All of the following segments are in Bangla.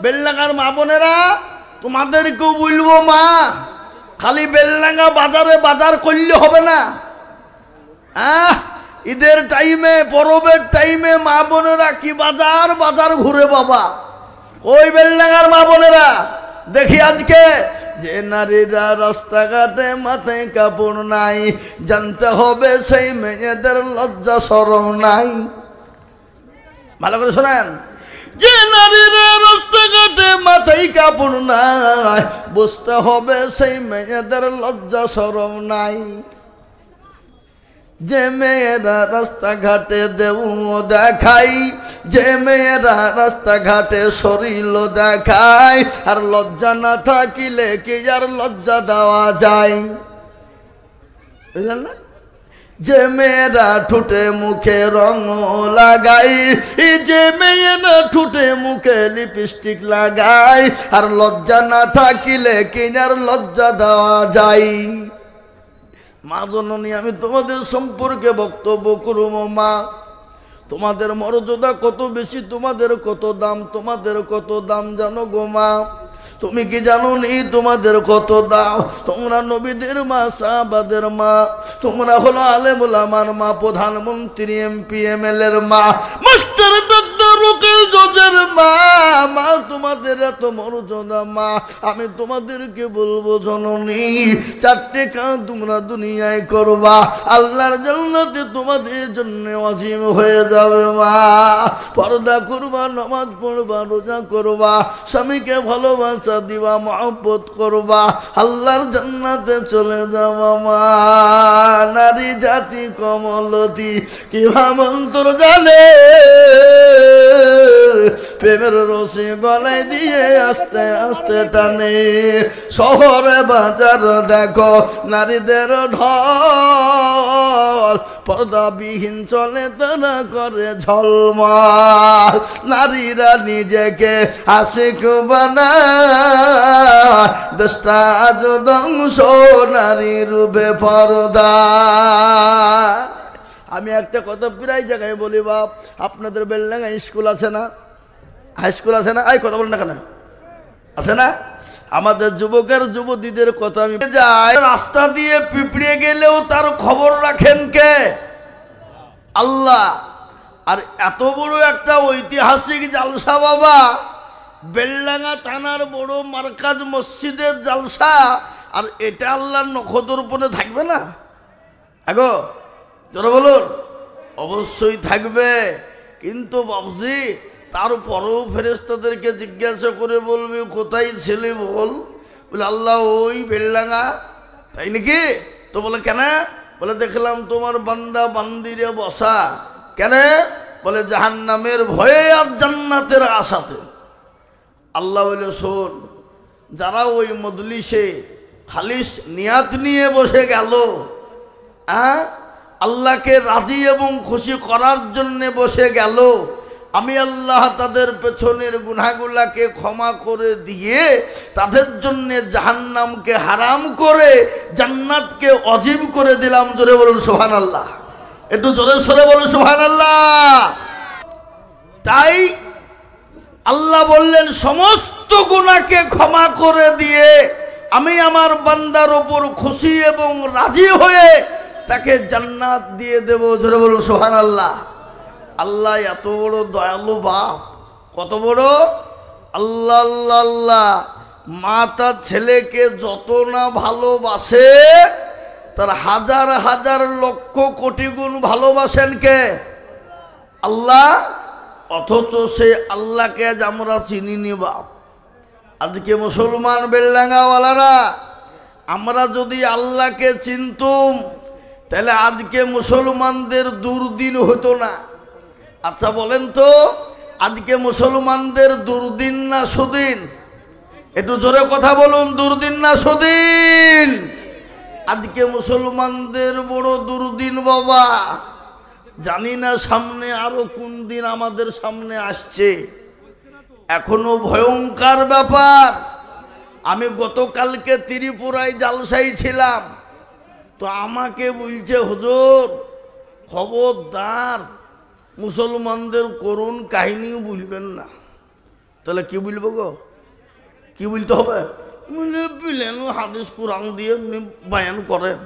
বেলডাঙ্গার মা বোনেরা তোমাদেরকেও বলবো, মা খালি বেলডাঙ্গা বাজারে বাজার করলে হবে না। ঈদের টাইমে, পরবের টাইমে মা বোনেরা কি বাজার বাজার ঘুরে বাবা। ওই বেলডাঙ্গার মা বোনেরা দেখি আজকে যে নারীরা রাস্তাঘাটে মাথায় কাপড় নাই, জানতে হবে সেই মেয়েদের লজ্জা শরম নাই। ভালো করে শোনেন, যে নারীরা রাস্তাঘাটে মাথায় কাপড় নাই, বুঝতে হবে সেই মেয়েদের লজ্জা শরম নাই। যে মেয়েরা রাস্তাঘাটে দেউ দেখাই, যে মেয়েরা রাস্তাঘাটে শরীর দেখায়, আর লজ্জা না থাকিলে কি আর লজ্জা দেওয়া যায়? বুঝলেন না? যে মেয়েরা ঠোঁটে মুখে রং লাগাই, যে মেয়েরা ঠোঁটে মুখে লিপস্টিক লাগাই, আর লজ্জা না থাকিলে কি আর লজ্জা দেওয়া যায়? মা জননী, আমি তোমাদের সম্পর্কে বক্তব্য করব। মা, তোমাদের মর্যাদা কত বেশি, তোমাদের কত দাম, তোমাদের কত দাম জানো গো মা? তুমি কি জানো নি তোমাদের কত দাম? তোমরা নবীদের মা, সাহাবাদের মা, তোমরা হলো আলেম ওলামার মা, প্রধানমন্ত্রী, এমপি, এমএলএর মা, মাস্টার ডাক্তার উকিল জজের মা। মা, তোমাদের এত মর্যাদা মা। আমি তোমাদেরকে বলবো জননী, চারটে কাজ তোমরা দুনিয়ায় করবা, আল্লাহর জান্নাতে তোমাদের জন্য ওয়াজিব হয়ে যাবে মা। পর্দা করবা, নামাজ পড়বা, রোজা করবা, স্বামীকে ভালোবাসা দিবা, মহব্বত করবা, আল্লাহর জান্নাতে চলে যাবা মা। নারী জাতি কমলতি কিভাবে অন্তর জানে, প্রেমের রসি গলায় দিয়ে আস্তে আস্তে টানে। শহরে বাজার দেখো নারীদের ঢল, পর্দাবিহীন চলে তারা করে ঝলমল। নারীরা নিজেকে আশিক বানায়, দেশটা আজ ধ্বংস নারী রূপে পর্দা। আমি একটা কথা প্রায় জায়গায় বলি, বাপ আপনাদের বেলডাঙ্গায় স্কুল আছে না, হাই স্কুল আছে না? এই কথা বলেন না কেন? আছে না? আমাদের যুবকের যুবতীদের কথা আমি যাই, রাস্তা দিয়ে পিঁপড়ে গেলেও তার খবর রাখেন কে? আল্লাহ। আর এত বড় একটা ঐতিহাসিক জালসা বাবা, বেলডাঙ্গা থানার বড় মার্কাজ মসজিদের জালসা, আর এটা আল্লাহর নখদর উপরে থাকবে না? আগো যারা বলুন, অবশ্যই থাকবে। কিন্তু বাবজি, তারপরেও ফেরেশতাদেরকে জিজ্ঞাসা করে বলবে, কোথায় ছেলে বল? বলে আল্লাহ ওই বেলডাঙ্গা। তাই নাকি? তো বলে কেন? বলে দেখলাম তোমার বান্দা বান্দিরে বসা। কেন? বলে জাহান্নামের ভয়ে আর জান্নাতের আশাতে। আল্লাহ বলে শোন, যারা ওই মজলিসে খালিস নিয়াত নিয়ে বসে গেল, আল্লাহকে রাজি এবং খুশি করার জন্যে বসে গেল, আমি আল্লাহ তাদের পেছনের গুনাহগুলাকে ক্ষমা করে দিয়ে তাদের জন্যে জাহান্নামকে হারাম করে জান্নাতকে অজীব করে দিলাম। জোরে বলুন সুবহানাল্লাহ। একটু জোরে সরে বলুন সুবহানাল্লাহ। তাই আল্লাহ বললেন, সমস্ত গুনাহকে ক্ষমা করে দিয়ে আমি আমার বান্দার ওপর খুশি এবং রাজি হয়ে তাকে জান্নাত দিয়ে দেব। জোরে বলুন সুবহানাল্লাহ। আল্লাহ এত বড় দয়ালু বাপ, কত বড় আল্লাহ। আল্লাহ আল্লাহ। মা তার ছেলেকে যত না ভালোবাসে, তার হাজার হাজার লক্ষ কোটি গুণ ভালোবাসেন কে? আল্লাহ। অথচ সে আল্লাহকে আজ আমরা চিনিনি বাপ। আজকে মুসলমান বেলডাঙ্গাওয়ালারা, আমরা যদি আল্লাহকে চিনতুম তাহলে আজকে মুসলমানদের দুর্দিন হতো না। আচ্ছা বলেন তো, আজকে মুসলমানদের দুর্দিন না সুদিন? একটু জোরে কথা বলুন, দুর্দিন না সুদিন? আজকে মুসলমানদের বড় দুর্দিন বাবা। জানি না সামনে আরো কোন দিন আমাদের সামনে আসছে, এখনো ভয়ঙ্কর ব্যাপার। আমি গতকালকে ত্রিপুরায় জালসাই ছিলাম, তো আমাকে বলছে, হুজুর খবরদার মুসলমানদের করুণ কাহিনীও বলবেন না। তাহলে কি বলবো গো, কি বলতে হবে? বিলেন হাদিস কোরআন দিয়ে বায়ান করেন,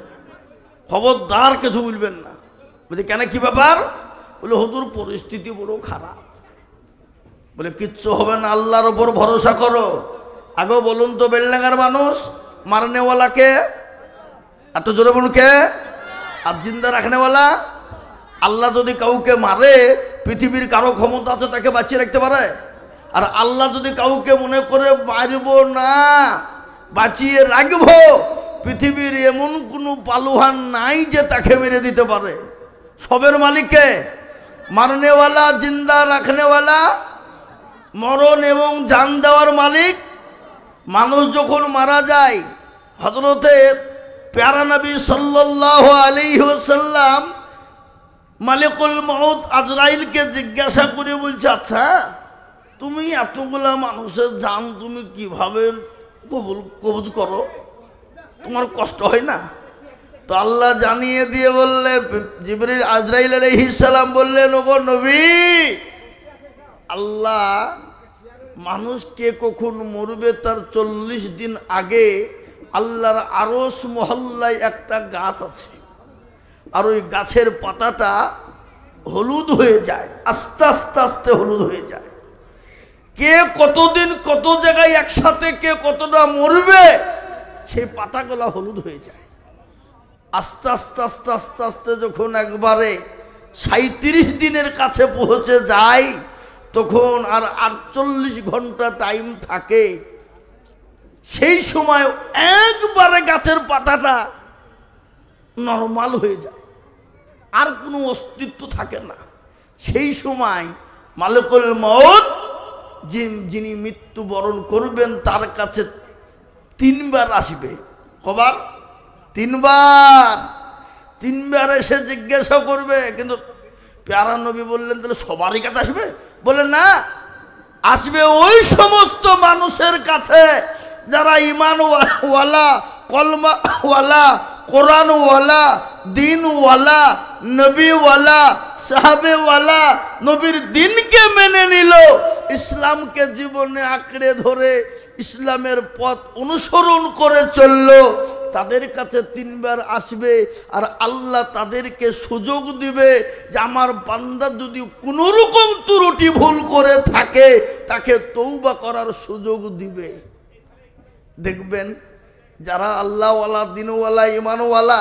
খবরদার কিছু বলবেন না। বলছে কেন, কি ব্যাপার? বলে হুজুর পরিস্থিতি বড় খারাপ। বলে কিচ্ছু হবে না, আল্লাহর ওপর ভরসা করো। আগে বলুন তো বেলডাঙ্গার মানুষ মারনেওয়ালাকে, এত জোরে বলুন কে? আর জিন্দা রাখনেওয়ালা আল্লাহ। যদি কাউকে মারে, পৃথিবীর কারো ক্ষমতা আছে তাকে বাঁচিয়ে রাখতে পারে? আর আল্লাহ যদি কাউকে মনে করে মারব না, বাঁচিয়ে রাখবো, পৃথিবীর এমন কোনো পালুহান নাই যে তাকে মেরে দিতে পারে। সবের মালিককে, মারনেওয়ালা, জিন্দা রাখনেওয়ালা, মরণ এবং জান দেওয়ার মালিক। মানুষ যখন মারা যায়, হযরতে প্যারা নবী সাল্লাল্লাহু আলাইহি ওয়াসাল্লাম মালিকুল মউত আজরাইলকে জিজ্ঞাসা করে বলছে, আচ্ছা তুমি এতগুলা মানুষের জান তুমি কিভাবে কবুল করো, তোমার কষ্ট হয় না? তো আল্লাহ জানিয়ে দিয়ে বললেন, জিবরিল আজরাইল আলাইহিস সালাম বললেন, ওগো নবী, আল্লাহ মানুষকে কখন মরবে তার 40 দিন আগে আল্লাহর আরশ মহল্লায় একটা গাছ আছে, আর ওই গাছের পাতাটা হলুদ হয়ে যায়, আস্তে আস্তে আস্তে হলুদ হয়ে যায়। কে কতদিন কত জায়গায় একসাথে কে কতটা মরবে, সেই পাতাগুলা হলুদ হয়ে যায়। আস্তে আস্তে আস্তে আস্তে আস্তে যখন একবারে 37 দিনের কাছে পৌঁছে যায়, তখন আর 48 ঘন্টা টাইম থাকে। সেই সময় একবারে গাছের পাতাটা নরমাল হয়ে যায়, আর কোনো অস্তিত্ব থাকে না। সেই সময় মালিকুল মউত, যিনি মৃত্যুবরণ করবেন, তার কাছে 3 বার আসবে। কবার? 3 বার। 3 বার এসে জিজ্ঞাসা করবে। কিন্তু প্যারা নবী বললেন, তাহলে সবারই কাছে আসবে? বলে না, আসবে ওই সমস্ত মানুষের কাছে যারা ঈমানওয়ালা, কলমাওয়ালা, কোরআনওয়ালা, দিনওয়ালা, নবীওয়ালা, সাহাবেওয়ালা, নবীর দিনকে মেনে নিল, ইসলামকে জীবনে আঁকড়ে ধরে ইসলামের পথ অনুসরণ করে চলল। তাদের কাছে 3 বার আসবে, আর আল্লাহ তাদেরকে সুযোগ দিবে যে আমার বান্দা যদি কোনো রকম ত্রুটি ভুল করে থাকে, তাকে তওবা করার সুযোগ দিবে। দেখবেন যারা আল্লাহওয়ালা, দিনওয়ালা, ঈমানওয়ালা,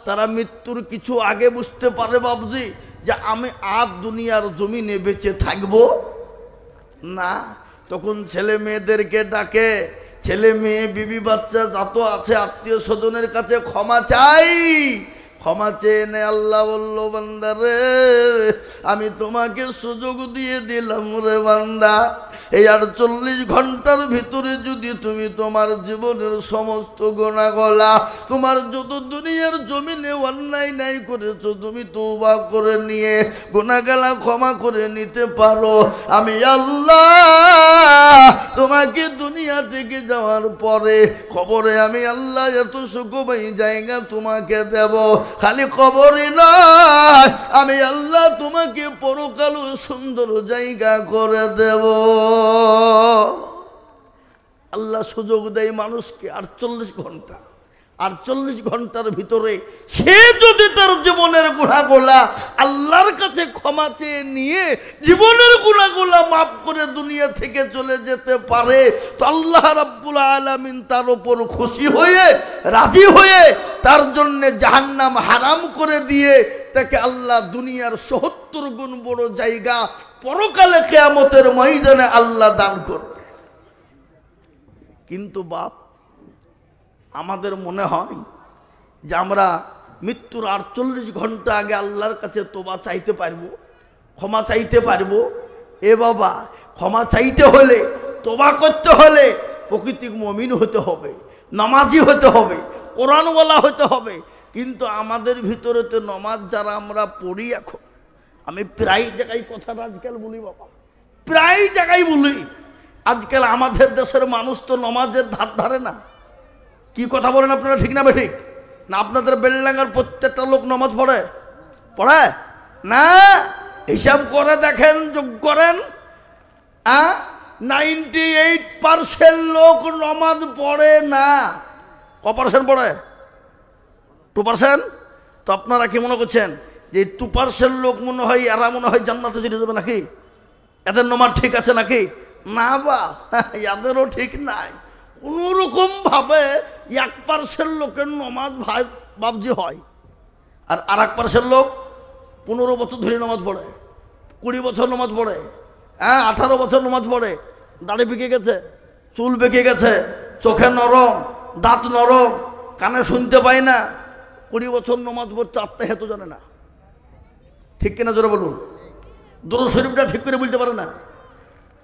তারা মৃত্যুর কিছু আগে বুঝতে পারে বাবজি যে আমি আর দুনিয়ার জমিনে বেঁচে থাকবো না। তখন ছেলে মেয়েদেরকে ডাকে, ছেলে মেয়ে, বিবি বাচ্চা যত আছে আত্মীয় স্বজনের কাছে ক্ষমা চাই। ক্ষমা চেয়ে নে। আল্লাহ বলল, বান্দা রে, আমি তোমাকে সুযোগ দিয়ে দিলাম রে বান্দা, এই 48 ঘন্টার ভিতরে যদি তুমি তোমার জীবনের সমস্ত গুনাহগুলা, তোমার যত দুনিয়ার জমিনে অন্যায় নাই করেছো, তুমি তওবা করে নিয়ে গুনাহগুলা ক্ষমা করে নিতে পারো, আমি আল্লাহ তোমাকে দুনিয়া থেকে যাওয়ার পরে কবরে আমি আল্লাহ এত সুখময় জায়গা তোমাকে দেব। খালি কবরই নয়, আমি আল্লাহ তোমাকে পরকাল সুন্দর জায়গা করে দেব। আল্লাহ সুযোগ দেয় মানুষকে 48 ঘন্টা। 48 ঘন্টার ভিতরে সে যদি তার জীবনের গুনাহগুলা আল্লাহর কাছে ক্ষমা চেয়ে নিয়ে জীবনের গুনাহগুলা মাফ করে দুনিয়া থেকে চলে যেতে পারে, তো আল্লাহ রাব্বুল আলামিন তার উপর খুশি হয়ে, রাজি হয়ে, তার জন্য জাহান্নাম হারাম করে দিয়ে তাকে আল্লাহ দুনিয়ার ৭০ গুণ বড় জায়গা পরকালে কিয়ামতের ময়দানে আল্লাহ দান করবে। কিন্তু বাপ, আমাদের মনে হয় যে আমরা মৃত্যুর 48 ঘন্টা আগে আল্লাহর কাছে তওবা চাইতে পারবো, ক্ষমা চাইতে পারবো। এ বাবা, ক্ষমা চাইতে হলে, তওবা করতে হলে প্রকৃত মুমিন হতে হবে, নামাজি হতে হবে, কোরআনওয়ালা হতে হবে। কিন্তু আমাদের ভিতরে তো নামাজ যারা আমরা পড়ি, এখন আমি প্রায় জায়গায় কথাটা আজকাল বলি বাবা, প্রায় জায়গায় বলি, আজকাল আমাদের দেশের মানুষ তো নামাজের ধার ধারে না। কি কথা বলেন আপনারা, ঠিক না ঠিক না? আপনাদের বেলডাঙ্গার প্রত্যেকটা লোক নামাজ পড়ে? পড়ে না? হিসাব করে দেখেন, যোগ করেন। 98% লোক নমাজ পড়ে না। ক% পড়ে? 2%। তো আপনারা কি মনে করছেন যে 2% লোক মনে হয় এরা মনে হয় জান্নাতে চলে যাবে নাকি? এদের নমাজ ঠিক আছে নাকি? না বা, এদেরও ঠিক নাই। কোনোরকম ভাবে 1% লোকের নমাজ ভাই বাবজি হয়, আর 1% লোক 15 বছর ধরে নমাজ পড়ে, 20 বছর নমাজ পড়ে, 18 বছর নমাজ পড়ে, দাড়ি পেকে গেছে, চুল পেকে গেছে, চোখে নরম, দাঁত নরম, কানে শুনতে পায় না, 20 বছর নমাজ পড়তে আত্মা হেতু জানে না। ঠিক কিনা জোরে বলুন? দরুদ শরীফটা ঠিক করে বলতে পারে না,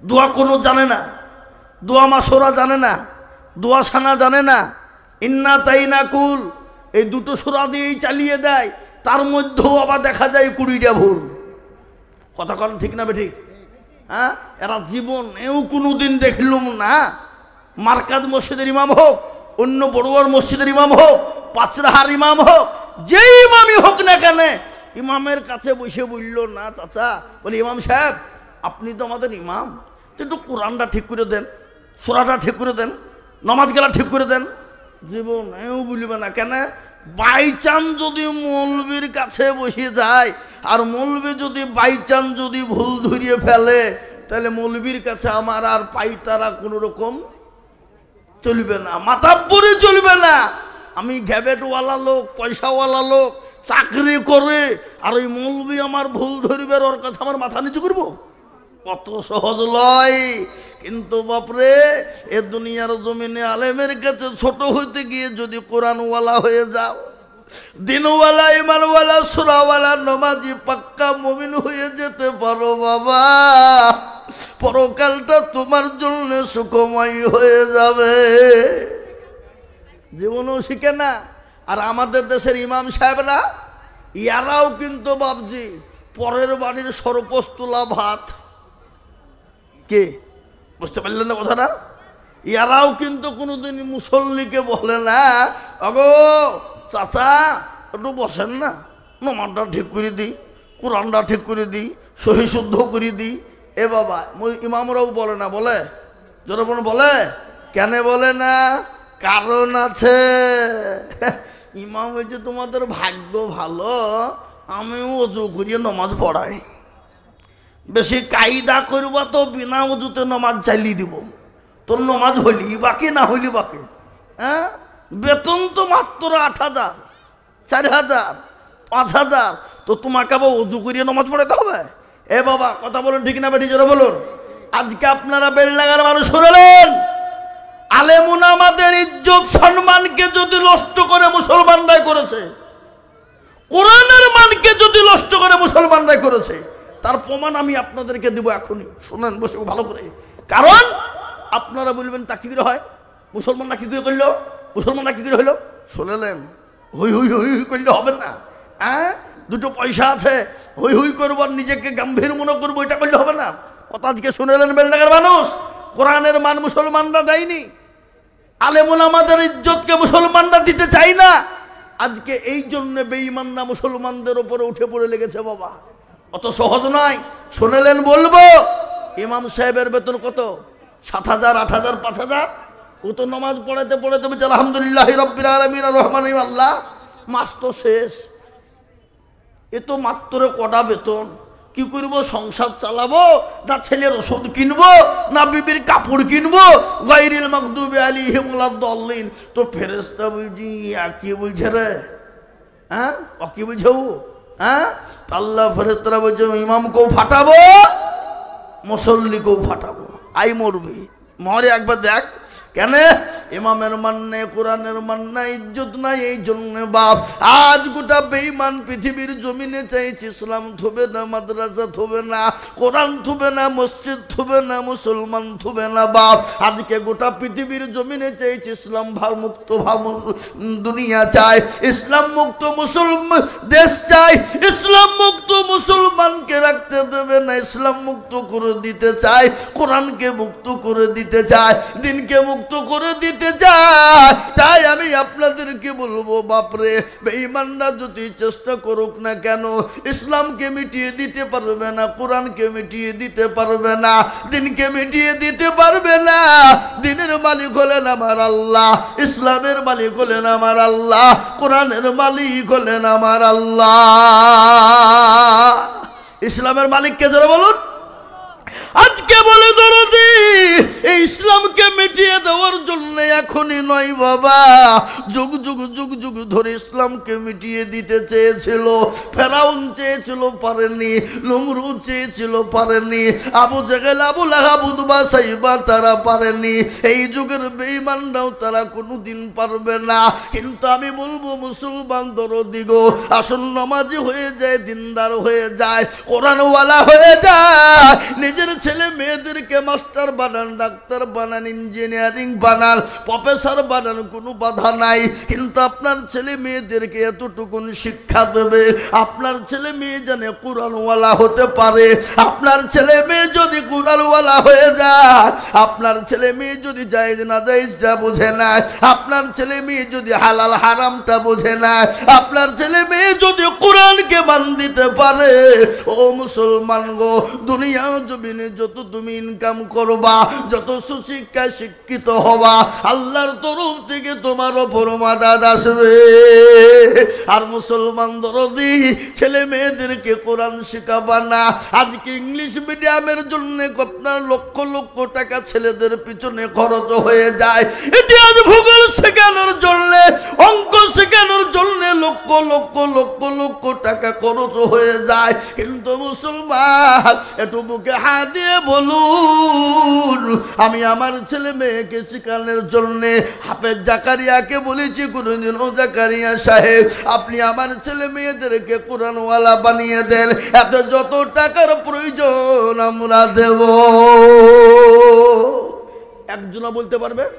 দোয়া কোনো জানে না, দোয়া মাসোরা জানে না, দোয়া সানা জানে না, ইন্না তাইনা কুল এই দুটো সূরা দিয়েই চালিয়ে দেয়। তার মধ্যেও আবার দেখা যায় 20টা ভুল। কথা কন ঠিক না বেঠিক? হ্যাঁ, এরা জীবনেও কোনোদিন দেখলুম না মার্কাজ মসজিদের ইমাম হোক, অন্য বড়ুয়ার মসজিদের ইমাম হোক, পাঁচরাহার ইমাম হোক, যেই ইমামই হোক না কেন, ইমামের কাছে বসে বলল না চাচা, বলি ইমাম সাহেব আপনি তো আমাদের ইমাম, তো একটু কোরআনটা ঠিক করে দেন, সূরাটা ঠিক করে দেন, নামাজ গেলা ঠিক করে দেন। জীবনেও বলবে না। কেন? বাইচান্স যদি মৌলবীর কাছে বসে যায়, আর মৌলবী যদি বাইচান্স যদি ভুল ধরিয়ে ফেলে, তাহলে মৌলবীর কাছে আমার আর পাইতারা কোনো রকম চলবে না, মাতাব্বরি চলবে না। আমি গ্যাবেটওয়ালা লোক, পয়সাওয়ালা লোক, চাকরি করে, আর ওই মৌলবী আমার ভুল ধরবে, ওর কাছে আমার মাথা নিচু করবো? কত সহজ লয়। কিন্তু বাপরে, এ দুনিয়ার জমিনে আলেমের কাছে ছোট হইতে গিয়ে যদি কোরআনওয়ালা হয়ে যাও, দিনওয়ালা, ইমানওয়ালা, সূরাওয়ালা, নামাজি, পাক্কা মুমিন হয়ে যেতে পারো বাবা, পরকালটা তোমার জন্য সুখময় হয়ে যাবে। জীবনেও শিখে না। আর আমাদের দেশের ইমাম সাহেবরা, ইয়ারাও কিন্তু বাবজি পরের বাড়ির সরপোষ তোলা ভাত, কে বুঝতে পারলেন না কথাটা? ইয়ারাও কিন্তু কোনোদিন মুসল্লিকে বলে না, অগো চাচা একটু বসেন না, নমাজটা ঠিক করে দিই, কোরআনটা ঠিক করে দিই, সহি শুদ্ধ করে দিই। এ বাবা, ইমামরাও বলে না। বলে? যখন বলে, কেন বলে না? কারণ আছে। ইমাম হয়েছে তোমাদের ভাগ্য ভালো, আমিও অজু করিয়ে নমাজ পড়াই। বেশি কায়দা করবা তো বিনা অজুতে নমাজ চালিয়ে দিব, তোর নমাজ হইলি বাকি, না হইলি বাকি। হ্যাঁ, বেতন তো মাত্র 8,000, 4,000, 5,000, তো তোমাকে আবার অজু করিয়ে নমাজ পড়াতে হবে? এ বাবা, কথা বলুন ঠিক না বেটি? জোরে বলুন। আজকে আপনারা বেলডাঙ্গার মানুষ শুনলেন, আলেমুন আমাদের ইজ্জত সম্মানকে যদি নষ্ট করে মুসলমানরাই করেছে, কোরআনের মানকে যদি নষ্ট করে মুসলমানরাই করেছে, তার প্রমাণ আমি আপনাদেরকে দিব এখনই। শুনেন বসে ভালো করে। কারণ আপনারা বলবেন তা কি করে হয়, মুসলমানরা কি করে করলো, মুসলমানরা কি করে হইলো? শুনলেন, হুই হুই হুই হুই করলে হবে না। হ্যাঁ, দুটো পয়সা আছে, হুই হুই করবো, নিজেকে গম্ভীর মনে করবো, এটা করলে হবে না। কথা আজকে শুনলেন বেলডাঙ্গার মানুষ, কোরআনের মান মুসলমানরা দেয়নি, আলেমুন আমাদের ইজ্জতকে মুসলমানরা দিতে চাই না। আজকে এই জন্য বেঈমানরা মুসলমানদের উপরে উঠে পড়ে লেগেছে বাবা। অত সহজ নয়। শুনলেন বলবো, ইমাম সাহেবের বেতন কত? 7,000, 8,000, 5,000। ও তো নামাজ পড়াতে পড়াতে বলছে আলহামদুলিল্লাহ রাব্বিল আলামিন আর রহমান রহিম, আল্লাহ, মাস তো শেষ। এ তো মাত্র কটা বেতন, কি করব? সংসার চালাবো, না ছেলের ওষুধ কিনবো, না বিবির কাপড় কিনবো? গায়রিল মাগদুবি আলাইহিম ওয়ালাদ-দাল্লিন। তো ফেরেশতা বলছি কি বলছে রে? হ্যাঁ, ও কি বলছে? হ্যাঁ, আল্লাহ ফেরেশতারা বলছে ইমামকেও ফাটাবো, মুসল্লিকেও ফাটাবো, আই মরবি, মরে একবার দেখ। কেন? ইমামের মান নেই, কোরআনের মান নাই, ইজ্জত নাই। এই জন্য বাপ আজ গোটা বেঈমান পৃথিবীর জমিনে চাইছে ইসলাম থবে না, মাদ্রাসা থবে না, কোরআন থবে না, মসজিদ থবে না, মুসলমান থবে না বাপ। আজকে গোটা পৃথিবীর জমিনে চাইছে ইসলাম মুক্ত দুনিয়া চাই, ইসলাম মুক্ত মুসলমান দেশ চাই, ইসলাম মুক্ত মুসলমানকে রাখতে দেবে না, ইসলাম মুক্ত করে দিতে চায়, কোরআনকে মুক্ত করে দিতে চায়, দিনকে থেকে মুক্ত করে দিতে চায়। তাই আমি আপনাদেরকে বলবো, বাপরে বেঈমানরা যদি চেষ্টা করুক না কেন, ইসলামকে মিটিয়ে দিতে পারবে না, কোরআনকে মিটিয়ে দিতে পারবে না, দিনকে মিটিয়ে দিতে পারবে না। দিনের মালিক হলেন আমার আল্লাহ, ইসলামের মালিক হলেন আমার আল্লাহ, কোরআনের মালিক হলেন আমার আল্লাহ। ইসলামের মালিককে জোরে বলুন। আজকে বলে দরদি, এই ইসলামকে মিটিয়ে দেওয়ার জন্য এখনই নয় বাবা, যুগ যুগ যুগ যুগ ধরে ইসলামকে মিটিয়ে দিতে চেয়েছিল। ফেরাউন চেয়েছিল, পারেনি। নমরুদ চেয়েছিল, পারেনি। আবু জেহেল, আবু লাহাব, উতবা, সাইবা তারা পারেনি। এই যুগের বেঈমানরাও তারা কোনোদিন পারবে না। কিন্তু আমি বলবো মুসলমান দরদি গো, আসুন নামাজি হয়ে যায়, দিনদার হয়ে যায়, কোরআনওয়ালা হয়ে যায়। নিজের ছেলে মেয়েদেরকে মাস্টার বানান, ডাক্তার বানান, ইঞ্জিনিয়ারিং বানান, প্রফেসর বানান, কোনো বাধা নাই। কিন্তু আপনার ছেলে মেয়েদেরকে এতটুকুন শিক্ষা দেবে, আপনার ছেলে মেয়ে জানে কোরআনওয়ালা হতে পারে। আপনার ছেলে মেয়ে যদি কোরআনওয়ালা হয়ে যায়, আপনার ছেলে মেয়ে যদি জায়েজ না জায়েজটা বুঝে না, আপনার ছেলে মেয়ে যদি হালাল হারামটা বুঝে না, আপনার ছেলে মেয়ে যদি কোরআনকে মান দিতে পারে, ও মুসলমান গো, দুনিয়া জমিনে যত তুমি ইনকাম করবা, যত সুশিক্ষায় শিক্ষিত হবা, আল্লাহর তরফ থেকে তোমার ওপর মাদাদ আসবে। আর মুসলমান দরদি, ছেলে মেয়েদেরকে কোরআন শেখাবা না। আজকে ইংলিশ মিডিয়ামের জন্য আপনার লক্ষ লক্ষ টাকা ছেলেদের পিছনে খরচ হয়ে যায়। ইতিহাস ভূগোল শেখানোর জন্য, অঙ্ক শেখানোর জন্য লক্ষ লক্ষ লক্ষ লক্ষ টাকা খরচ হয়ে যায়। কিন্তু মুসলমান, একটু বুকে হাত দিয়ে বলুন, আমি আমার ছেলে মেয়েকে শেখানোর জন্য হাফেজ জাকারিয়াকে বলেছি, কোনদিন ও জাকারিয়া সাহেব, আপনি আমার ছেলে মেয়েদেরকে কোরআনওয়ালা বানিয়ে দেন, এত যত টাকার প্রয়োজন আমরা দেব। একজনা বলতে পারবেন?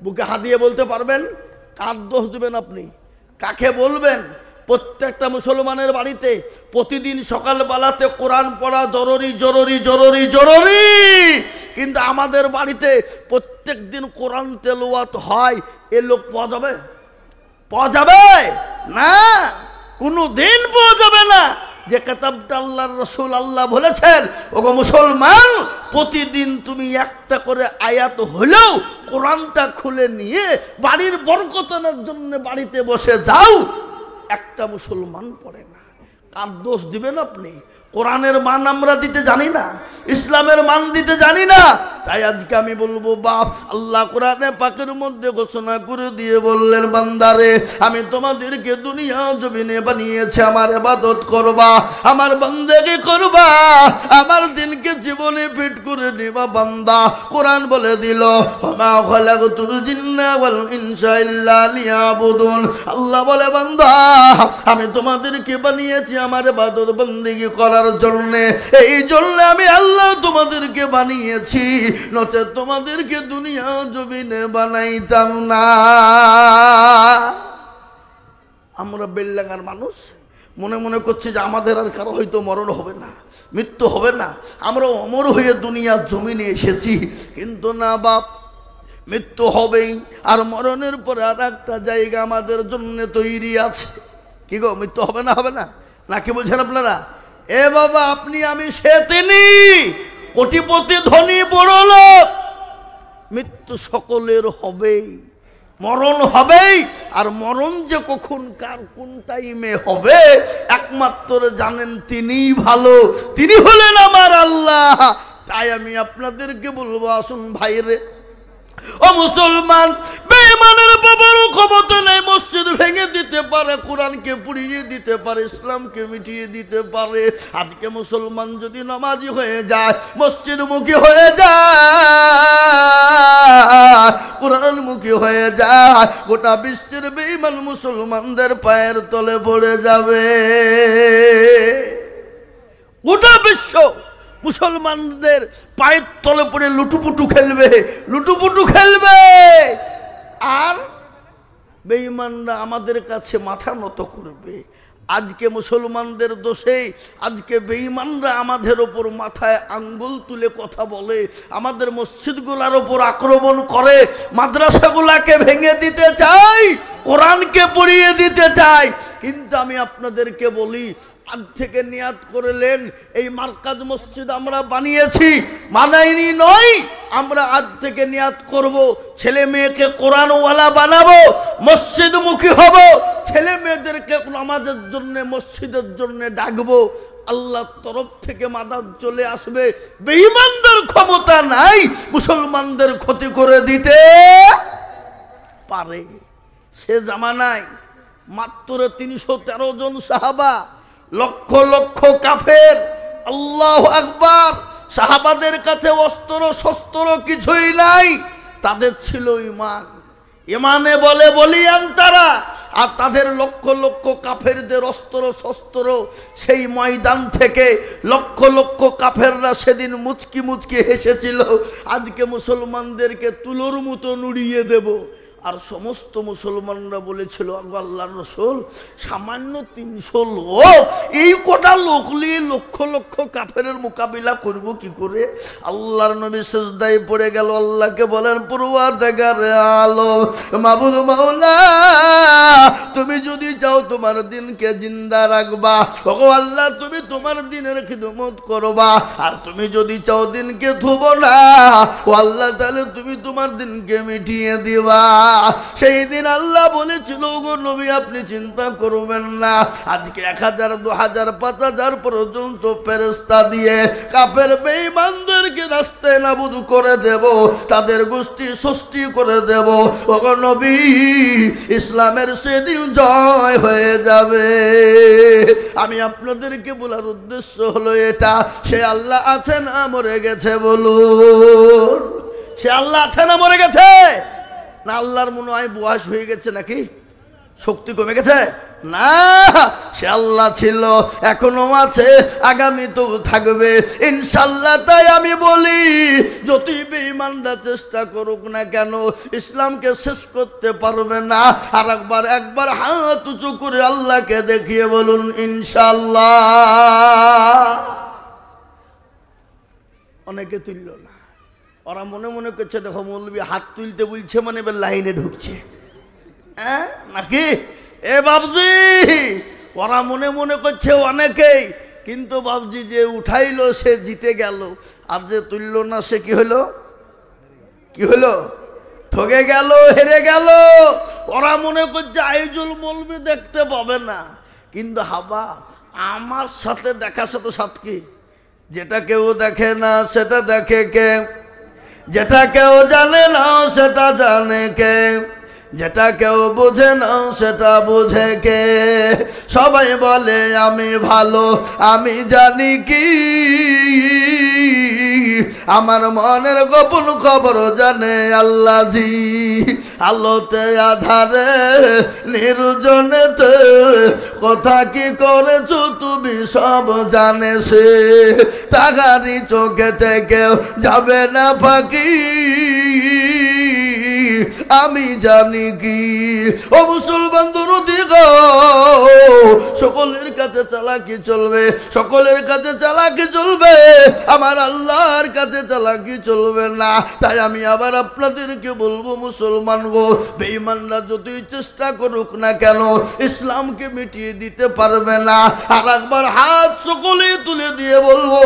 বুকে হাত দিয়ে বলতে পারবেন? কার দোষ দেবেন আপনি? কাকে বলবেন? প্রত্যেকটা মুসলমানের বাড়িতে প্রতিদিন সকালবেলাতে কোরআন পড়া জরুরি জরুরি জরুরি জরুরি। কিন্তু আমাদের বাড়িতে প্রত্যেক দিন কোরআন তেলাওয়াত হয়, এ লোক পাওয়া যাবে? পাওয়া যাবে না, কোনো দিন পাওয়া যাবে না। যে কিতাবটা আল্লাহর রাসূল আল্লাহ বলেছেন, ওগো মুসলমান, প্রতিদিন তুমি একটা করে আয়াত হলেও কোরআনটা খুলে নিয়ে বাড়ির বরকতের জন্য বাড়িতে বসে যাও। একটা মুসলমান পড়ে না, কার দোষ দিবেন আপনি? কোরআনের মান আমরা দিতে জানি না, ইসলামের মান দিতে জানি না। তাই আজকে আমি বলবো, বাপ, আল্লাহ কোরআনে পাকের মধ্যে ঘোষণা করে দিয়ে বললেন, বান্দারে, আমি তোমাদেরকে দুনিয়া জমিনে বানিয়েছি আমার ইবাদত করবা, আমার বন্দেগী করবা, আমার দিনকে জীবনে ফিট করে নিবা। বান্দা কোরআন বলে দিল, ওমা খালাকতুল জিন্না ওয়াল ইনসা ইল্লা লিয়াবুদুন। আল্লাহ বলে, বান্দা, আমি তোমাদেরকে বানিয়েছি আমার ইবাদত বন্দেগী করার জন্য। এই জন্য আমি আল্লাহ তোমাদেরকে বানিয়েছি, নচে তোমাদেরকে দুনিয়া জমিনে বানাইতাম না। আমরা বেল্লাঙ্গার মানুষ মনে মনে করছি যে আমাদের আর কারো হয়তো মরণ হবে না, মৃত্যু হবে না, আমরা অমর হয়ে দুনিয়ার জমিনে এসেছি। কিন্তু না বাপ, মৃত্যু হবেই, আর মরণের পরে আর একটা জায়গা আমাদের জন্য তৈরি আছে। কি গো, মৃত্যু হবে না? হবে না? নাকি বলছেন আপনারা? এ বাবা, আপনি আমি সে তিনি, কোটিপতি ধনী বড় লোক, মৃত্যু সকলের হবেই, মরণ হবেই। আর মরণ যে কখন কার কোন টাইমে হবে একমাত্র জানেন তিনিই ভালো, তিনি হলেন আমার আল্লাহ। তাই আমি আপনাদেরকে বলবো, আসুন ভাইরে, ও মুসলমান, বেঈমানের বাবারও ক্ষমতা নেই মসজিদ ভেঙে দিতে পারে, কোরআনকে পুড়িয়ে দিতে পারে, ইসলামকে মিটিয়ে দিতে পারে। আজকে মুসলমান যদি নামাজি হয়ে যায়, মসজিদমুখী হয়ে যায়, কোরআনমুখী হয়ে যায়, গোটা বিশ্বের বেঈমান মুসলমানদের পায়ের তলে পড়ে যাবে। গোটা বিশ্ব মুসলমানদের পায়ের তলে পড়ে লুটুপুটু খেলবে, লুটুপুটু খেলবে। আর বেঈমানরা আমাদের কাছে মাথা নত করবে। আজকে মুসলমানদের দোষে আজকে বেঈমানরা আমাদের ওপর মাথায় আঙ্গুল তুলে কথা বলে, আমাদের মসজিদগুলোর ওপর আক্রমণ করে, মাদ্রাসাগুলোকে ভেঙে দিতে চায়, কোরআনকে পড়িয়ে দিতে চায়। কিন্তু আমি আপনাদেরকে বলি, আজ থেকে নিয়াত করলেন এই মার্কাজ মসজিদ আমরা বানিয়েছি, বানাইনি নয়, আমরা আজ থেকে নিয়াত করব ছেলে মেয়েকে কোরআনওয়ালা বানাবো, মসজিদমুখী হব, ছেলে মেয়েদেরকে নামাজের জন্য মসজিদের জন্য ডাকবো। আল্লাহর তরফ থেকে মাদাদ চলে আসবে। বেঈমানদের ক্ষমতা নাই মুসলমানদের ক্ষতি করে দিতে পারে। সে জামানায় মাত্র ৩১৩ জন সাহাবা, লক্ষ লক্ষ কাফের। আল্লাহু আকবার। সাহাবাদের কাছে অস্ত্র শস্ত্র কিছুই নাই, তাদের ছিল ঈমান। ইমানে বলে বলিয়ান তারা, আর তাদের লক্ষ লক্ষ কাফেরদের অস্ত্র শস্ত্র। সেই ময়দান থেকে লক্ষ লক্ষ কাফেররা সেদিন মুচকি মুচকি হেসেছিল, আজকে মুসলমানদেরকে তুলোর মতো নুড়িয়ে দেব। আর সমস্ত মুসলমানরা বলেছিল, আল্লাহর রাসূল সামান্য ৩০০ লোক, এই কটা লোক নিয়ে লক্ষ লক্ষ কাফেরের মোকাবিলা করব কি করে? আল্লাহর নবী সিজদায় পড়ে গেল, আল্লাহকে বলেন, পরওয়ারদিগারে আলম, মাবুদ মাওলা, তুমি যদি চাও তোমার দিনকে জিন্দা রাখবা, ওগো আল্লাহ তুমি তোমার দিনের খিদমত করবা, আর তুমি যদি চাও দিনকে থুব না, ও আল্লাহ তাহলে তুমি তোমার দিনকে মিটিয়ে দিবা। সেই দিন আল্লাহ বলেছিল, গো নবী আপনি চিন্তা করবেন না, আজকে ১০০০, ২০০০, ৫০০০ পর্যন্ত ফেরেশতা দিয়ে কাফের বেঈমানদেরকে রাস্তায় নাবুদ করে দেব, তাদের গোষ্ঠী সৃষ্টি করে দেব। ওগো নবী ইসলামের সেদিন জয় হয়ে যাবে। আমি আপনাদেরকে বলার উদ্দেশ্য হলো এটা, সে আল্লাহ আছে না মরে গেছে? বলুন, সে আল্লাহ আছে না মরে গেছে? না আল্লাহর মনে হয় বয়স হয়ে গেছে, নাকি শক্তি কমে গেছে? না, সে আল্লাহ ছিল, এখনো আছে, আগামীতেও থাকবে ইনশাআল্লাহ। তাই আমি বলি, যতই বেঈমানরা চেষ্টা করুক না কেন, ইসলামকে শেষ করতে পারবে না। আর একবার হাত উঁচু করে আল্লাহকে দেখিয়ে বলুন ইনশাআল্লাহ। অনেকে তুলল না, ওরা মনে মনে করছে, দেখো মৌলবী হাত তুলতে বলছে মানে এবার লাইনে ঢুকছে, নাকি? এ বাবজি, ওরা মনে মনে করছে অনেকেই, কিন্তু বাবজি যে উঠাইলো সে জিতে গেল, আর যে তুলল না সে কি হলো? কি হলো? ঠকে গেল, হেরে গেল। ওরা মনে করছে আইজুল মৌলবী দেখতে পাবে না, কিন্তু হাবা আমার সাথে দেখা সাথে সাথ কি, যেটা কেউ দেখে না সেটা দেখে কে, যেটা কেউ জানে না সেটা জানে কে, যেটা কেউ বোঝে না সেটা বোঝে কে। সবাই বলে আমি ভালো, আমি জানি কি, আমার মনের গোপন খবর জানে আল্লাহ জি। আলোতে আধারে নির্জনেতে কথা কি করেছো তুমি সব জানে সে, তাগারি চোখে থেকে যাবে না ফাঁকি, আমি জানি কি। ও মুসলমান দরদি গো, সকলের কাছে চালাকি চলবে, সকলের কাছে চালাকি চলবে, আমার আল্লাহর কাছে চালাকি চলবে না। তাই আমি আবার আপনাদেরকে বলবো, মুসলমান গো, বেঈমানরা যতই চেষ্টা করুক না কেন, ইসলামকে মিটিয়ে দিতে পারবে না। আর একবার হাত সকলে তুলে দিয়ে বলবো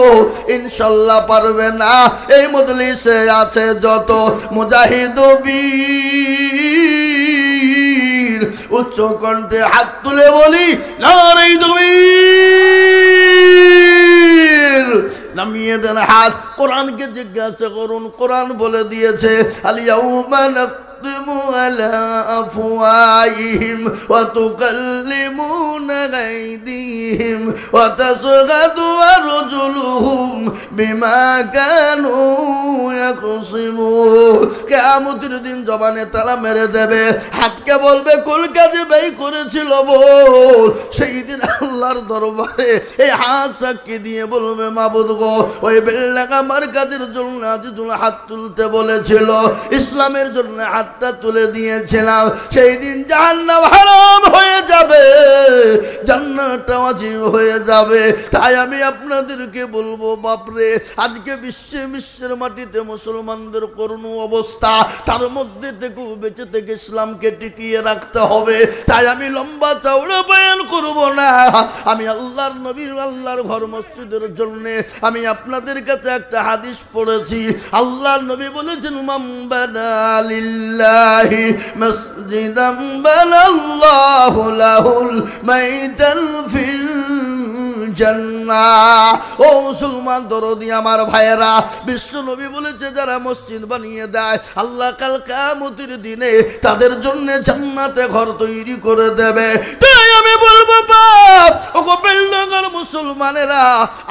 ইনশাআল্লাহ পারবে না। এই মজলিসে আছে যত মুজাহিদ বীর, উচ্চ কণ্ঠে হাত তুলে বলি নারে তাকবীর। নামিয়ে দেন হাত। কোরআনকে জিজ্ঞাসা করুন, কোরআন বলে দিয়েছে আল-ইয়াউমা নাখতিমু আলা আফওয়াহিহিম ওয়া তুকাল্লিমুনা আইদিহিম ওয়া তাশহাদু আরজুলুহুম বিমা কানু ইয়াকসিমুন। কিয়ামতের দিন জবানে তালা মেরে দেবে, হাতকে বলবে কোন কাজে ব্যয় করেছিল বল। সেই দিন আল্লাহর দরবারে এই হাত সাক্ষী দিয়ে বলবে মাবুদ গো, ওই বেল্লাক আমার কাজের জন্য আজিজুল হাত তুলতে বলেছিল, ইসলামের জন্য হাতটা তুলে দিয়েছিলাম। সেই দিন জাহান্নাম হারাম হয়ে যাবে, জান্নাতটা ওয়াজিব হয়ে যাবে। তাই আমি আপনাদেরকে বলবো বাপরে, আজকে বিশ্বের মাটিতে মুসলমানদের করুণ অবস্থা, তার মধ্যে থেকেও বেঁচে থেকে ইসলামকে টিকিয়ে রাখতে হবে। তাই আমি লম্বা চওড়া বয়ান করব না, আমি আল্লাহর নবীর আল্লাহর ঘর মসজিদের জন্য আমি আপনাদের কাছে একটা হাদিস পড়েছি। আল্লাহর নবী বলেছেন, মান বানা লিল্লাহি মসজিদান বানাল্লাহু লাহুল মাইতান ফিল জান্নাহ। ও মুসলমান দরদি আমার ভাইয়েরা, বিশ্ব নবী বলেছে যারা মসজিদ বানিয়ে দেয় আল্লাহ কাল কিয়ামতের দিনে তাদের জন্য জান্নাতে ঘর তৈরি করে দেবে। তাই আমি বলবো বাপ, ওগো বেলডাঙ্গার মুসলমানেরা,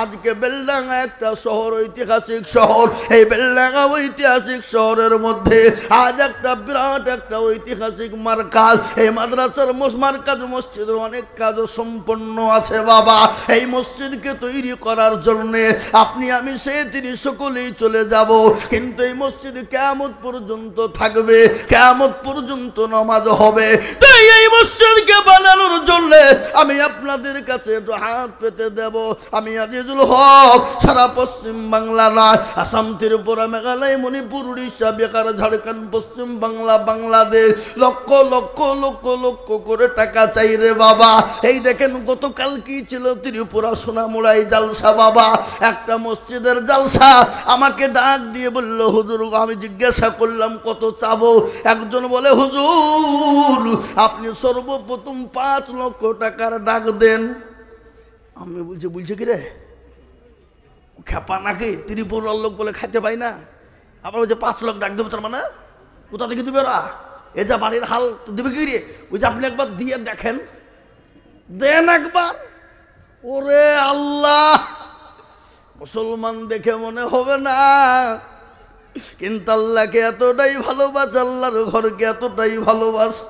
আজকে বেলডাঙ্গা একটা শহর, ঐতিহাসিক শহর। এই বেলডাঙ্গা ঐতিহাসিক শহরের মধ্যে আজ একটা বিরাট একটা ঐতিহাসিক মার্কাজ, এই মাদ্রাসার মার্কাজ মসজিদের অনেক কাজ সম্পন্ন আছে বাবা। এই মসজিদকে তৈরি করার জন্য আপনি আমি সে তিনি সকলেই চলে যাব, কিন্তু এই মসজিদ কিয়ামত পর্যন্ত থাকবে, কিয়ামত পর্যন্ত নামাজ হবে। তাই এই মসজিদকে বানানোর জন্য আমি আপনাদের কাছে একটু হাত পেতে দেব। আমি আজিজুল হক সারা পশ্চিম বাংলা নয়, আসাম, ত্রিপুরা, মেঘালয়, মণিপুর, উড়িষ্যা, বিহার, ঝাড়খণ্ড, পশ্চিম বাংলা, বাংলাদেশ লক্ষ লক্ষ লক্ষ লক্ষ করে টাকা চাই রে বাবা। এই দেখেন গতকাল কি ছিল, ত্রিপুরা সোনামুড়াই জালসা বাবা, একটা মসজিদের জালসা। আমাকে ডাক দিয়ে বলল হুজুর, আমি জিজ্ঞাসা করলাম কত চাবো, একজন বলে হুজুর আপনি সর্বপ্রথম 5 লক্ষ টাকার ডাক দেন। আমি বলছি কি রে খেপা নাকি, ত্রিপুরার লোক বলে খাইতে পাই না, আবার ওই যে 5 লাখ ডাক দেবো, তার মানে কোথা থেকে দিবে ওরা, এ যা বাড়ির হাল তো দিবে কি রে। ওই যে আপনি একবার দিয়ে দেখেন, দেন একবার। ওরে আল্লাহ, মুসলমান দেখে মনে হবে না, কিন্তু আল্লাহকে এতটাই ভালোবাসে, আল্লাহর ঘরকে এতটাই ভালোবাসে।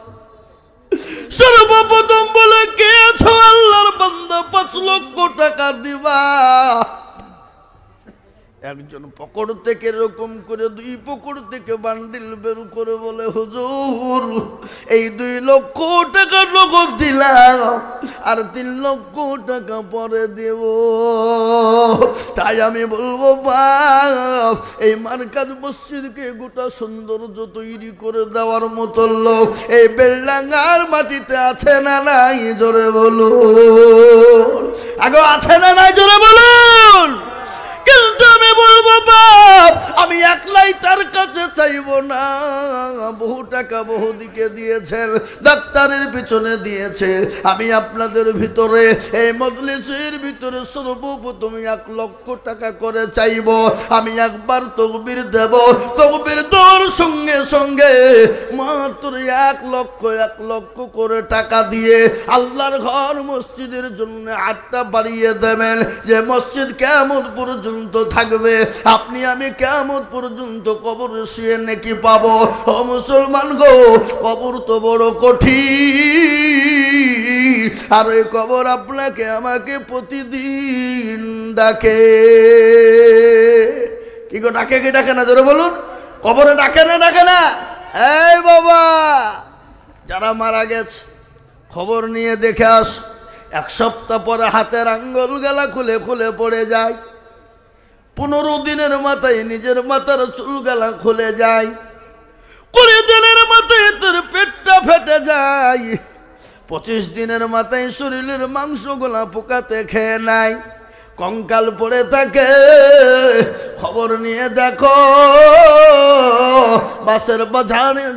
সর্বপ্রথম বলে কে আছো আল্লাহর বান্দা, 5 লক্ষ টাকা দিবা। একজন পকড় থেকে এরকম করে 2 পকড় থেকে বান্ডিল বের করে বলে হুজুর এই 2 লক্ষ টাকা নগদ দিলাম, আর 3 লক্ষ টাকা পরে দেব। তাই আমি বলবো বাপ, এই মার্কাজ মসজিদকে গোটা সৌন্দর্য তৈরি করে দেওয়ার মতো লোক এই বেলডাঙ্গার মাটিতে আছে না নাই, জোরে বলুন। আগে আছে না নাই, জোরে বলুন। কিন্তু আমি বলবো বাপ, আমি একলাই তার কাছে চাইব না, বহু টাকা বহু দিকে দিয়েছেন, ডাক্তারের পিছনে দিয়েছেন। আমি আপনাদের ভিতরে এই মজলিসের ভিতরে সর্বপ্রথম 1 লক্ষ টাকা করে চাইব। আমি একবার তকবীর দেব, তকবীর দেওয়ার সঙ্গে সঙ্গে মাত্র 1 লক্ষ করে টাকা দিয়ে আল্লাহর ঘর মসজিদের জন্য 8টা বাড়িয়ে দেবেন, যে মসজিদ কিয়ামত পর্যন্ত থাকবে। আপনি আমি কিয়ামত পর্যন্ত কবরে শুয়ে নেকি পাবো। ও মুসলমান গো, কবর তো বড় কঠিন, আর ওই কবর আপনাকে আমাকে প্রতিদিন ডাকে। কি গো, ডাকে কি ডাকে না, জোরে বলুন। কবরে ডাকে না, ডাকে না? এই বাবা, যারা মারা গেছে খবর নিয়ে দেখে আস, 1 সপ্তাহ পরে হাতের আঙ্গুল গলা খুলে খুলে পড়ে যায়, 15 দিনের মাথায় নিজের মাথার চুল গলা খুলে যায়, 20 দিনের মাথায় তোর পেটটা ফেটে যায়, 25 দিনের মাথায় শরীরের মাংস গোলা পোকাতে খেয়ে নেয়, কঙ্কাল পড়ে থাকে। খবর নিয়ে দেখো, বাসের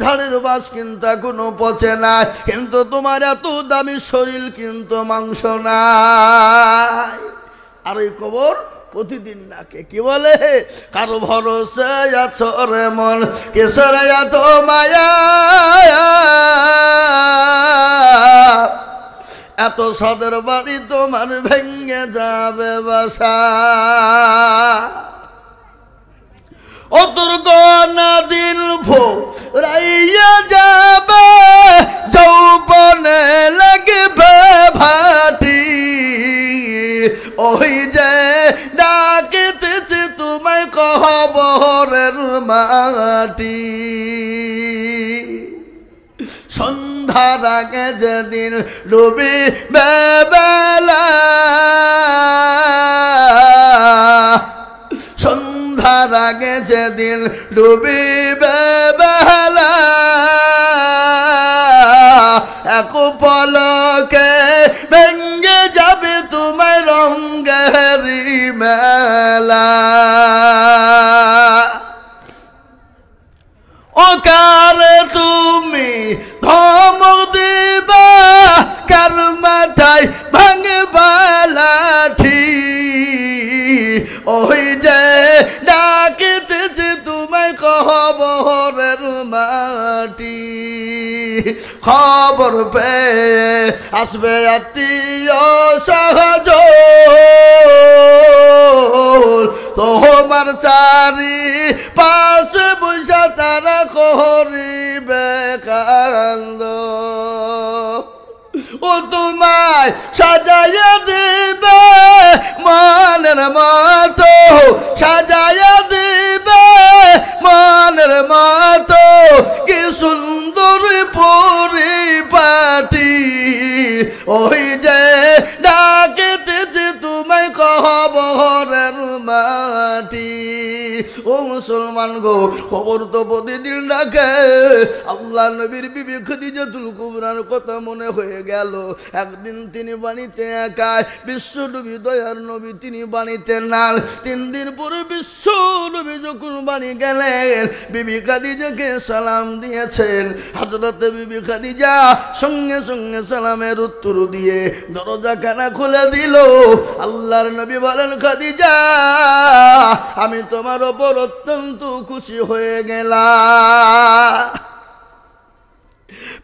ঝাড়ের বাস কিন্তু এখনো পচে না, কিন্তু তোমার এত দামি শরীর কিন্তু মাংস নাই। আর এই কবর প্রতিদিন ডাকে, কি বলে, কারো ভরসা আছো রে মন, কিসের এত মায়া, এত সাদের বাড়ি তোমার ভেঙে যাবে বাসা। ও তোর গনা দিল ভো সন্ধ্যার আগে যেদিন ডুবিবে বেলা, সন্ধ্যার আগে যেদিন ডুবিবে বেলা, এক পলকে ভেঙ্গে যাবে তোমার রঙের মেলা। ও কারে তুমি ধমক দিবা, কার মাথায় ভাঙবা লাঠি, ওই যে ডাকিতেছে তোমায় কবরের মাটি। খবর পেয়ে আসবে আত্মীয় সহজন, তোমার চারি পাশে বসে তারা করিবে কান্দ। ও তোমায় সাজাইয়া দিবে মনের মতো, সাজাইয়া দিবে মনের মতো, কি সুন্দর পরিপাটি, ওই যে ডাকিতেছে তোমায় কবরের মাটি। ও মুসলমান গো, খবর তো প্রতিদিন ডাকে। আল্লাহ নবীর বিবি খাদিজাতুল কুবরার কথা মনে হয়ে গেল। একদিন তিনি বাণীতে একাই, বিশ্ব নবী দয়ার নবী তিনি বাণীতে নাল। 3 দিন পরে বিশ্ব নবী যখন বাণী গেলেন, বিবি খাদিজাকে সালাম দিয়েছেন। হযরত বিবি খাদিজা সঙ্গে সঙ্গে সালামের উত্তর দিয়ে দরজাখানা খুলে দিল। আল্লাহর নবী বলেন, খাদিজা আমি তোমার ওপর অত্যন্ত খুশি হয়ে গেলাম।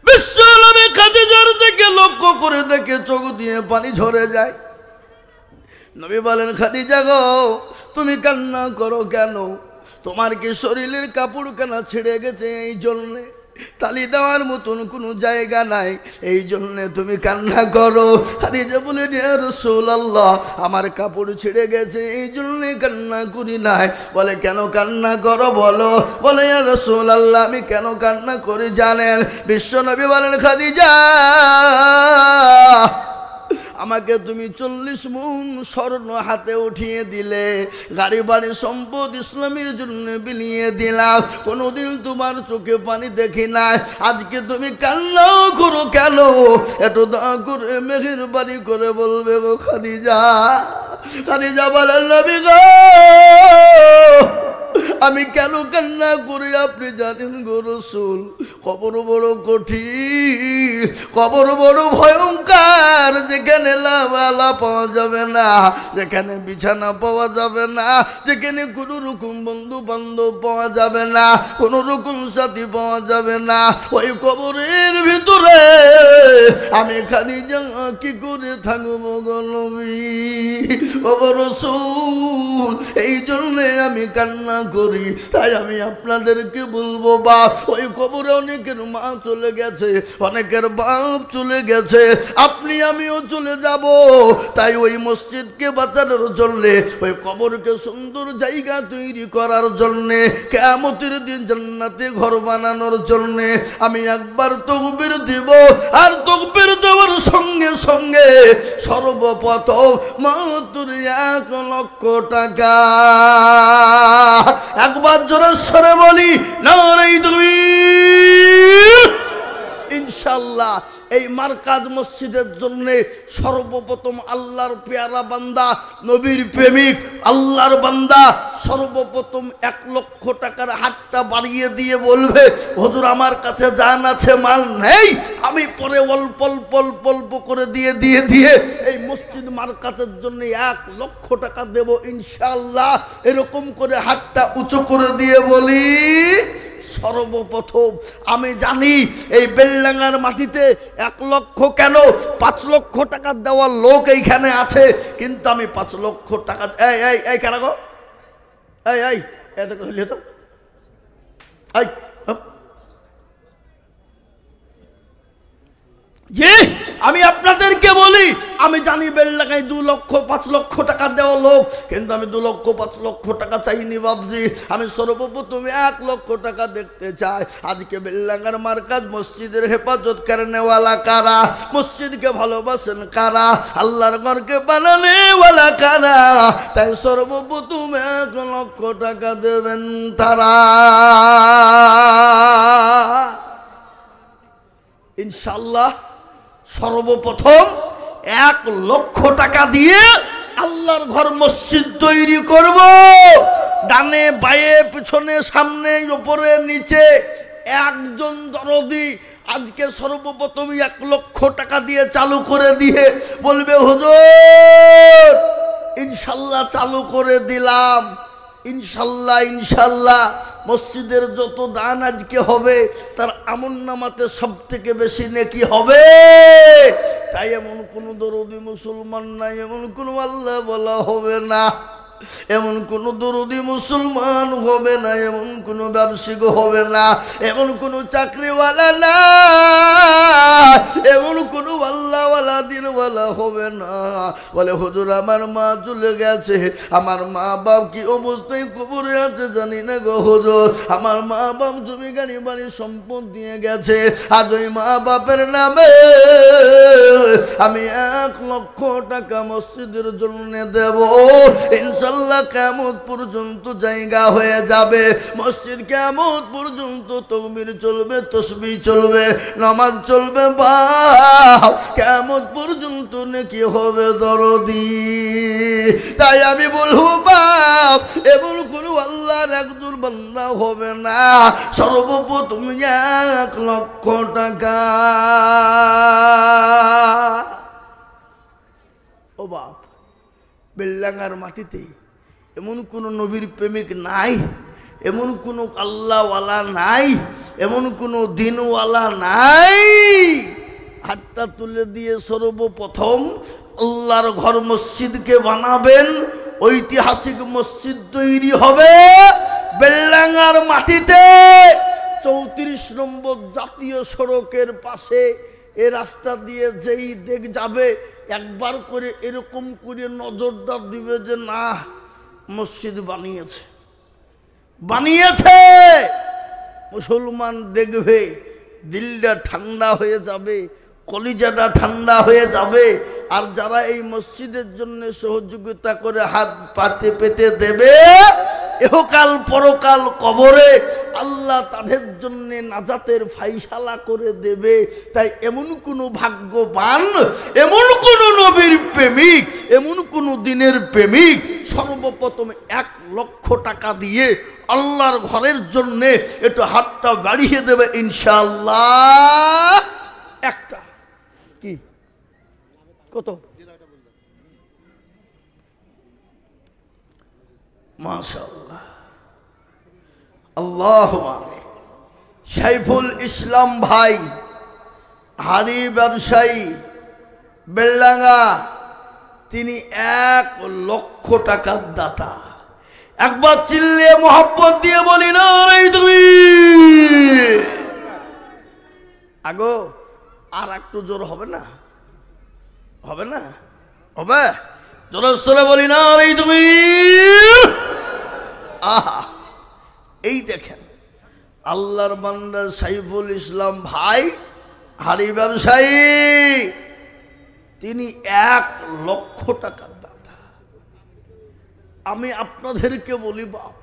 বিশ্ব নবী খাদিজার দিকে লক্ষ্য করে দেখে চোখ দিয়ে পানি ঝরে যায়। নবী বলেন, খাদিজা গো তুমি কান্না করো কেন? তোমার কি শরীরের কাপড় কানা ছিঁড়ে গেছে এই জন্যে? তালি দেওয়ার মতন কোনো জায়গা নাই, এই জন্যে তুমি কান্না করো? খাদিজা বলে, ইয়া রাসূলুল্লাহ আমার কাপড় ছিঁড়ে গেছে এই জন্যে কান্না করি নাই। বলে, কেন কান্না করো বলো? বলে, ইয়া রাসূলুল্লাহ আমি কেন কান্না করি জানেন? বিশ্ব নবী বলেন, খাদিজা আমাকে তুমি 40 মণ স্বর্ণ হাতে উঠিয়ে দিলে, গাড়ি বাড়ি সম্পদ ইসলামের জন্য বিলিয়ে দিলাম, কোনোদিন তোমার চোখে পানি দেখি নাই, আজকে তুমি কান্না করো কেন? এত দয়া করে মেহেরবানি করে বলবে গো খাদিজা। খাদিজা বলেন, নবী গো আমি কেন কান্না করি আপনি জানেন গো রাসূল? কবর বড় কঠিন, কবর বড় ভয়ঙ্কর, যেখানে লামালা পাওয়া যাবে না, যেখানে বিছানা পাওয়া যাবে না, যেখানে কোনো রকম বন্ধু বান্ধব পাওয়া যাবে না, কোনো রকম সাথী পাওয়া যাবে না, ওই কবরের ভিতরে আমি খাদিজা কি করে থাকবো গো নবী? ও রাসূল এই জন্যে আমি কান্না করি। তাই আমি আপনাদেরকে বলবো, বা ওই কবরে অনেকের মা চলে গেছে, অনেকের বাপ চলে গেছে, আপনি আমিও চলে যাব। তাই ওই মসজিদকে বাঁচানোর জন্যে, ওই কবরকে সুন্দর জায়গা তৈরি করার জন্যে, কিয়ামতের দিন জান্নাতে ঘর বানানোর জন্যে আমি একবার তাকবীর দিব, আর তাকবীর দেওয়ার সঙ্গে সঙ্গে সর্বপ্রথম মাত্র 1 লক্ষ টাকা একবার জোরে সরে বলি নারে তাকবীর। ইনশাআল্লাহ এই মারকাজ মসজিদের জন্য সর্বপ্রথম আল্লাহর পেয়ারা বান্দা, নবীর প্রেমিক আল্লাহর বান্দা সর্বপ্রথম 1 লক্ষ টাকার হাতটা বাড়িয়ে দিয়ে বলবে, হুজুর আমার কাছে জান আছে মাল নেই, আমি পরে অল্প অল্প অল্প অল্প করে দিয়ে দিয়ে দিয়ে এই মসজিদ মারকাজের জন্য 1 লক্ষ টাকা দেব ইনশাআল্লাহ। এরকম করে হাতটা উঁচু করে দিয়ে বলি, সর্বপ্রথম আমি জানি এই বেলডাঙ্গার মাটিতে 1 লক্ষ কেন 5 লক্ষ টাকা দেওয়ার লোক এইখানে আছে, কিন্তু আমি 5 লক্ষ টাকা এই এই এই কারা গো এই এই এত কইলে তো এই জি আমি আপনাদেরকে বলি, আমি জানি বেলডাঙ্গায় 2 লক্ষ 5 লক্ষ টাকা দেওয়া লোক, কিন্তু আমি 2 লক্ষ 5 লক্ষ টাকা চাইনি বাবজি। আমি সর্বপ্রথম 1 লক্ষ টাকা দেখতে চাই। আজকে বেলডাঙ্গার মার্কাজ মসজিদের হেফাজত করেনেওয়ালা কারা? মসজিদকে ভালোবাসেন কারা? আল্লাহর ঘরকে বানানেওয়ালা কারা? তাই সর্বপ্রথম 1 লক্ষ টাকা দেবেন তারা। ইনশাআল্লাহ সর্বপ্রথম 1 লক্ষ টাকা দিয়ে আল্লাহর ঘর মসজিদ তৈরি করব। ডানে বায়ে পিছনে সামনে উপরে নিচে একজন দরদি আজকে সর্বপ্রথম 1 লক্ষ টাকা দিয়ে চালু করে দিয়ে বলবে, হুজুর ইনশাল্লাহ চালু করে দিলাম। ইনশাল্লাহ ইনশাল্লাহ মসজিদের যত দান আজকে হবে তার আমলনামাতে সব থেকে বেশি নেকি হবে। তাই এমন কোনো দরদি মুসলমান নাই, এমন কোনো আল্লাহ বলা হবে না, এমন কোনো দরদি মুসলমান হবে না, এমন কোনো ব্যবসায়িক হবে না, এমন কোনো চাকরিওয়ালা না, এমন কোনো আল্লাহওয়ালা দিনওয়ালা হবে না। বলে হুজুর আমার মা চলে গেছে, আমার মা বাপ কি অবস্থায় কবরে আছে জানি না গো হুজুর। আমার মা বাপ জমি গাড়ি বাড়ি সম্পদ দিয়ে গেছে, আজ ওই মা বাপের নামে আমি 1 লক্ষ টাকা মসজিদের জন্য দেব। ইনশাআল্লাহ কিয়ামত পর্যন্ত জায়গা হয়ে যাবে। মসজিদ কিয়ামত পর্যন্ত তাকবীর চলবে, তাসবিহ চলবে, নামাজ চলবে। বাপ কিয়ামত পর্যন্ত নেকি হবে দরদি। তাই আমি বলবো বাপ এমন কোনো আল্লাহর একজন বান্দা হবে না, সর্বপ্রথম 1 লক্ষ টাকা। ও বাপ, বেলডাঙ্গার মাটিতে এমন কোনো নবীর প্রেমিক নাই, এমন কোনো আল্লাহওয়ালা নাই, এমন কোনো দিনওয়ালা নাই। হাতটা তুলে দিয়ে সর্বপ্রথম আল্লাহর ঘর মসজিদকে বানাবেন, ঐতিহাসিক মসজিদ তৈরি হবে বেলডাঙ্গার মাটিতে। 34 নম্বর জাতীয় সড়কের পাশে এ রাস্তা দিয়ে যেই দেখ যাবে একবার করে এরকম করে নজরটা দিবে যে না মসজিদ বানিয়েছে, বানিয়েছে। মুসলমান দেখবে, দিলটা ঠান্ডা হয়ে যাবে, কলিজাটা ঠান্ডা হয়ে যাবে। আর যারা এই মসজিদের জন্য সহযোগিতা করে হাত পাতে পেতে দেবে, ইহকাল পরকাল কবরে আল্লাহ তাদের জন্য নাজাতের ফাইসালা করে দেবে। তাই এমন কোনো ভাগ্যবান, এমন কোন নবীর প্রেমিক, এমন কোন দিনের প্রেমিক সর্বপ্রথম 1 লক্ষ টাকা দিয়ে আল্লাহর ঘরের জন্য একটু হাতটা বাড়িয়ে দেবে ইনশাআল্লাহ। একটা কি কত? মাশাআল্লাহ, আল্লাহুম্মা আমিন। সাইফুল ইসলাম ভাই, হাড়ি ব্যবসায়ী, বেলডাঙ্গা, তিনি 1 লক্ষ টাকার দাতা। একবার চিল্লিয়ে মোহাব্বত দিয়ে বলি না রে তুমি। আগো আর একটু জোর হবে না? হবে না? হবে? জোরে সোরে বলি না রে তুমি। আহা, এই দেখেন আল্লাহর বান্দা সাইফুল ইসলাম ভাই, হাড়ি ব্যবসায়ী, তিনি 1 লক্ষ টাকার দাতা। আমি আপনাদেরকে বলি বাপ,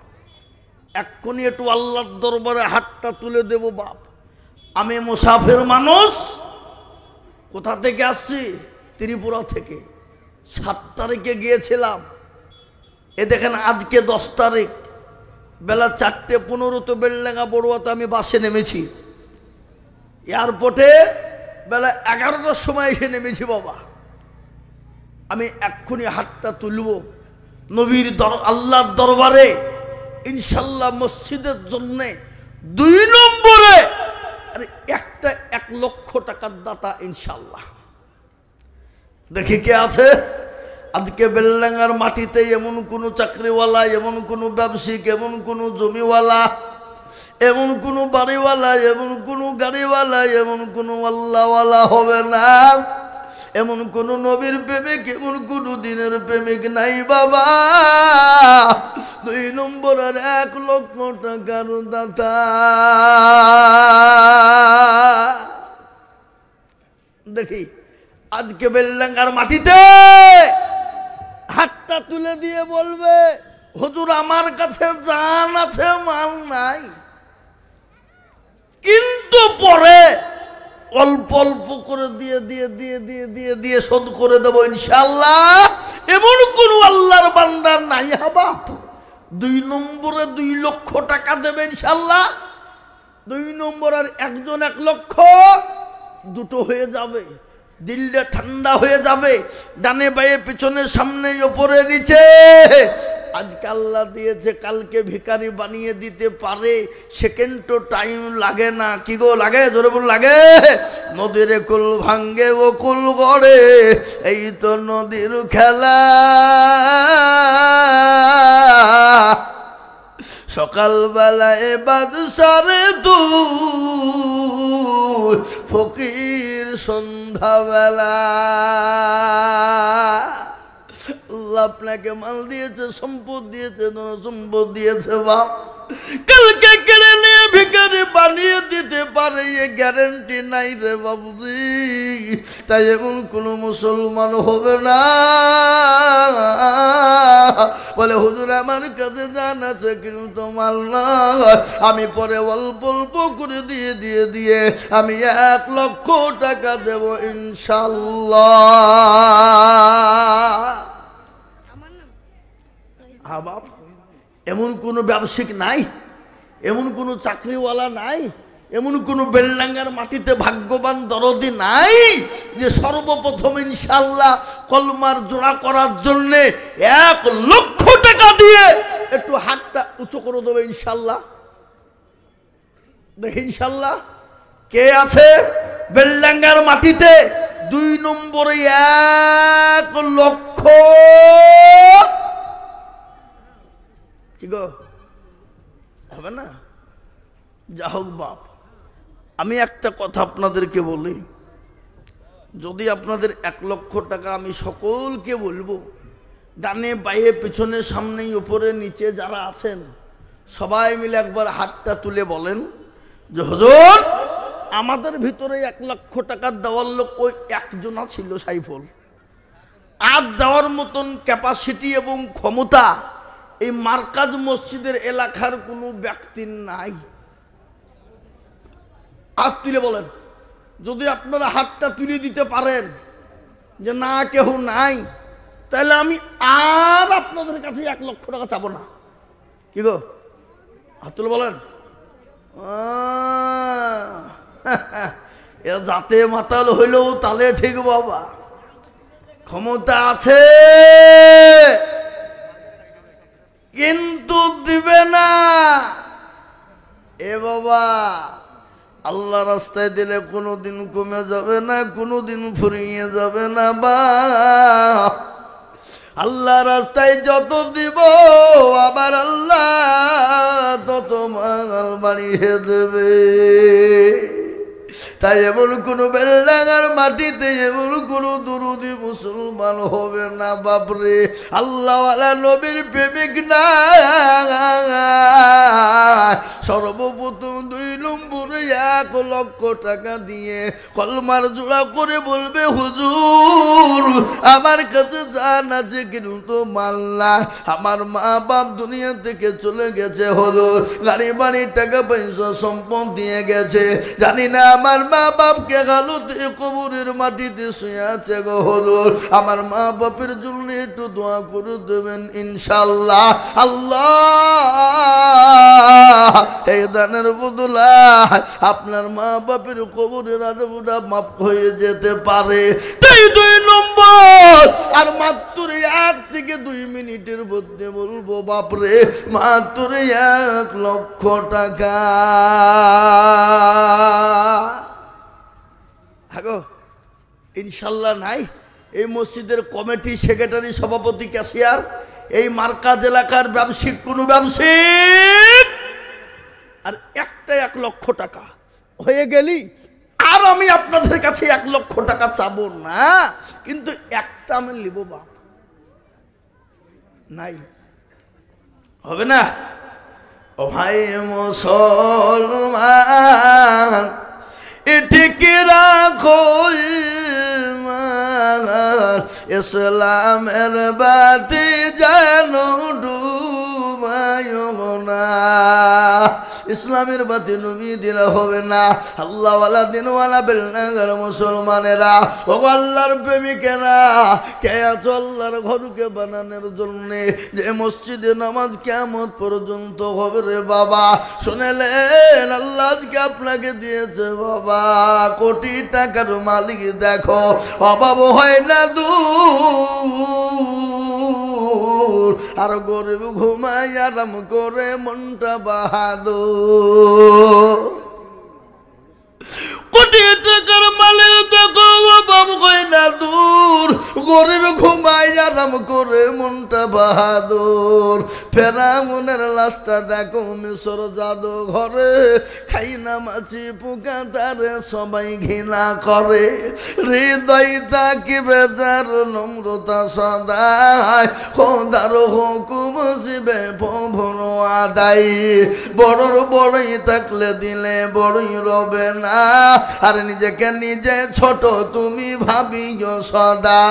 এক্ষুনি একটু আল্লাহর দরবারে হাতটা তুলে দেব বাপ। আমি মুসাফির মানুষ, কোথা থেকে আসছি? ত্রিপুরা থেকে। 7 তারিখে গিয়েছিলাম। এ দেখেন আজকে 10 তারিখ, বেলা 4:15 বেলডাঙ্গা বড়ুয়াতে আমি বাসে নেমেছি। এয়ারপোর্টে বেলা 11টার সময় এসে নেমেছি বাবা। আমি এক্ষুনি হাতটা তুলব নবীর আল্লাহর দরবারে, ইনশাল্লাহ মসজিদের জন্যে 2 নম্বরে একটা 1 লক্ষ টাকার দাতা ইনশাল্লাহ। দেখি কে আছে আজকে বেলডাঙ্গার মাটিতে, এমন কোনো চাকরিওয়ালা, এমন কোনো ব্যবসায়িক, এমন কোনো জমিওয়ালা, এমন কোনো বাড়িওয়ালা, এমন কোনো গাড়িওয়ালা, এমন কোনো আল্লাহওয়ালা হবে না। এমন কোন নবীর প্রেমিক, এমন কোন দিনের প্রেমিক নাই বাবা। 2 নম্বর আর 1 লক্ষ টাকার দাতা। দেখি আজকে বেলডাঙ্গার মাটিতে হাতটা তুলে দিয়ে বলবে হুজুর আমার কাছে জান আছে মাল নাই, কিন্তু পরে অল্প অল্প করে দিয়ে দিয়ে দিয়ে দিয়ে দিয়ে দিয়ে শোধ করে দেবো ইনশাআল্লাহ। এমন কোন আল্লাহর বান্দার নাই হাবাব 2 নম্বরে 2 লক্ষ টাকা দেবে ইনশাআল্লাহ। 2 নম্বর আর একজন 1 লক্ষ, দুটো হয়ে যাবে, দিলটা ঠান্ডা হয়ে যাবে। ডানে বায়ে পিছনে সামনে ওপরে নিচে আজকে আল্লাহ দিয়েছে, কালকে ভিখারি বানিয়ে দিতে পারে, সেকেন্ডও টাইম লাগে না। কি গো লাগে? জোরে বল লাগে। নদীর কুল ভাঙ্গে ও কুল গড়ে, এই তো নদীর খেলা। সকালবেলায় বাদশারে তুই, ফকির সন্ধ্যাবেলা। আল্লাহ আপনাকে মাল দিয়েছে, সম্পদ দিয়েছে, সম্পদ দিয়েছে বাপ, কালকে কেড়ে নিয়ে ভিখারি বানিয়ে দিতে পারে এ গ্যারেন্টি নাই রে বাবুজি। তাই এমন কোন মুসলমান হবে না বলে হুজুর আমার কাছে জান আছে কিন্তু মাল না, আমি পরে অল্প অল্প করে দিয়ে দিয়ে দিয়ে আমি 1 লক্ষ টাকা দেব ইনশাআল্লাহ। হ্যাঁ বাপ, এমন কোনো ব্যবসায়িক নাই, এমন কোনো চাকরিওয়ালা নাই, এমন কোনো বেলডাঙ্গার মাটিতে ভাগ্যবান দরদি নাই যে সর্বপ্রথম ইনশাআল্লাহ কলমার জোড়া করার জন্যে 1 লক্ষ টাকা দিয়ে একটু হাতটা উঁচু করে দেবে ইনশাআল্লাহ। দেখি ইনশাআল্লাহ কে আছে বেলডাঙ্গার মাটিতে 2 নম্বরে 1 লক্ষ। কি গো হবে না? যা হোক বাপ, আমি একটা কথা আপনাদেরকে বলি, যদি আপনাদের 1 লক্ষ টাকা আমি সকলকে বলবো, ডানে বাইরে পিছনে সামনে উপরে নিচে যারা আছেন সবাই মিলে একবার হাতটা তুলে বলেন যে হুজুর আমাদের ভিতরে 1 লক্ষ টাকা দেওয়ার লোক ওই একজনা ছিল সাইফুল। আর দেওয়ার মতন ক্যাপাসিটি এবং ক্ষমতা এই মার্কাজ মসজিদের এলাকার কোনো ব্যক্তির নাই। হাত তুলে বলেন, যদি আপনারা হাতটা তুলে দিতে পারেন যে না কেউ নাই, তাহলে আমি আর আপনাদের কাছে 1 লক্ষ টাকা চাবো না। কি গো হাত তুলে বলেন। এ জাতে মাতাল হইলেও তালে ঠিক বাবা, ক্ষমতা আছে কিন্তু দিবে না। এ বাবা আল্লাহ রাস্তায় দিলে কোনোদিন কমে যাবে না, কোনোদিন ফুরিয়ে যাবে না বা আল্লাহ রাস্তায় যত দিব আবার আল্লাহ তত মাল বাড়িয়ে দেবে। তাই এমন কোনো বেলডাঙ্গার মাটিতে এমন কোনো দুরুদি মুসলমান হবে না বাপরে, আল্লাহওয়ালা নবীর প্রেমিক না। সর্বপ্রথম 2 নম্বরে 1 লক্ষ টাকা দিয়ে কলমার জোড়া করে বলবে হুজুর আমার কাছে জান আছে কিন্তু মাল না, আমার মা বাপ দুনিয়া থেকে চলে গেছে হুজুর, গাড়ি বাড়ি টাকা পয়সা সম্পদ দিয়ে গেছে, জানি না আমার মা বাপকে গালুতে কবরের মাটিতে শুয়ে আছে গো হুজুর, আমার মা বাপের জন্য একটু দোয়া করে দেবেন ইনশাআল্লাহ। আল্লাহ এই দানের বদলা আপনার মা বাপের কবরের আযাবটা মাফ হয়ে যেতে পারে। তাই 2 নম্বর আর মাত্র 1 থেকে 2 মিনিটের মধ্যে বলবো বাপরে মাত্র 1 লক্ষ টাকা। হাগো ইনশাল্লাহ নাই। এই মসজিদের কমিটি সেক্রেটারি সভাপতি ক্যাশিয়ার এই মার্কাজ এলাকার ব্যবসায়িক কোন ব্যবসায়িক আর একটা 1 লক্ষ টাকা হয়ে গেলি আর আমি আপনাদের কাছে 1 লক্ষ টাকা চাবো না, কিন্তু একটা আমি নিব বাপ, নাই হবে না। ও ভাই মুসলমান, এটিকে রাখো ইসলামের বাতি যেন ডুবায়ো না। ইসলামের বাতি নুমিয়ে দিলে হবে না। আল্লাহওয়ালা দিনওয়ালা বেলনাগার মুসলমানেরা, ও আল্লাহর প্রেমিকেরা, কে আছো আল্লাহর ঘরকে বানানোর জন্যে, যে মসজিদে নামাজ কিয়ামত পর্যন্ত হবে রে বাবা, শুনেলেন আল্লাহ আজকে আপনাকে দিয়েছে বাবা কোটি টাকার মালিক, দেখো অভাব হয় না দূর, আর গরিব ঘুমাই আরাম করে মনটা বাহাদুর। কোটি টাকার মালিক দেখো অভাব হয় না দূর, গরিব ঘুমাই আরাম করে মনটা বাহাদুর। ফেরাউনের লাশটা দেখো মিশর জাদু ঘরে, খাই না মাছি পোকা তারে সবাই ঘৃণা করে। হৃদয় তাকি বেজার নম্রতা সদায়, খোদার হুকুম শিবে ভবন আদায়। বড়র বড়ই থাকলে দিলে বড়ই রবে না, আর নিজেকে নিজে ছোট তুমি ভাবিও সদা।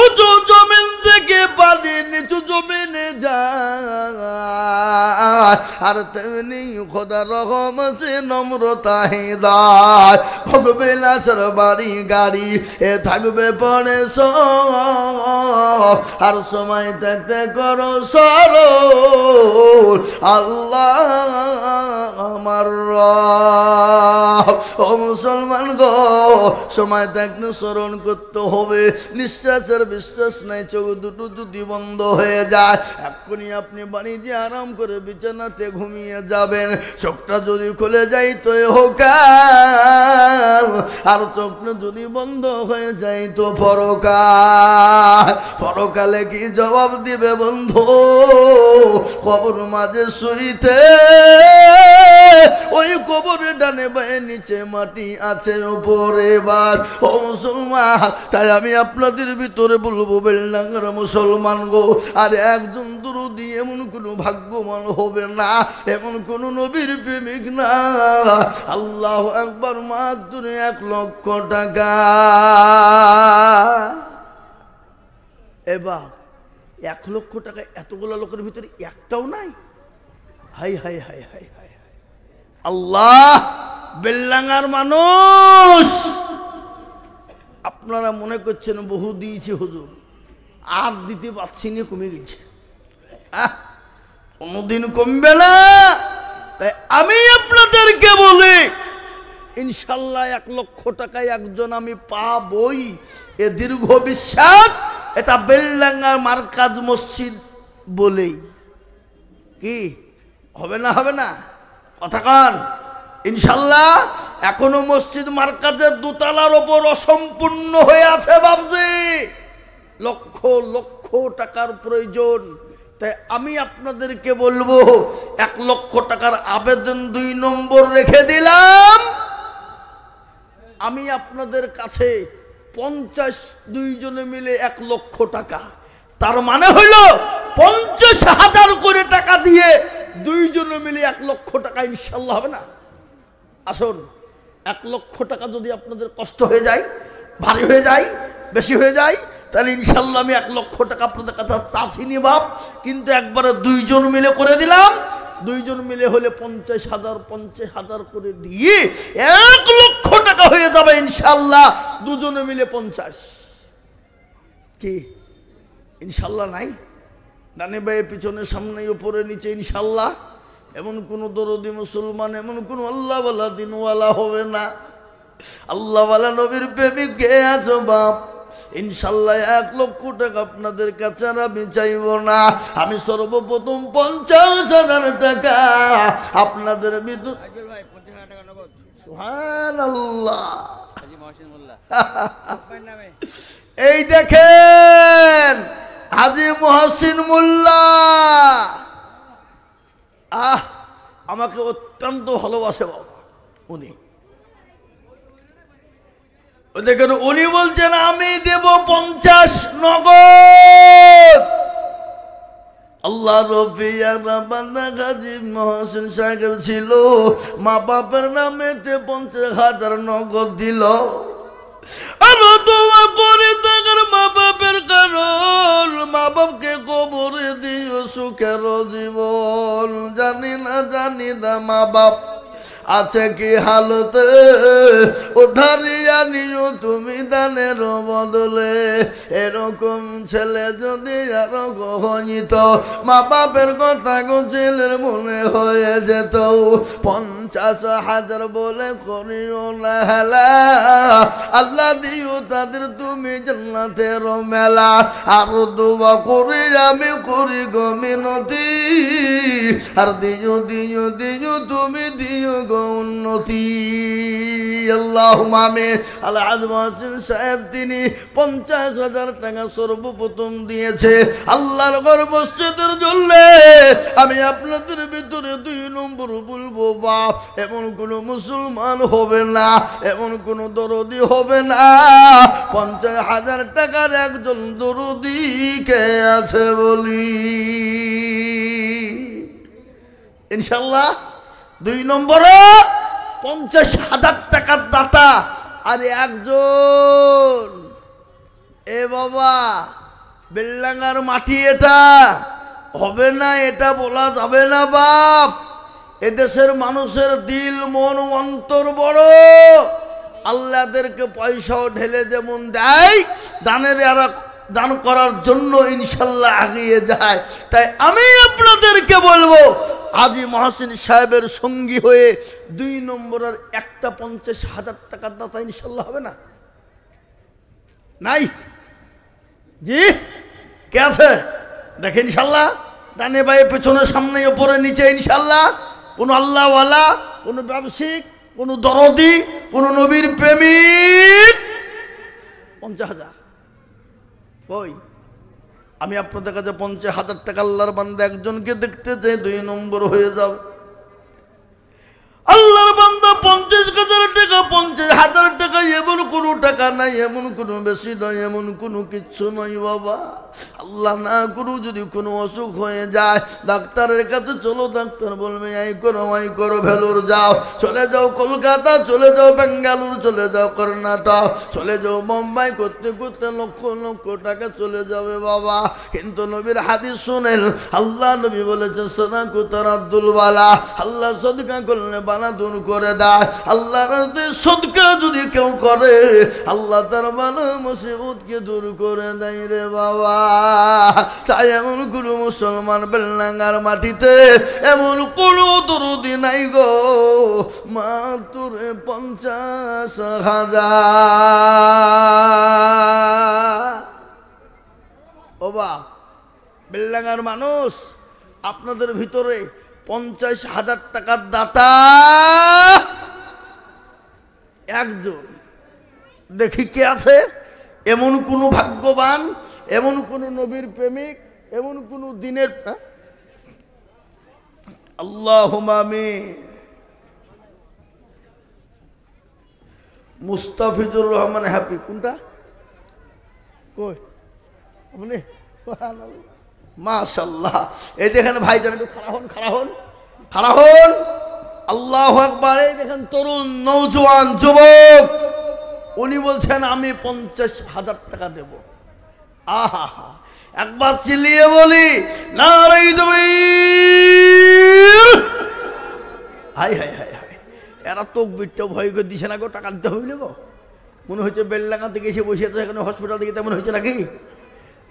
উঁচু জমিন থেকে পানি নিচু জমিনে যায়, আর তেমনি খোদা রহম আছে নম্রতা হৃদয়। ভোগবে লাশের বাড়ি গাড়ি, এ থাকবে পরে সব, আর সময় থাকতে করো সরল আল্লাহ আমার রব। ও মুসলমান গো, সময় থাকতে স্মরণ করতে হবে। নিঃশ্বাসের বিশ্বাস নাই, চোখ দুটো যদি বন্ধ হয়ে যায়, এক্ষুনি আপনি বাড়ি যে আরাম করে বিছানাতে ঘুমিয়ে যাবেন। চোখটা যদি খুলে যায় তো হোকাল, আর চোখটা যদি বন্ধ হয়ে যায় তো পরকাল। পরকালে কি জবাব দিবে বন্ধু? কবর মাঝে শুইতে, ওই কবরে ডানে বায়ে নিচে মাটি আছে উপরে বাদ। ও মুসলমান, তাই আমি আপনাদের ভিতরে বলবো বেলডাঙ্গার মুসলমান গো, আর একজন দুরুদি এমন কোন ভাগ্যবান হবে না, এমন কোন নবীর প্রেমিক না। আল্লাহু আকবার, মাত্র 1 লক্ষ টাকা। এবার 1 লক্ষ টাকা এতগুলো লোকের ভিতরে একটাও নাই? Hi hi hi hi hi, আল্লাহ! বেলডাঙ্গার মানুষ, আপনারা মনে করছেন বহু দিয়েছি হুজুর, আর দিতে পারছি না, কমে গেছে। কোনদিন কমবে না। তাই আমি আপনাদেরকে বলি, ইনশাল্লাহ 1 লক্ষ টাকায় একজন আমি পাবই, এ দীর্ঘ বিশ্বাস। এটা বেলডাঙ্গার মার্কাজ মসজিদ বলেই কি হবে না? হবে না? কথা কান ইনশাল্লাহ। এখনো মসজিদ মার্কাজের 2 তলার ওপর অসম্পূর্ণ হয়ে আছে বাবজি, লক্ষ লক্ষ টাকার প্রয়োজন। তাই আমি আপনাদেরকে বলবো, 1 লক্ষ টাকার আবেদন 2 নম্বর রেখে দিলাম। আমি আপনাদের কাছে 52 জনে মিলে 1 লক্ষ টাকা, তার মানে হইল 50,000 করে টাকা দিয়ে 2 জনে মিলে 1 লক্ষ টাকা ইনশাল্লাহ হবে না? আসুন, 1 লক্ষ টাকা যদি আপনাদের কষ্ট হয়ে যায়, ভারী হয়ে যায়, বেশি হয়ে যায়, তাহলে ইনশাল্লাহ আমি 1 লক্ষ টাকা আপনাদের কাছে চাচ্ছি নি বাপ, কিন্তু একবারে 2 জন মিলে করে দিলাম। 2 জন মিলে হলে 50,000 50,000 করে দিয়ে 1 লক্ষ টাকা হয়ে যাবে ইনশাল্লাহ। 2 জনে মিলে 50 কি ইনশাল্লাহ নাই? ডানে বায়ে পিছনে সামনে উপরে নিচে ইনশাল্লাহ। এমন কোন দরদি মুসলমান, এমন কোন আল্লাহওয়ালা দিনওয়ালা হবে না। আল্লাহওয়ালা নবীর প্রেমিক কে আছো বাপ? ইনশাল্লাহ 1 লক্ষ টাকা আপনাদের কাছে আমি চাইব না। আমি সর্বপ্রথম 50,000 টাকা আপনাদের ভিতর। সুবহানাল্লাহ। এই দেখেন হাজী মহসিন মোল্লা, আমাকে অত্যন্ত ভালোবাসে বাবা। উনি দেখেন উনি বলছেন আমি দেব 50 নগদ। আল্লাহ রবিয়ারা বান্দা গাজী মহসিন সাহেব ছিল, মা বাপের নামেতে 50,000 নগদ দিল। আরো দোয়া করে থাকার মা বাপের কারণ, মা বাপকে কবরে দিও সুখের জীবন। জানি না মা বাপ আছে কি হালতে, উধারিয়া নিও তুমি দানের বদলে। এরকম ছেলে যদি আরো হইত, মা বাপের কথা গো ছেলের মনে হয়ে যেত। 50,000 বলে করিও না হেলা, আল্লাহ দিও তাদের তুমি জান্নাতের মেলা। আরো দোয়া করি আমি করি গো মিনতি, আর দিও দিও দিও তুমি দিও গো উন্নতি। আল্লাহুম্মা আমিন। আল-হাজ মহসিন সাহেব তিনি 50,000 টাকা সর্বপ্রথম দিয়েছে আল্লাহর ঘর মসজিদের জন্য। আমি আপনাদের ভিতরে 2 নম্বর বলবো, বাপ এমন কোন মুসলমান হবে না, এমন কোন দরদি হবে না 50,000 টাকার একজন দরদি কে আছে বলি ইনশাআল্লাহ। 2 নম্বরে 50,000 টাকার দাতা আর একজন। এ বাবা বেলডাঙ্গার মাটি এটা হবে না, এটা বলা যাবে না বাপ। এদেশের মানুষের দিল মন অন্তর বড়। আল্লাহদেরকে পয়সাও ঢেলে যেমন দেয়, দানের এরা দান করার জন্য ইনশাল্লাহ এগিয়ে যায়। তাই আমি আপনাদেরকে বলবো, হাজী মহসিন সাহেবের সঙ্গী হয়ে 2 নম্বরের একটা 50,000 টাকার দাতা ইনশাল্লাহ হবে না? নাই জি কে আছে দেখেন ইনশাল্লাহ। ডানে বায়ে পেছনে সামনে ওপরে নিচে ইনশাল্লাহ। কোনো আল্লাহওয়ালা, কোনো ব্যবসায়িক, কোনো দরদি, কোনো নবীর প্রেমিক 50,000 ওই আমি আপনাদের কাছে 50,000 টাকা আল্লাহর বান্দা একজনকে দেখতে চাই, 2 নম্বর হয়ে যাও। আল্লাহর বান্দা 50,000 টাকা, 50,000 টাকা এমন কোনো টাকা নাই, এমন কোনো বেশি নয়, এমন কোনো কিচ্ছু নয় বাবা। আল্লাহ না করু যদি কোনো অসুখ হয়ে যায়, ডাক্তারের কাছে চলো, ডাক্তার বলবে এই করো ভেলোর যাও, চলে যাও কলকাতা, চলে যাও বেঙ্গালুরু, চলে যাও কর্ণাটক, চলে যাও মুম্বাই, করতে করতে লক্ষ লক্ষ টাকা চলে যাবে বাবা। কিন্তু নবীর হাদিস শুনেন, আল্লাহ নবী বলেছেন সাদাকাতুর আব্দুল বালা, আল্লাহ সদকা করলে বালা দূর করে দেয়। আল্লাহ রাস্তায় সদকা যদি কেউ করে, আল্লাহ তার বালা মুসিবতকে দূর করে দেয় রে বাবা। তাই এমন কোন মুসলমান বেলডাঙ্গার মাটিতে এমন কোন দরদি নাই গো, মাত্র 50,000। ও বাপ বেলডাঙ্গার মানুষ, আপনাদের ভিতরে 50,000 টাকার দাতা একজন দেখি কে আছে? এমন কোন ভাগ্যবান, এমন কোন নবীর প্রেমিক, এমন কোন দিনের আল্লাহুম্মা আমিন। মুস্তাফিজুর রহমান হ্যাপি কোনটা কই আপনি? মাশাআল্লাহ। এই দেখেন ভাইজান একটু খাড়া হন। আল্লাহু আকবার। এই দেখেন তরুণ নওজোয়ান যুবক, উনি বলছেন আমি 50,000 টাকা দেব। আহা একবার চিল্লিয়ে বলি নারে তাকবীর। হাই হাই হাই হাই, এরা তাকবীরটা ভয় করে দিছে না গো, টাকা দিতে হইলে গো। মনে হচ্ছে বেলডাঙ্গা থেকে এসে বসে আছে এখানে হসপিটাল থেকে, তেমন হয়েছে নাকি?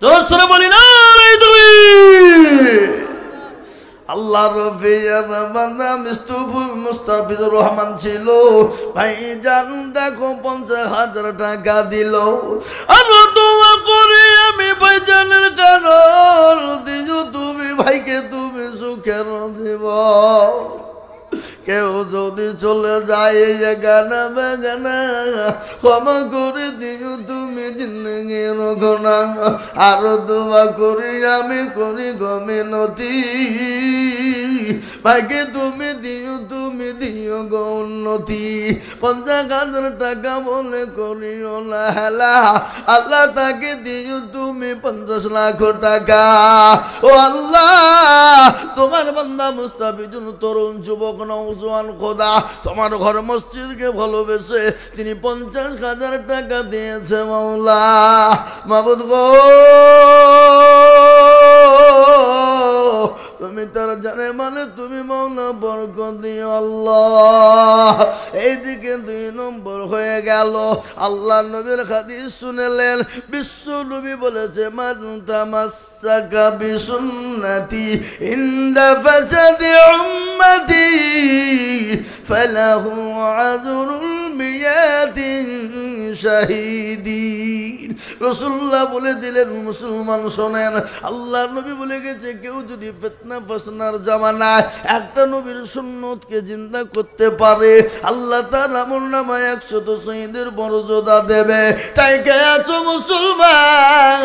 জোরে সোরে বলি নারে তাকবীর। আল্লাহ রফিয়ার বান্দা মুস্তাফিজুর রহমান ছিল ভাইজান, দেখো 50,000 টাকা দিল। আর দোয়া করে আমি ভাইজানের কারণ দিও তুমি ভাইকে তুমি সুখের জীবন। কেউ যদি চলে যায় গানা বাগানা, ক্ষমা করে দিও তুমি জিন্দগির গোনা। আরো দোয়া করি আমি করি গমিনতি, ভাগ্যে তুমি দিও গো উন্নতি। 50,000 টাকা বলে করিও না হেলা, আল্লাহ তাকে দিও তুমি 50 লাখ টাকা। ও আল্লাহ, তোমার বান্দা মুস্তাফিজুল তরুণ যুবক নওজোয়ান খোদা, তোমার ঘর মসজিদকে ভালোবেসে তিনি 50,000 টাকা দিয়েছে মাওলা। মাবুদ গো, তুমি তার জানে মানে তুমি মাওলা বরকত দিও আল্লাহ। এইদিকে 2 নম্বর হয়ে গেল। আল্লাহ নবীর হাদিস শুনলেন, বিশ্ব নবী বলেছে, মান তামাসসাকা বিসুন্নতি ইনদা ফাসাদি উম্মতি ফালাহু আজরুল মিয়াতিন শাহীদিন। রাসূলুল্লাহ বলে দিলেন, মুসলমান শোনেন, আল্লাহ নবী বলে গেছে, কেউ যদি ফিতনা ফাসনার জামানায় একটা নবীর সুন্নতকে জিন্দা করতে পারে, আল্লাহ তার আমল নামায় 100 শহীদের মর্যাদা দেবে। তাই কে আছো মুসলমান,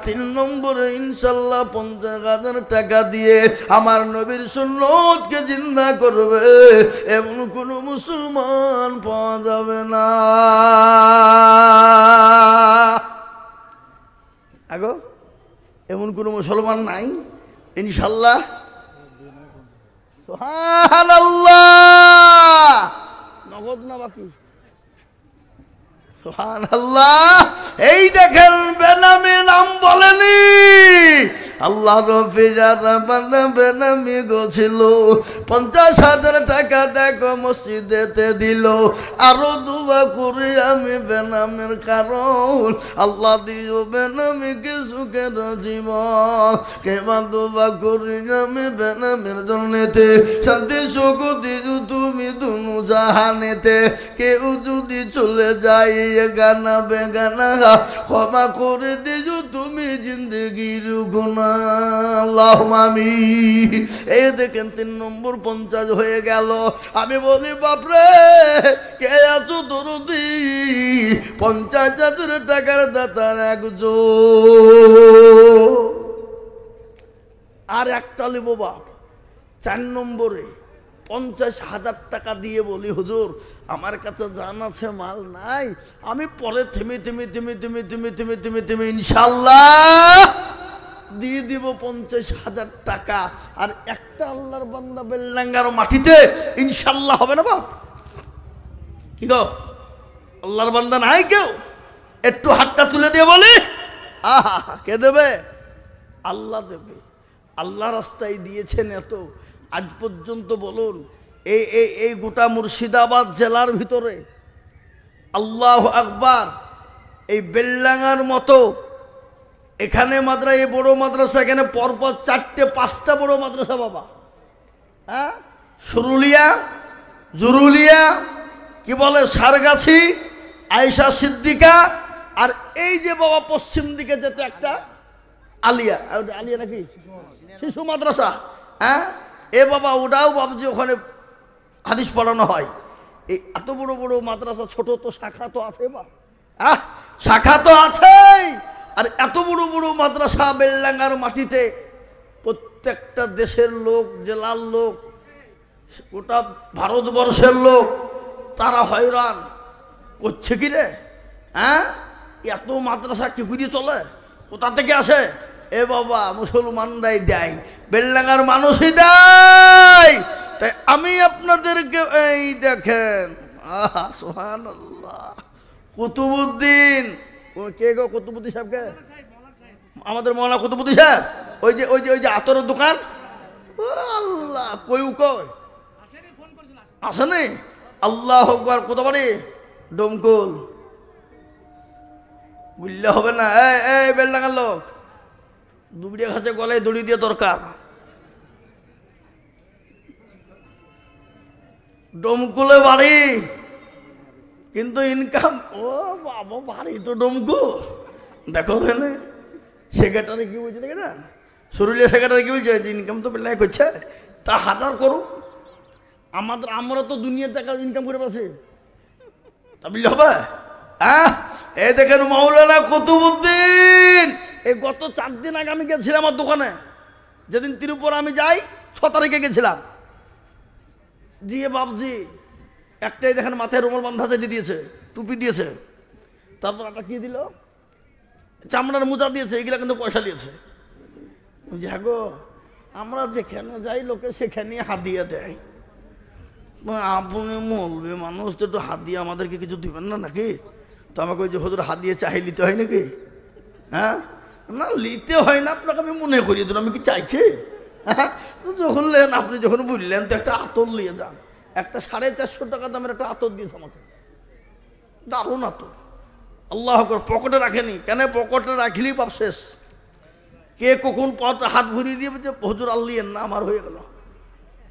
3 নম্বরে ইনশাল্লাহ 50,000 টাকা দিয়ে আমার নবীর সুন্নতকে জিন্দা করবে, এমন কোন মুসলমান পাওয়া যাবে না। আগো এমন কোন মুসলমান নাই ইনশাল্লাহ। সুবহানাল্লাহ, নগদ না বাকি? সুবহানাল্লাহ। এই দেখেন, বেনামি নাম বলেনি, আল্লাহ রফি যারা বান্দা বেনামি গছিল, 50,000 টাকা দেখো মসজিদেতে দিল। আরো দুয়া করি আমি বেনামের কারণ, আল্লাহ দিও বেনামিকে সুখের জীবন। কেমা দুয়া করি আমি বেনামের জন্যতে, শান্তি সুখ দিও তুমি দুনু জাহানেতে। কেউ যদি চলে যায় গানা বেগানা, ক্ষমা করে দিও তুমি জিন্দগির গুনাহ। আল্লাহুম্মা আমিন। এই দেখেন 3 নম্বর 50 হয়ে গেল। আমি বলি বাপরে, কে আছো দরদি, 50,000 টাকার দাতার একজন। আর একটা লিব বাপ। 4 নম্বরে 50,000 টাকা দিয়ে বলি, হুজুর আমার কাছে জান আছে, মাল নাই, আমি পরে থেমে ইনশাল্লাহ দিয়ে দিব 50,000 টাকা। আর একটা আল্লাহর বান্দা বেলডাঙ্গার মাটিতে ইনশাল্লাহ হবে না বাপ? কি গো, আল্লাহর বান্দা নাই কেউ? একটু হাতটা তুলে দিয়ে বলি, আহা, কে দেবে? আল্লাহ দেবে। আল্লাহ রাস্তায় দিয়েছেন এত। আজ পর্যন্ত বলুন, এই গোটা মুর্শিদাবাদ জেলার ভিতরে, আল্লাহু আকবার, এই বেলডাঙ্গার মতো এখানে এই বড় মাদ্রাসা, এখানে পরপর 4-5টা বড় মাদ্রাসা বাবা। হ্যাঁ, সুরুলিয়া, জুরুলিয়া, কি বলে সারগাছি, আয়েশা সিদ্দিকা, আর এই যে বাবা পশ্চিম দিকে যেতে একটা আলিয়া, আলিয়া নাকি শিশু মাদ্রাসা। হ্যাঁ, এ বাবা ওটাও বাবজি, ওখানে হাদিস পড়ানো হয়। এই এত বড় বড় মাদ্রাসা, ছোট তো শাখা তো আছে বা, শাখা তো আছেই। আর এত বড় বড় মাদ্রাসা বেলডাঙ্গার মাটিতে, প্রত্যেকটা দেশের লোক, জেলার লোক, গোটা ভারতবর্ষের লোক, তারা হয়রান করছে কি রে। হ্যাঁ, এত মাদ্রাসা কি করে চলে? কোথা থেকে আসে? এ বাবা মুসলমানরাই দেয়, বেলডাঙ্গার মানুষই দেয়। তাই আমি আপনাদেরকে এই দেখেন, আহা সুবহানাল্লাহ, কুতুবউদ্দিন, কে গো কুতুবউদ্দিন সাহেবকে? আমাদের মৌলানা কুতুবউদ্দিন সাহেব, ওই যে আতরের দোকান। আল্লাহ, কই আসেনি? আল্লাহু আকবার। কোথা বাড়ি? ডমকল। বুঝলে হবে না। এই বেলডাঙ্গার লোক, দুবিড়িয়া ঘাসে গলায় দড়ি দিয়ে দরকার। ডমকুলে বাড়ি, কিন্তু ইনকাম, ও বাবা, বাড়ি তো ডমকুল। দেখো এখানে সেক্রেটারি কি বলছে, দেখে না, সরুলিয়া সেক্রেটারি কি বলছে, ইনকাম তো বেলডাঙ্গায় করছে, তা 1000 করুক, আমরা তো দুনিয়ার টাকা ইনকাম করে পাচ্ছি, তা বুঝলে হবে? হ্যাঁ, এই দেখেন মাওলানা কুতুবউদ্দিন, এই গত 4 দিন আগে আমি গেছিলাম আমার দোকানে, যেদিন তিরুপুর আমি যাই 6 তারিখে গেছিলাম। জি বাবজি, একটাই দেখেন মাথায় রুমাল বাঁধা চেটে দিয়েছে, টুপি দিয়েছে, তারপর একটা কি দিল, চামড়ার মোজা দিয়েছে, এগুলা কিন্তু পয়সা দিয়েছে। হ্যাঁ গো, আমরা যেখানে যাই লোকে সেখানে হাদিয়া দেয়। আপনি মৌলবি মানুষ, তো একটু হাদিয়া আমাদেরকে কিছু দিবেন না নাকি? তো আমাকে ওই যে হুজুর হাদিয়া চাই নিতে হয় নাকি? হ্যাঁ না, নিতে হয় না, আপনাকে আমি মনে করিয়ে দিলাম আমি কি চাইছি? হ্যাঁ, যখন নেন, আপনি যখন বললেন তো একটা আতর নিয়ে যান, একটা 450 টাকা দামের একটা আতর দিয়েছে আমাকে, দারুণ আতর। আল্লাহ পকেটে রাখেনি কেন? পকেটে রাখলেই পাপ শেষ। কে কখন হাত ঘুরিয়ে দিয়ে বলছে হুজুর আল্লিয়েন না, আমার হয়ে গেল।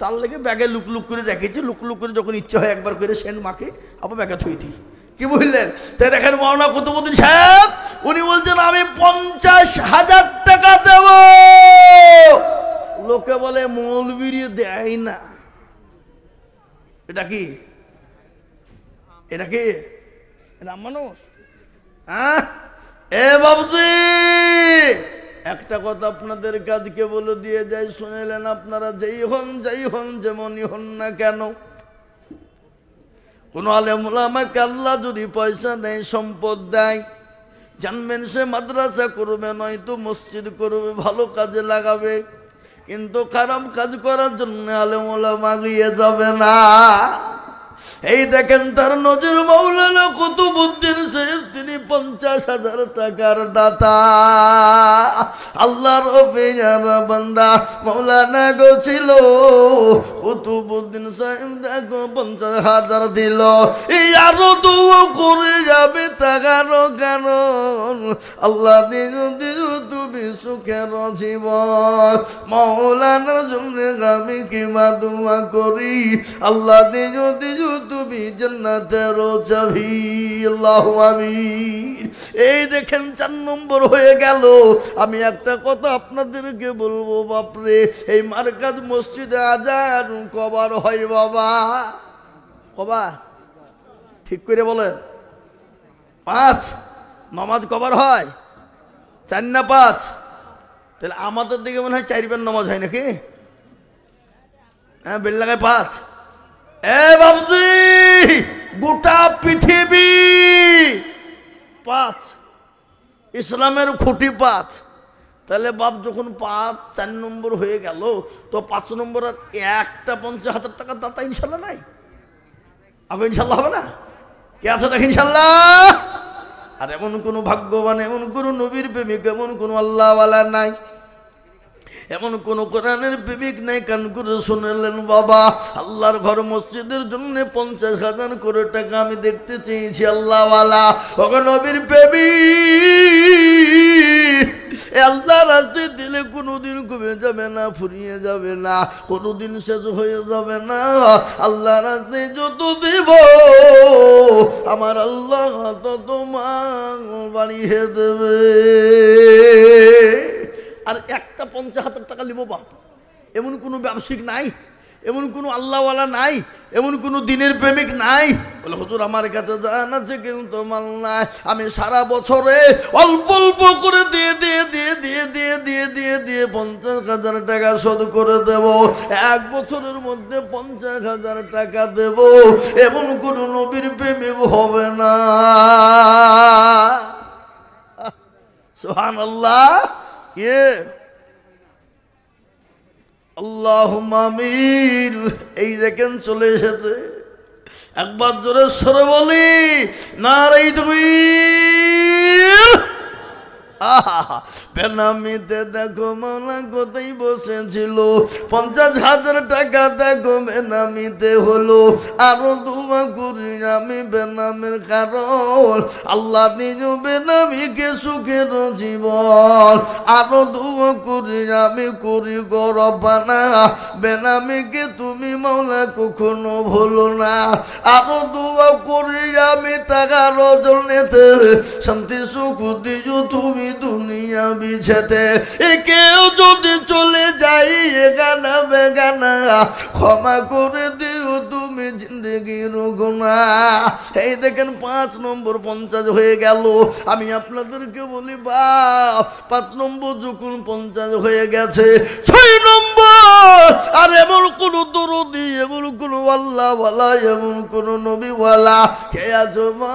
তার লেগে ব্যাগে লুক লুক করে রেখেছি, লুক লুক করে যখন ইচ্ছে হয় একবার করে সেন্ট মাখে, আবার ব্যাগে থুই দিই। কি বুঝলেন? তাই দেখেন মাওলানা কুতুবউদ্দিন সাহেব উনি বলছেন আমি 50,000 টাকা দেব। লোকে বলে মৌলবীর দেয় না, এটা কি? এটা কি? এটা মানুষ? হ্যাঁ, এ বাবুজি, একটা কথা আপনাদের কাজকে বলে দিয়ে যাই, শুনেলেন আপনারা? যেই হন যেমনই হন না কেন, কোন আলেম ওলামাকে আল্লাহ যদি পয়সা দেয়, সম্পদ দেয়, জানবেন সে মাদ্রাসা করবে, নয়তো মসজিদ করবে, ভালো কাজে লাগাবে, কিন্তু খারাপ কাজ করার জন্য আলেম ওলামা গিয়ে যাবে না। এই দেখেন তার নজর মাওলানা কুতুবউদ্দিন সাহেব, তিনি 50,000 টাকার দাতা। আল্লাহর পেয়ারা বান্দা মাওলানা গো ছিল কুতুবউদ্দিন সাহেব, দেখো 50,000 দিল। এই আরো দোয়া করে যাবে তাগারও কারণ আল্লাহ দিন তুমি সুখের জীবন। মাওলানার জন্য আমি কিমা দোয়া করি, আল্লাহ দিন তুমি জান্নাতের চাবি, আল্লাহু আমিন। এই দেখেন 4 নম্বর হয়ে গেল। আমি একটা কথা আপনাদেরকে বলবো, বাপরে, এই মার্কাজ মসজিদে আজান কবার হয় বাবা? কবার? ঠিক করে বলেন। 5 নামাজ কবার হয়? 4 না 5? তাহলে আমাদের দিকে মনে হয় 4 বার নামাজ হয় নাকি? হ্যাঁ, বেল লাগায় 5। এ বাবজি, গোটা পৃথিবী 5, ইসলামের খুঁটি 5। তাহলে বাপ যখন 5, 4 নম্বর হয়ে গেল, তো 5 নম্বর আর একটা 50,000 টাকার দাতা ইনশাল্লাহ নাই? আগে ইনশাল্লাহ হবে না? কে আছে দেখ ইনশাল্লাহ? আর এমন কোন ভাগ্যবান, এমন কোন নবীর প্রেমিক, এমন কোন আল্লাহওয়ালা নাই, এমন কোন কোরআনের প্রেমিক নাই। কান করে শুনলেন বাবা, আল্লাহর ঘর মসজিদের জন্য 50,000 করে টাকা আমি দেখতে চেয়েছি আল্লাহওয়ালা। ওগো নবীর প্রেমিক, আল্লাহ রাস্তায় দিলে কোনোদিন কমে যাবে না, ফুরিয়ে যাবে না, কোনোদিন শেষ হয়ে যাবে না। আল্লাহ রাস্তায় যত দেব আমার আল্লাহ তত বাড়িয়ে দেবে। আর একটা 50,000 টাকা নিব বাপ, এমন কোনো ব্যবসায়িক নাই, এমন কোনো আল্লাহওয়ালা নাই, এমন কোনো দিনের প্রেমিক নাই। বলে হুজুর আমার কাছে জান আছে কিন্তু মাল নাই, আমি সারা বছরে অল্প অল্প করে দিয়ে 50,000 টাকা শোধ করে দেব, 1 বছরের মধ্যে 50,000 টাকা দেব, এমন কোন নবীর প্রেমিক হবে না। সুবহানাল্লাহ। আল্লাহুম্মা আমিন। এই দেখেন চলে এসেছে, একবার জোরে সরে বলি নারে তাকবীর। বেনামিতে দেখো মাওলা কোথায় বসেছিল, 50,000 টাকা দেখো বেনামিতে হলো। আরো দোয়া করি আমি বেনামের কারণ আল্লাহ দিন বেনামিকে সুখের জীবন। আরো দোয়া করি আমি করি গরবানা, বেনামিকে তুমি মাওলা কখনো ভুলো না। আরো দোয়া করি আমি টাকার জন্যে শান্তি সুখ দিও তুমি দুনিয়া বিছেতে। কেউ যদি চলে যাই গানা বেগানা, ক্ষমা করে দিও তুমি জিন্দগির গুনাহ। এই দেখেন 5 নম্বর 50 হয়ে গেল। আমি আপনাদেরকে বলি বাপ, 5 নম্বর যখন 50 হয়ে গেছে, 6 নম্বর আর এমন কোন দরদি, এমন কোন আল্লাহওয়ালা, এমন কোন নবীওয়ালা কে আছো মা?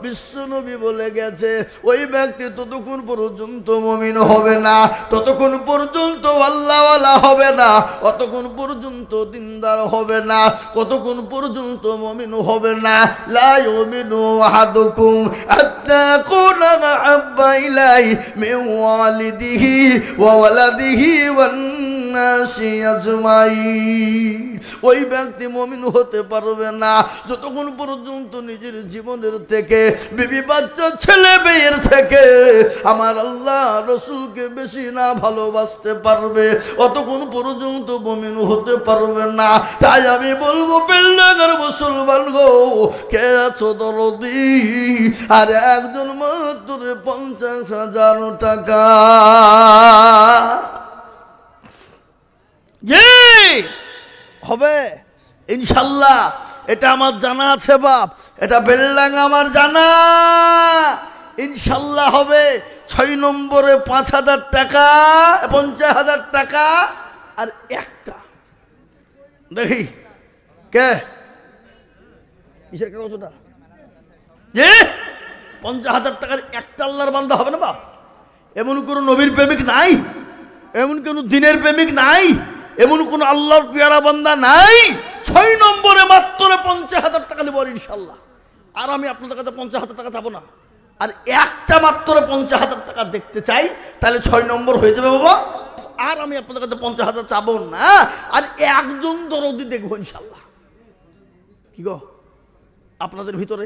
বিশ্ব নবী বলে গেছে ওই ব্যক্তি ততক্ষণ পর্যন্ত মুমিন হবে না, ততক্ষণ পর্যন্ত আল্লাহওয়ালা হবে না, অতক্ষণ পর্যন্ত দিনদার হবে না, কতক্ষণ পর্যন্ত মুমিন হবে না। লা ইউমিনু আহাদুকুম হাত্তা কুনা আহাব্বা ইলাইহি মিন ওয়ালিদিহি ওয়া ওয়ালাদিহি ওয়ান নাসি আজমাইন। ওই ব্যক্তি মুমিন হতে পারবে না যতক্ষণ পর্যন্ত নিজের জীবনের থেকে, বিবি বাচ্চা ছেলে মেয়ের থেকে আমার আল্লাহ রসুলকে বেশি না ভালোবাসতে পারবে, অতক্ষণ পর্যন্ত মুমিন হতে পারবে না। তাই আমি বলবো বেলডাঙ্গার মুসলমান গো, কে আছো দরদি? আর একজন মাত্র 50,000 টাকা জি হবে ইনশাল্লাহ। এটা আমার জানা আছে বাপ, এটা বেলডাঙ্গা আমার জানা, ইনশাল্লাহ হবে। 6 নম্বরে 5,000 টাকা, 50,000 টাকা আর একটা দেখি কে কিসের কাগজটা যে 50,000 টাকার একটা আল্লাহর বান্দা হবে না বাপ? এমন কোন নবীর প্রেমিক নাই, এমন কোন দিনের প্রেমিক নাই, এমন কোন আল্লাহর পিয়ারা বান্দা নাই। 6 নম্বরে মাত্র 50,000 টাকা নেব ইনশাল্লাহ। আর আমি আপনাদের কাছে 50,000 টাকা চাবো না, আর একটা মাত্র 50,000 টাকা দেখতে চাই, তাহলে 6 নম্বর হয়ে যাবে বাবা। আর আমি আপনাদের কাছে 50,000 চাবো না, আর একজন দরদি দেখবো ইনশাল্লাহ। কি গো আপনাদের ভিতরে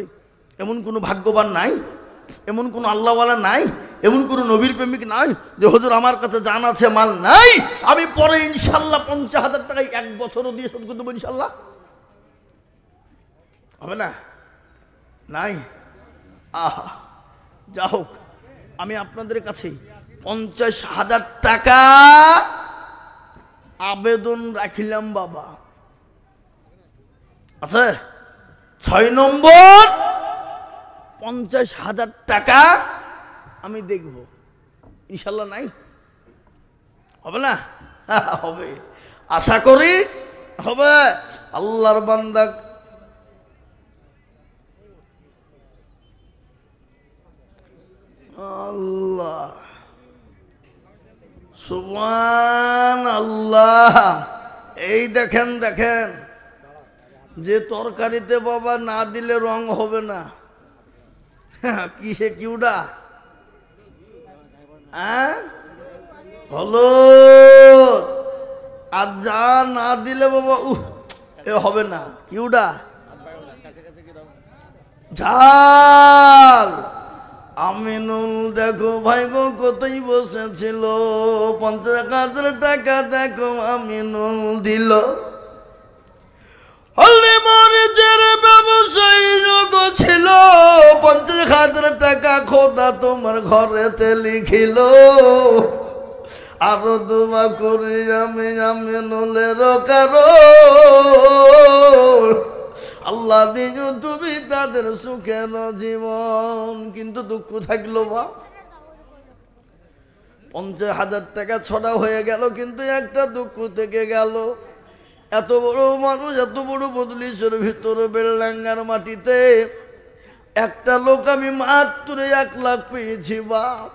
এমন কোনো ভাগ্যবান নাই, এমন কোনো আল্লাহওয়ালা নাই, এমন কোনো নবীর প্রেমিক নাই যে হুজুর আমার কাছে জান আছে মাল নাই, আমি পরে ইনশাল্লাহ 50,000 টাকায় 1 বছরও দিয়ে শোধ করে দেবো ইনশাল্লাহ? হবে না? নাই? আহা, যা হোক, আমি আপনাদের কাছে 50,000 টাকা আবেদন রাখিলাম বাবা। আচ্ছা 6 নম্বর 50,000 টাকা আমি দেখব ইনশাল্লাহ। নাই? হবে না? হবে, আশা করি হবে। আল্লাহর বান্দা আল্লাহ সুবহানাল্লাহ। এই দেখেন দেখেন, যে তরকারিতে বাবা না দিলে রং হবে না, কিসে কিউডা হলো, আর যা না দিলে বাবা এ হবে না, কিউডা ঝাল। আমিনুল দেখো ভাই গো কোথায় বসেছিল, 50,000 টাকা দেখো আমিনুল দিল। হলে মরিচের ব্যবসায়ী যোগ ছিল, 50,000 টাকা খোদা তোমার ঘরেতে লিখিল। আরো দোয়া করি আমি আমিনুলের কারণ, আল্লাহ দিও তুমি তাদের সুখের জীবন। কিন্তু দুঃখ থাকলো বা 50,000 টাকা ছড়া হয়ে গেল, কিন্তু একটা দুঃখ থেকে গেল। এত বড় মানুষ, এত বড় বদলিশের ভিতরে বেলডাঙ্গার মাটিতে একটা লোক আমি মাত্র 1 লাখ পেয়েছি বাপ,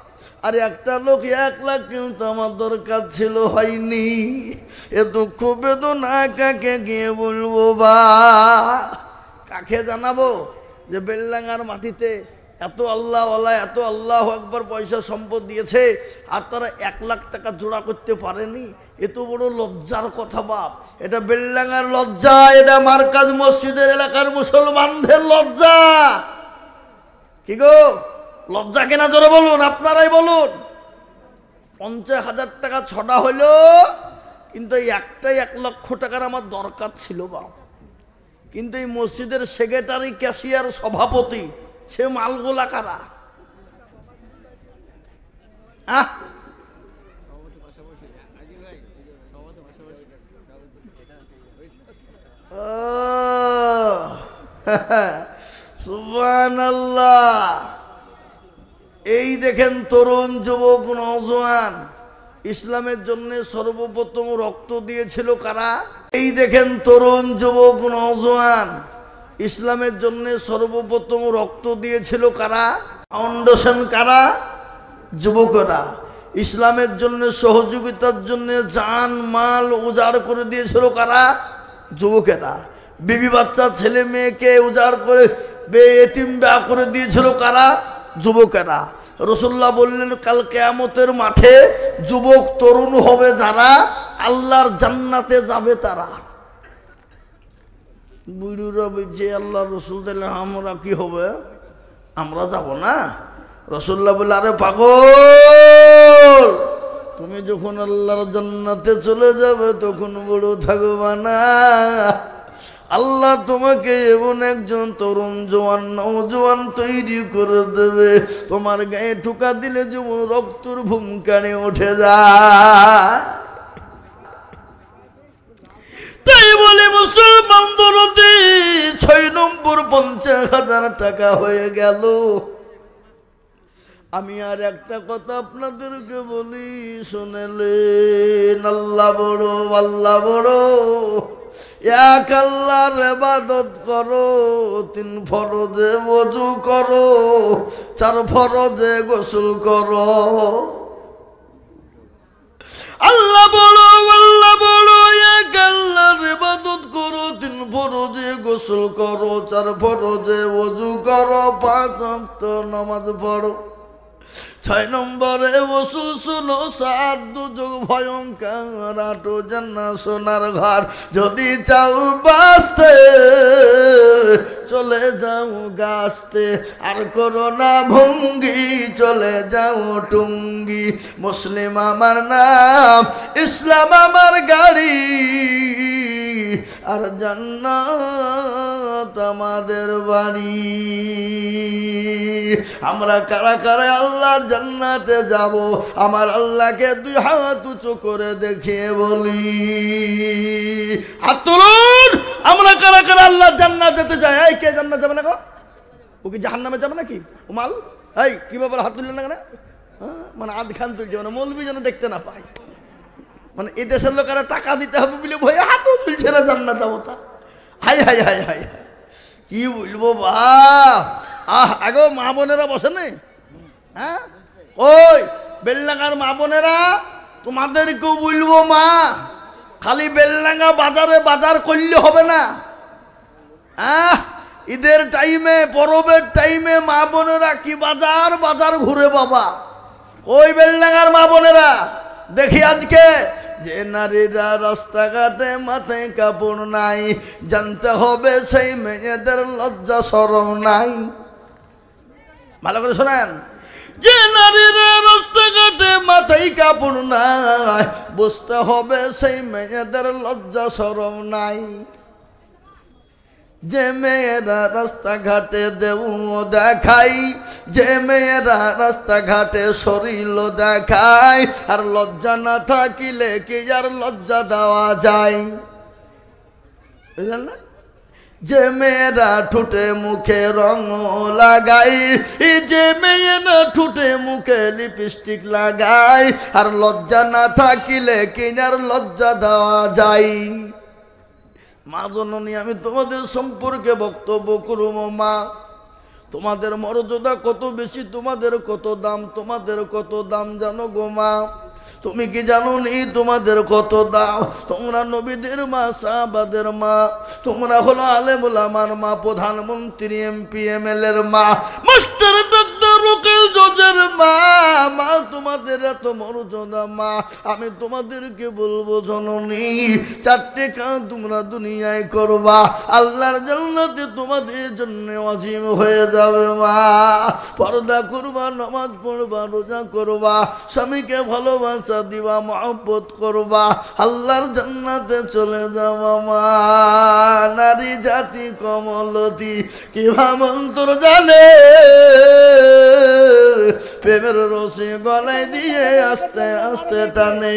আর একটা লোক 1 লাখ কিন্তু আমার দরকার ছিল, হয়নি। এ দুঃখ বেদনা কাকে গিয়ে বলবো বা কাকে জানাবো যে বেলডাঙ্গার মাটিতে এত আল্লাহওয়ালা, এত আল্লাহু আকবার পয়সা সম্পদ দিয়েছে, আর তারা 1 লাখ টাকা জোড়া করতে পারেনি? এত বড় লজ্জার কথা বাপ। এটা বেলডাঙ্গার লজ্জা, এটা মার্কাজ মসজিদের এলাকার মুসলমানদের লজ্জা। কি গো লজ্জা কেনা জোরে বলুন, আপনারাই বলুন। 50,000 টাকা ছড়া হলো, কিন্তু একটাই 1 লক্ষ টাকার আমার দরকার ছিল বাপ। কিন্তু এই মসজিদের সেক্রেটারি, ক্যাশিয়ার, সভাপতি, সে মালগোলা কারা? আহ সুবহানাল্লাহ। এই দেখেন তরুণ যুবক নওজোয়ান, ইসলামের জন্য সর্বপ্রথম রক্ত দিয়েছিল কারা? এই দেখেন তরুণ যুবক নওজোয়ান, ইসলামের জন্য সর্বপ্রথম রক্ত দিয়েছিল কারা? ফাউন্ডেশন কারা? যুবকরা। ইসলামের জন্য সহযোগিতার জন্য জান মাল উজাড় করে দিয়েছিল কারা? যুবকেরা। বিবি বাচ্চা ছেলে মেয়েকে উজাড় করে এতিম বিয়া করে দিয়েছিল কারা? যুবকেরা। রাসূলুল্লাহ বললেন কাল কিয়ামতের মাঠে যুবক তরুণ হবে যারা, আল্লাহর জান্নাতে যাবে তারা। বুড়োরা বলছে আল্লাহ রসুল দিলে আমরা কি হবে, আমরা যাব না? রাসূলুল্লাহ বললেন আরে পাগল, তুমি যখন আল্লাহর জান্নাতে চলে যাবে তখন বড় থাকবা না। আল্লাহ তোমাকে এমন একজন তরুণ জওয়ান নওজোয়ান তৈরি করে দেবে, তোমার গায়ে ঠুকা দিলে যেমন রক্তর ভূমকানে উঠে যায়। তাই বলে মুসলমান দরদি 6 নম্বর 50,000 টাকা হয়ে গেল। আমি আর একটা কথা আপনাদেরকে বলি, শুনেলেন? আল্লাহ বড়, আল্লাহ বড়। এক আল্লাহর ইবাদত করো, 3 ফরজে ওযু করো, 4 ফরজে গোসল করো। আল্লাহ বড়, আল্লাহ বড়। এক আল্লাহর ইবাদত করো, 3 ফরজে গোসল করো, 4 ফরজে ওযু করো, 5 ওয়াক্ত নামাজ পড়ো। 6 নম্বরে ওসুল শুনো, 7 দুর্যোগ ভয়ঙ্কর, 8 জান্নাত সোনার ঘর। যদি চাও বাঁচতে চলে যাও গাছতে, আর করো না ভঙ্গি, চলে যাও টুঙ্গি। মুসলিম আমার নাম, ইসলাম আমার গাড়ি, আর জান্নাত আমাদের বাড়ি। আমরা কারা কারা আল্লাহর জান্নাতে যাব? আমার আল্লাহকে 2 হাত উঁচু করে দেখিয়ে বলি, হাত তুলুন। আমরা কারা কারা আল্লাহর জান্নাত যেতে চাই? এই কে জান্নাত যাবে না গো? ও কি জাহান্নামে যাবে নাকি? উমাল এই কি ব্যাপার, হাত তুললেন না কেন? মানে আধ খান তুলছে, মানে মৌলবি যেন দেখতে না পায়। মানে এই দেশের লোকেরা টাকা দিতে হবে বলে ভয়ে হাতও তুলছে না জান্নাত যাবো তা। High hi hi hi high, কি বলবো বা। আগো মা বোনেরা বসে নেই? হ্যাঁ ওই বেলডাঙ্গার মা বোনেরা, তোমাদেরকেও বলবো মা, খালি বেলডাঙ্গা বাজারে বাজার করলে হবে না। ঈদের টাইমে, পরবের টাইমে মা বোনেরা কি বাজার বাজার ঘুরে বাবা। ওই বেলডাঙ্গার মা বোনেরা দেখি আজকে যে নারীরা রাস্তাঘাটে মাথায় কাপড় নাই, জানতে হবে সেই মেয়েদের লজ্জা শরম নাই। ভালো করে শোনেন, যে নারীরা রাস্তাঘাটে মাথায় কাপড় নাই, বুঝতে হবে সেই মেয়েদের লজ্জা শরম নাই। যে মেয়েরা রাস্তাঘাটে দেউ দেখাই, যে মেয়েরা রাস্তাঘাটে শরীর দেখায়, আর লজ্জা না থাকিলে কি আর লজ্জা দেওয়া যায়? বুঝলেন না? যে মেয়েরা ঠোঁটে মুখে রং লাগাই, যে মেয়েরা ঠোঁটে মুখে লিপস্টিক লাগাই, আর লজ্জা না থাকিলে কি আর লজ্জা দেওয়া যায়? মা জননী, আমি তোমাদের সম্পর্কে বক্তব্য করব। মা, তোমাদের মর্যাদা কত বেশি, তোমাদের কত দাম, তোমাদের কত দাম জানো গো মা? তুমি কি জানো নি তোমাদের কত দাম? তোমরা নবীদের মা, সাহাবাদের মা, তোমরা হলো আলেম ওলামার মা, প্রধানমন্ত্রী, এমপি, এমএলএর মা, মাস্টার, ডাক্তার, উকিল, জজের মা। মা, তোমাদের এত মর্যাদা মা। আমি তোমাদেরকে বলবো জননী, 4টে কাজ তোমরা দুনিয়ায় করবা, আল্লাহর জান্নাতে তোমাদের জন্য ওয়াজিব হয়ে যাবে মা। পর্দা করবা, নামাজ পড়বা, রোজা করবা, স্বামীকে ভালোবাসা দিবা, মহব্বত করবা, আল্লাহর জান্নাতে চলে যাবা মা। নারী জাতি কমলতি কিভাবে মন্ত্র জানে, প্রেমের রশি গলায় দিয়ে আস্তে আস্তে টানে।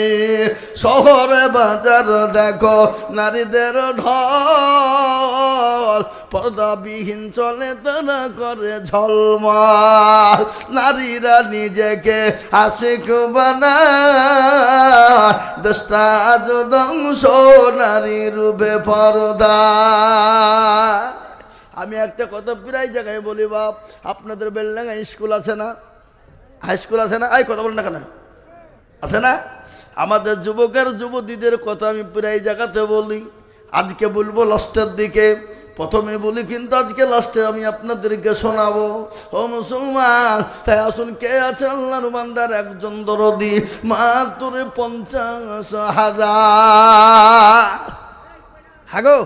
শহরে বাজার দেখো নারীদের ঢল, পর্দাবিহীন চলে তারা করে ঝলমল। নারীরা নিজেকে আশিক বানায়, দেশটা আজ ধ্বংস নারী রূপে পর্দা। আমি একটা কথা প্রায় জায়গায় বলি, বাপ আপনাদের বেলডাঙ্গায় স্কুল আছে না, হাই স্কুল আছে না? এই কথা বলেন না কেন, আছে না? আমাদের যুবকের যুবতীদের কথা আমি প্রায় জায়গাতে বলি। আজকে বলবো লাস্টের দিকে, প্রথমে বলি কিন্তু আজকে লাস্টে আমি আপনাদেরকে শোনাবো। ও মুসলমান, তাই আসুন কে আছে আল্লাহর বান্দার একজন দরদি, মাত্র 50,000। হ্যাঁ গো,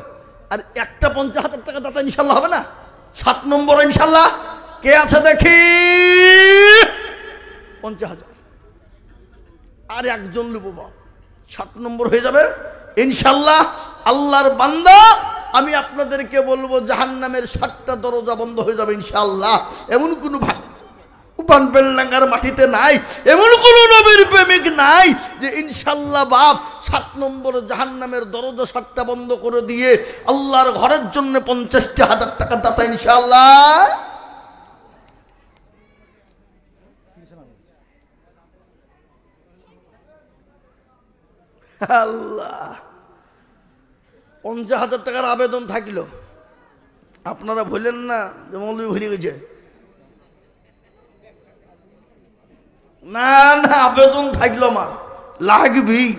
আর একটা 50,000 টাকা দাতা ইনশাল্লাহ হবে না? 7 নম্বর ইনশাল্লাহ কে আছে দেখি? 50,000 আর একজন নেব, 7 নম্বর হয়ে যাবে ইনশাল্লাহ। আল্লাহর বান্দা, আমি আপনাদেরকে বলবো জাহান্নামের 7টা দরজা বন্ধ হয়ে যাবে ইনশাআল্লাহ। এমন কোনো উপান বেলডাঙ্গার মাটিতে নাই, এমন কোন নবীর প্রেমিক নাই যে ইনশাআল্লাহ বাপ 7 নম্বর জাহান্নামের দরজা 7টা বন্ধ করে দিয়ে আল্লাহর ঘরের জন্য 50,000 টাকা দাতা ইনশাআল্লাহ। আল্লাহ, 50,000 টাকার আবেদন থাকল, আপনারা ভুলেন না যে মৌলবি ভুলে গেছে। না না, আবেদন থাকলো আমার লাগবেই,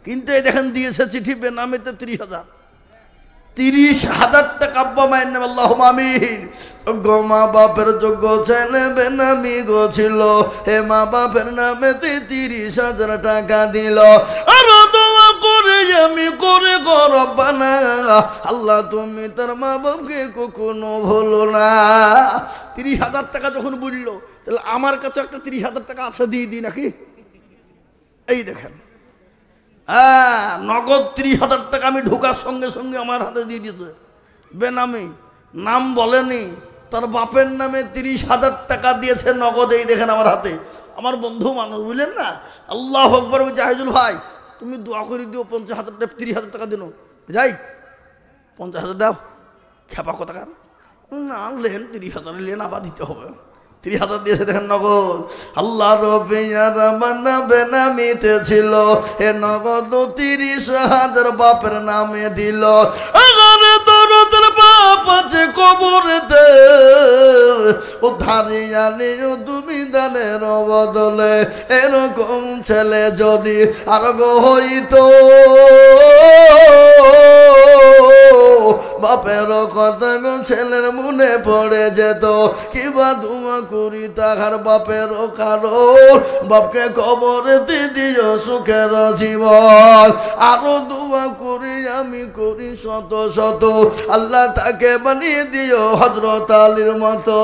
কিন্তু এই দেখেন দিয়েছে চিঠি বেনামিতে 30,000। 30,000 টাকা আব্বা মায়ের নামে, আল্লাহুম্মা আমিন। যোগ্য মা বাপের যোগ্য ছেলে বেনামি গো ছিল, হে মা বাপের নামেতে 30,000 টাকা দিল। আর দোয়া করে আমি করে রব্বানা, আল্লাহ তুমি তার মা বাপকে কখনো ভুলো না। 30,000 টাকা যখন বললো, তাহলে আমার কাছে একটা 30,000 টাকা আছে, দিয়ে দিই নাকি? এই দেখেন, হ্যাঁ, নগদ 30,000 টাকা আমি ঢোকার সঙ্গে সঙ্গে আমার হাতে দিয়ে দিয়েছে। বেনামি, নাম বলেনি, তার বাপের নামে 30,000 টাকা দিয়েছে নগদ। এই দেখেন আমার হাতে। আমার বন্ধু মানুষ, বুঝলেন না? আল্লাহু আকবার। জাহিদুল ভাই, তুমি দোয়া করে দিও 50,000 টাকা, 30,000 টাকা দিন। যাই 50,000 দাও, খেপা কোথাকার না, লেন 30,000 লেন, আবার দিতে হবে। 30,000 দিয়েছে দেখেন নগদ। আল্লাহ রবিয়ারা মানা বেনামিতে ছিল, এ নগদ 30,000 বাপের নামে দিল। আগারে তোর বাপ আছে কবরেতে, ও ধারিয়া নিও তুমি দানের বদলে। এরকম ছেলে যদি আর গো হইতো, বাপের কথা গো ছেলের মনে পড়ে যেত। কিবা ধুমা করি তাহার বাপের কারো, বাপকে কবরেতে দিও সুখের জীবন। আরো দোয়া করি আমি করি শত শত, আল্লাহ তাকে বানিয়ে দিও হযরত আলীর মতো।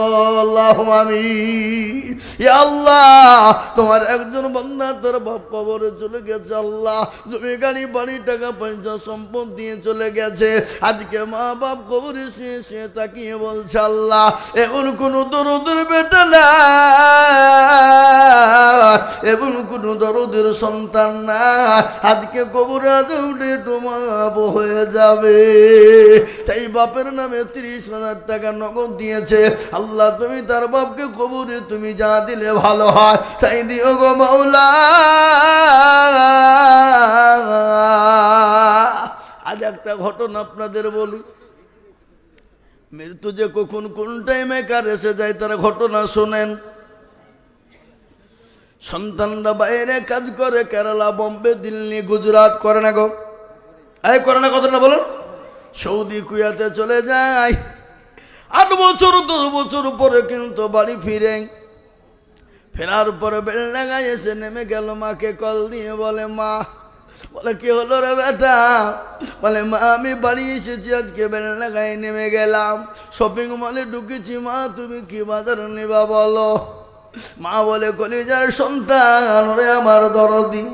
আল্লাহুম্মা আমিন। ইয়া আল্লাহ, তোমার একজন বান্দা তার বাপ কবরে চলে গেছে। আল্লাহ, জমি গাড়ি বাড়ি টাকা পয়সা সম্পদ দিয়ে চলে গেছে। আজকে মা বাপ কবরে সে তাকিয়ে বলছে, আল্লাহ এমন কোন দরদের বেটা না, এমন কোন দরদের সন্তান না, আজকে কবরে আজ উঠে তোমাব হয়ে যাবে। তাই বাপের নামে 30,000 টাকা নগদ দিয়েছে। আল্লাহ তুমি তার বাপকে কবরে তুমি যা দিলে ভালো হয় তাই দিও গো মাওলা। আজ একটা ঘটনা আপনাদের বলি। মৃত্যু যে কখন কোন টাইমে কার এসে যায় তার ঘটনা শোনেন। সন্তানরা বাইরে কাজ করে, কেরালা, বম্বে, দিল্লি, গুজরাট, করে না গো? এই করে না, কত না বলুন? সৌদি, কুয়েতে চলে যায়। 8 বছর 10 বছর পরে কিন্তু বাড়ি ফেরার পরে বেলডাঙ্গায় এসে নেমে গেল। মাকে কল দিয়ে বলে, মা, বলে কি হলো রে বেটা? বলে মা আমি বাড়ি এসেছি, আজকে বেলডাঙ্গায় নেমে গেলাম, শপিং মলে ঢুকেছি। মা তুমি কি বাজার নেবা বলো? মা বলে, কলিজার সন্তান রে আমার দরদি,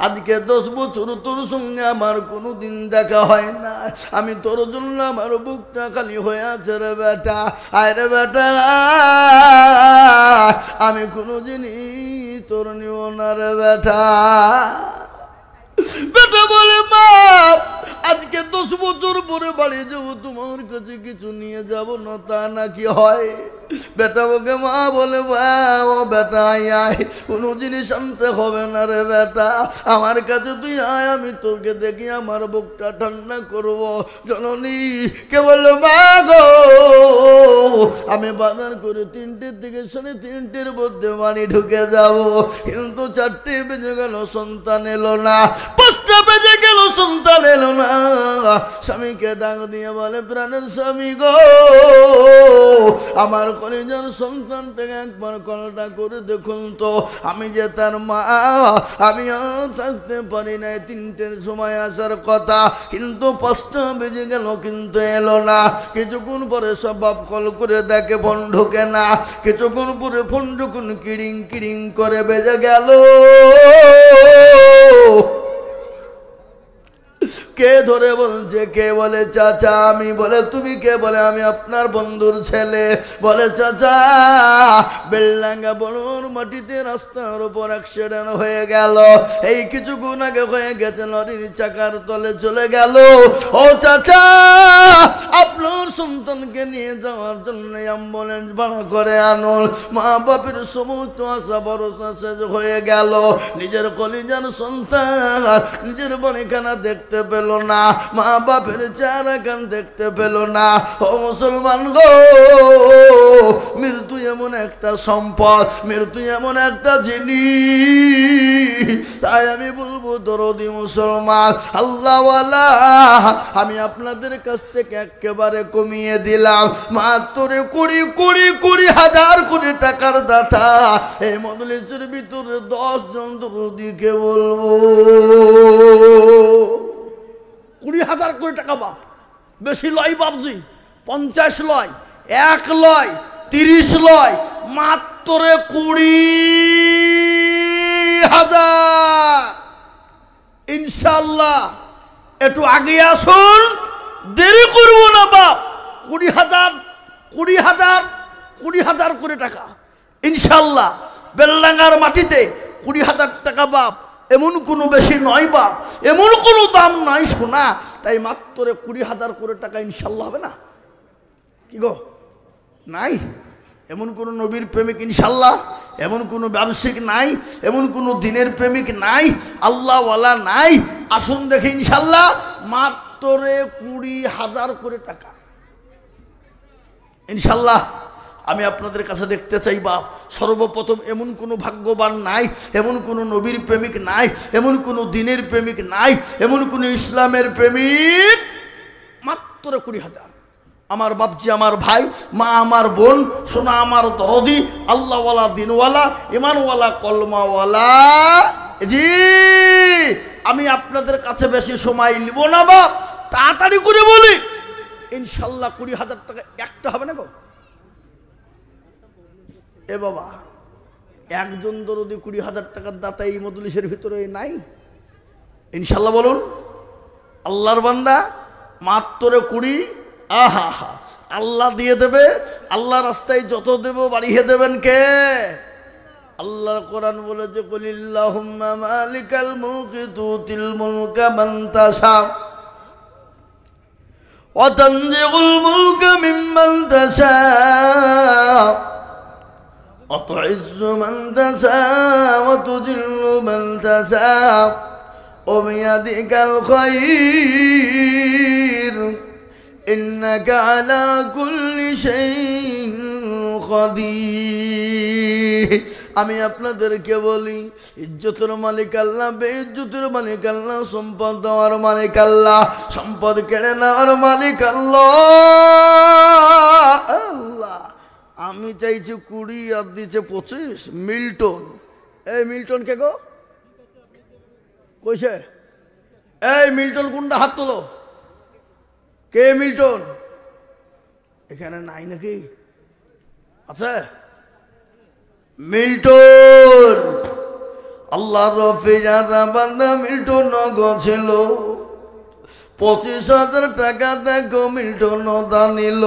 আজকে 10 বছর তোর সঙ্গে আমার কোনোদিন দেখা হয় না। আমি তোর জন্য আমার বুকটা খালি হয়ে আছে রে বেটা। আয় রে বেটা, আমি কোনো জিনিস তোর নিব না রে বেটা। বেটা বলে মা আজকে 10 বছর পরে বাড়ি যাবো, তোমার কাছে কিছু নিয়ে যাব না, তা নাকি হয়? বেটা ওকে মা বলে ও বেটা আয়, কোনো জিনিস আনতে হবে না রে বেটা, আমার কাছে তুই আয়, আমি তোকে দেখি আমার বুকটা ঠান্ডা করবো। জননী কে বললো মা গো আমি বাজার করে 3টের থেকে 3:30-র মধ্যে বাড়ি ঢুকে যাব, কিন্তু 4টে বেজে গেল সন্তান এলো না, 5টা বেজে গেল সন্তান এলো না। স্বামীকে ডাক দিয়ে বলে প্রাণের স্বামী গো আমার কলেজের সন্তানটাকে একবার কলটা করে দেখুন তো, আমি যে তার মা, আমি থাকতে পারি নাই, 3টের সময় আসার কথা, কিন্তু 5টা বেজে গেল কিন্তু এলো না। কিছুক্ষণ পরে সব বাপ কল করে দেখে ফোন ঢোকে না, কিছুক্ষণ পরে ফোন যখন কিড়িং কিড়িং করে বেজে গেল, কে ধরে বলছে, কে বলে চাচা আমি, বলে তুমি কে, বলে আমি আপনার বন্ধুর ছেলে। বলে চাচা বেলডাঙ্গা বড়র মাটিতে রাস্তার উপর অ্যাক্সিডেন্ট হয়ে গেল, এই কিছুক্ষণ আগে হয়ে গেছে, লরির চাকার তলে চলে গেল। ও চাচা আপনার সন্তানকে নিয়ে যাওয়ার জন্য অ্যাম্বুলেন্স ভাড়া করে আনুন। মা বাপের সমস্ত আশা ভরসা শেষ হয়ে গেল, নিজের কলিজার সন্তান নিজের বাড়িখানা দেখতে পেল না, মা বাপের চেহারা কান দেখতে পেল না। ও মুসলমান গো মৃত্যু এমন একটা সম্পদ, মৃত্যু এমন একটা জিনিস, তাই আমি বলবো দরদি মুসলমান আল্লাহওয়ালা, আমি আপনাদের কাছ থেকে একেবারে কমিয়ে দিলাম, মাত্র 20,000 কোটি টাকার দাতা এই মজলিসের ভিতরে 10 জন দরদিকে বলবো 20,000 কোটি টাকা বাপ, বেশি লয় বাপজি, 50 লয়, 1 লয়, 30 লয়, মাত্র 20,000। ইনশাআল্লাহ একটু আগে আসুন, দেরি করবো না বাপ। 20,000 কোটি টাকা ইনশাআল্লাহ বেলডাঙ্গার মাটিতে 20,000 টাকা বাপ, এমন কোনো বেশি নয় বাপ, এমন কোনো দাম নাই শোনা, তাই মাত্র 20,000 কোটি টাকা ইনশাল্লাহ হবে না? কি গো নাই? এমন কোনো নবীর প্রেমিক ইনশাল্লাহ, এমন কোনো ব্যবসায়িক নাই, এমন কোনো দিনের প্রেমিক নাই, আল্লাহওয়ালা নাই, আসুন দেখে ইনশাল্লাহ মাত্র 20,000 কোটি টাকা ইনশাল্লাহ আমি আপনাদের কাছে দেখতে চাই বাপ। সর্বপ্রথম এমন কোনো ভাগ্যবান নাই, এমন কোনো নবীর প্রেমিক নাই, এমন কোনো দিনের প্রেমিক নাই, এমন কোনো ইসলামের প্রেমিক, মাত্র 20,000। আমার বাপজি, আমার ভাই, মা আমার বোন, সোনা আমার দরদি, আল্লাহওয়ালা, দিনওয়ালা, ইমানওয়ালা, কলমাওয়ালা, জি আমি আপনাদের কাছে বেশি সময় নিব না বাপ, তাড়াতাড়ি করে বলি ইনশাল্লাহ 20,000 টাকা একটা হবে না গো। এ বাবা একজন দরদি 20,000 টাকার দাতা এই মজলিসের ভিতরে নাই ইনশাল্লাহ বলুন। আল্লাহর বান্দা মাত্র 20, আহা হা আল্লাহ দিয়ে দেবে, আল্লাহ রাস্তায় যত দেব বাড়িয়ে দেবেন কে? আল্লাহর কোরআন বলেছে কুলিল্লাহুম্মা মালিকাল মুলকি তুতিল মুলকা মান তাশা ওয়া তানজিউল মুলকা মিম্মান তাশা وتعز من تشاء وتذل من تشاء وبيدك الخير إنك على كل شيء قدير। আমি আপনাদেরকে বলি ইজ্জতের মালিক আল্লাহ, বেইজ্জতের মালিক আল্লাহ, সম্পদ দেওয়ার মালিক আল্লাহ, সম্পদ কেড়ে নেওয়ার মালিক আল্লাহ। আল্লাহ আমি চাইছি 20 আর দিচ্ছে 25। মিল্টন, এই মিল্টন কে গো কইছে? এই মিল্টন কোনটা? হাত তোলো। কে মিল্টন? এখানে নাই নাকি? আছে মিল্টন। আল্লাহর রফি যারা বান্দা মিল্টন নগ ছিল, 25,000 টাকা দেখো মিল্টন দানিল,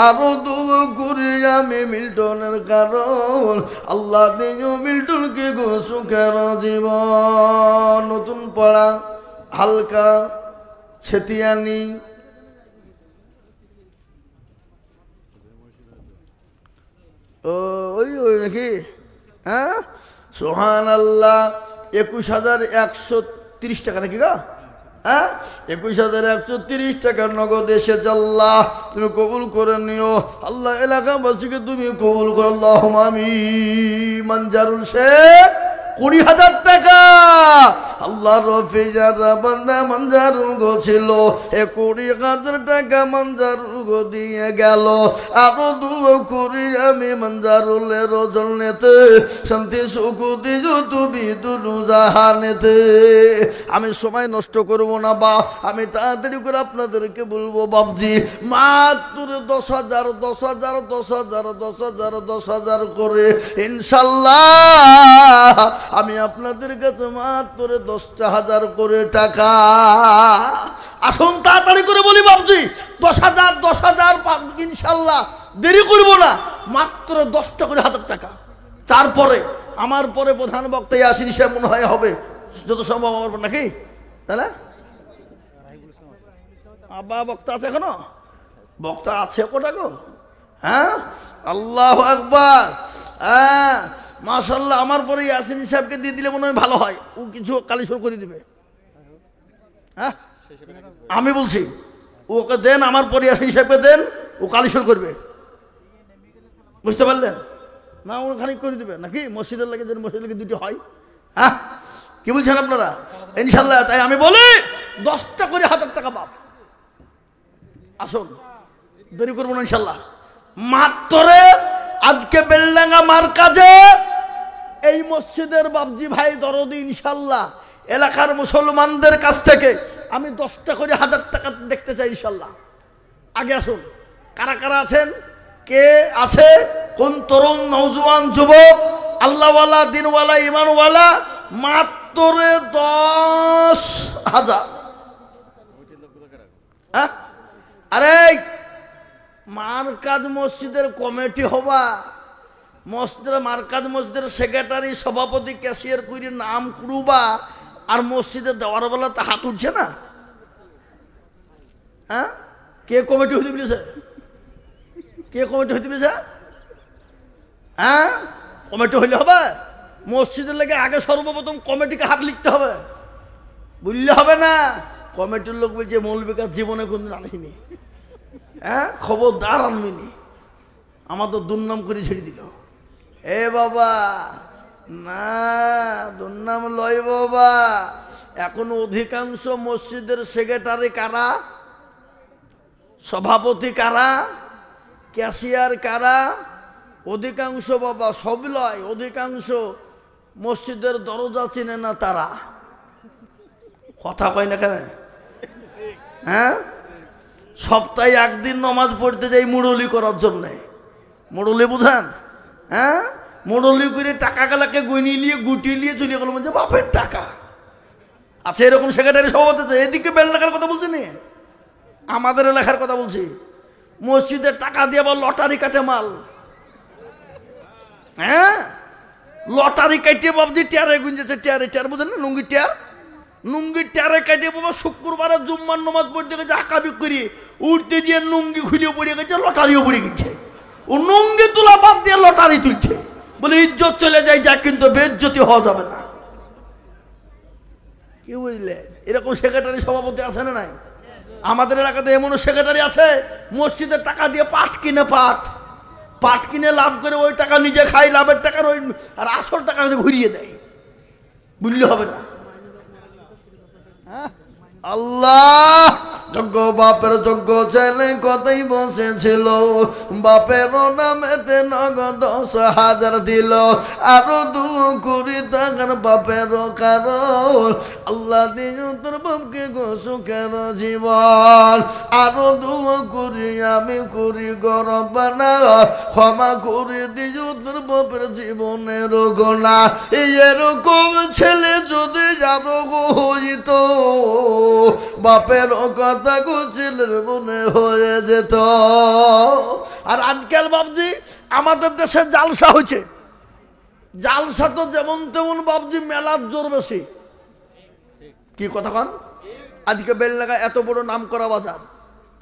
আরো দুঃখ করি আমি মিল্টনের কারণ, আল্লাহ দিও মিল্টনকে গো সুখের জীবন। নতুন পড়া হালকা ছেতিয়ানি, ওই ওই নাকি, হ্যাঁ সুবহানাল্লাহ। 21,130 টাকা নাকি গা, হ্যাঁ 21,130 টাকার নগদ এসেছে। আল্লাহ তুমি কবুল করে নিও, আল্লাহ এলাকাবাসীকে তুমি কবুল করো, আল্লাহুম্মা আমিন। মঞ্জারুল শেখ 20,000 টাকা, আল্লাহ রফি যারা বান্দা মঞ্জারুল গো ছিল, 20,000 টাকা মঞ্জারুল গো দিয়ে গেল। আরো দুঃখ করি আমি মঞ্জারুলের জন্যতে, শান্তি সুখ দিও তুমি দুনু জাহানেতে। আমি সময় নষ্ট করব না বা আমি তাড়াতাড়ি করে আপনাদেরকে বলবো বাবজি, মাত্র 10,000 10,000 10,000 10,000 10,000 করে ইনশাল্লাহ আমি আপনাদের কাছে মাত্র 10,000 করে টাকা। আসুন তাড়াতাড়ি করে বলি বাবজি, 10,000 10,000 ইনশাল্লাহ, দেরি করব না, মাত্র 10টা করে 1,000 টাকা। তারপরে আমার পরে প্রধান বক্তা ইয়াসিন সাহেব মনে হয় হবে, যত সম্ভব আমার পর নাকি, তাই না? আব্বা বক্তা আছে এখনো, বক্তা আছে কোটা গো, হ্যাঁ আল্লাহু আকবার, হ্যাঁ মাশাআল্লাহ। আমার পরে ইয়াসিন সাহেবকে দিয়ে দিলে মনে হয় ভালো হয়, ও কিছু কালিশোর করে দিবে। হ্যাঁ আমি বলছি ওকে দেন, আমার পরে ইয়াসিন সাহেবকে দেন, ও কালিশোর করবে, বুঝতে পারলেন না? ওখানে করে দিবে নাকি, মসজিদের লাগে যেন মসজিদের লাগে দুটি হয়। হ্যাঁ কি বলছেন আপনারা? ইনশাল্লাহ। তাই আমি বলি 10টা করে 1,000 টাকা বাপ। আসুন দেরি করবো না ইনশাল্লাহ। মাত্র আজকে বেলডাঙ্গা মার্কাজে এই মসজিদের বাবজি ভাই দরদি ইনশাল্লাহ এলাকার মুসলমানদের কাছ থেকে আমি 10টা করে 1,000 টাকা দেখতে চাই ইনশাল্লাহ। আগে আসুন, কারা কারা আছেন, কে আছে, কোন তরুণ নওজোয়ান যুবক আল্লাহওয়ালা দিনওয়ালা ইমানওয়ালা, মাত্র 10,000। হ্যাঁ আরে মার্কাজ মসজিদের কমিটি হবা, মসজিদের মার্কাজ মসজিদের সেক্রেটারি সভাপতি ক্যাশিয়ার করে নাম করবা, আর মসজিদে দেওয়ার বেলা তা হাত উঠছে না। হ্যাঁ কে কমিটি হইতে বলেছে, কে কমিটি হইতে বলেছে? হ্যাঁ কমিটি হইলে হবে, মসজিদের লাগে আগে সর্বপ্রথম কমিটিকে হাত লিখতে হবে, বুঝলে হবে না। কমিটির লোক বলছে মৌলবিকার জীবনে কোনদিন আনিনি, হ্যাঁ খবরদার আনবিনি, আমার তো দুর্নাম করে ছেড়ে দিল। এ বাবা না, দুর্নাম লয় বাবা। এখন অধিকাংশ মসজিদের সেক্রেটারি কারা, সভাপতি কারা, ক্যাশিয়ার কারা, অধিকাংশ বাবা সব লয়, অধিকাংশ মসজিদের দরজা চিনে না তারা। কথা কয় না কেন? হ্যাঁ সপ্তাহে একদিন নামাজ পড়তে যাই মুরলি করার জন্যে, মুরলি বুঝেন? হ্যাঁ মুরলি করে টাকা গালাকে গুনি নিয়ে গুটি নিয়ে চলে গেল, বলছে বাপের টাকা আছে। এরকম সেক্রেটারি সভাপতি আছে। এদিকে বেলডাঙ্গার কথা বলছি নি, আমাদের এলাকার কথা বলছি। মসজিদের টাকা দিয়ে আবার লটারি কাটে মাল, হ্যাঁ লটারি কাটিয়ে বাবজি টেয়ারে গুঞ্জেছে, টেয়ারে টেয়ার বুঝেন না, নুঙ্গি টেয়ার, নুঙ্গি টেয়ারে কাটিয়ে বাবা শুক্রবারে জুম্মার নামাজ পড়তে গেছে, আঁকাবি করি উঠতে দিয়ে নুঙ্গি খুলিয়ে পড়ে গেছে, লটারিও পড়ে গেছে। ও নুঙ্গি তোলা বাদ দিয়ে লটারি তুলছে, বলে ইজ্জত চলে যায়, যা কিন্তু বেইজ্জতি হওয়া যাবে না। কি বুঝলে? এরকম সেক্রেটারি সভাপতি আছে না নাই? আমাদের এলাকাতে এমনও সেক্রেটারি আছে, মসজিদের টাকা দিয়ে পাট কিনে, পাট কিনে লাভ করে ওই টাকা নিজে খাই, লাভের টাকার ওই আর আসল টাকা ঘুরিয়ে দেয়, বুঝলে হবে না। আল্লাহ যোগ্য বাপের যোগ্য ছেলে কতই বসেছিল, বাপের নামেতে নগদ 10,000 দিল, আরো 2 কোটি টাকার বাপের কারণ আল্লাহ দিও তোর বাপকে গো সুখের জীবন, আরো 2 কোটি আমি করি গরব না, ক্ষমা করে দিও তোর বাপের জীবনের গোনা। এরকম ছেলে যদি আরো হইত, বাপের কথা গো ছেলের মনে হয়ে যেত। আর আজকাল বাপজি আমাদের দেশে জালসা হয়েছে, জালসা তো যেমন তেমন বাপজি মেলার জোর বেশি। কি কথা কন? আজকে বেলনাগা এত বড় নাম করা বাজার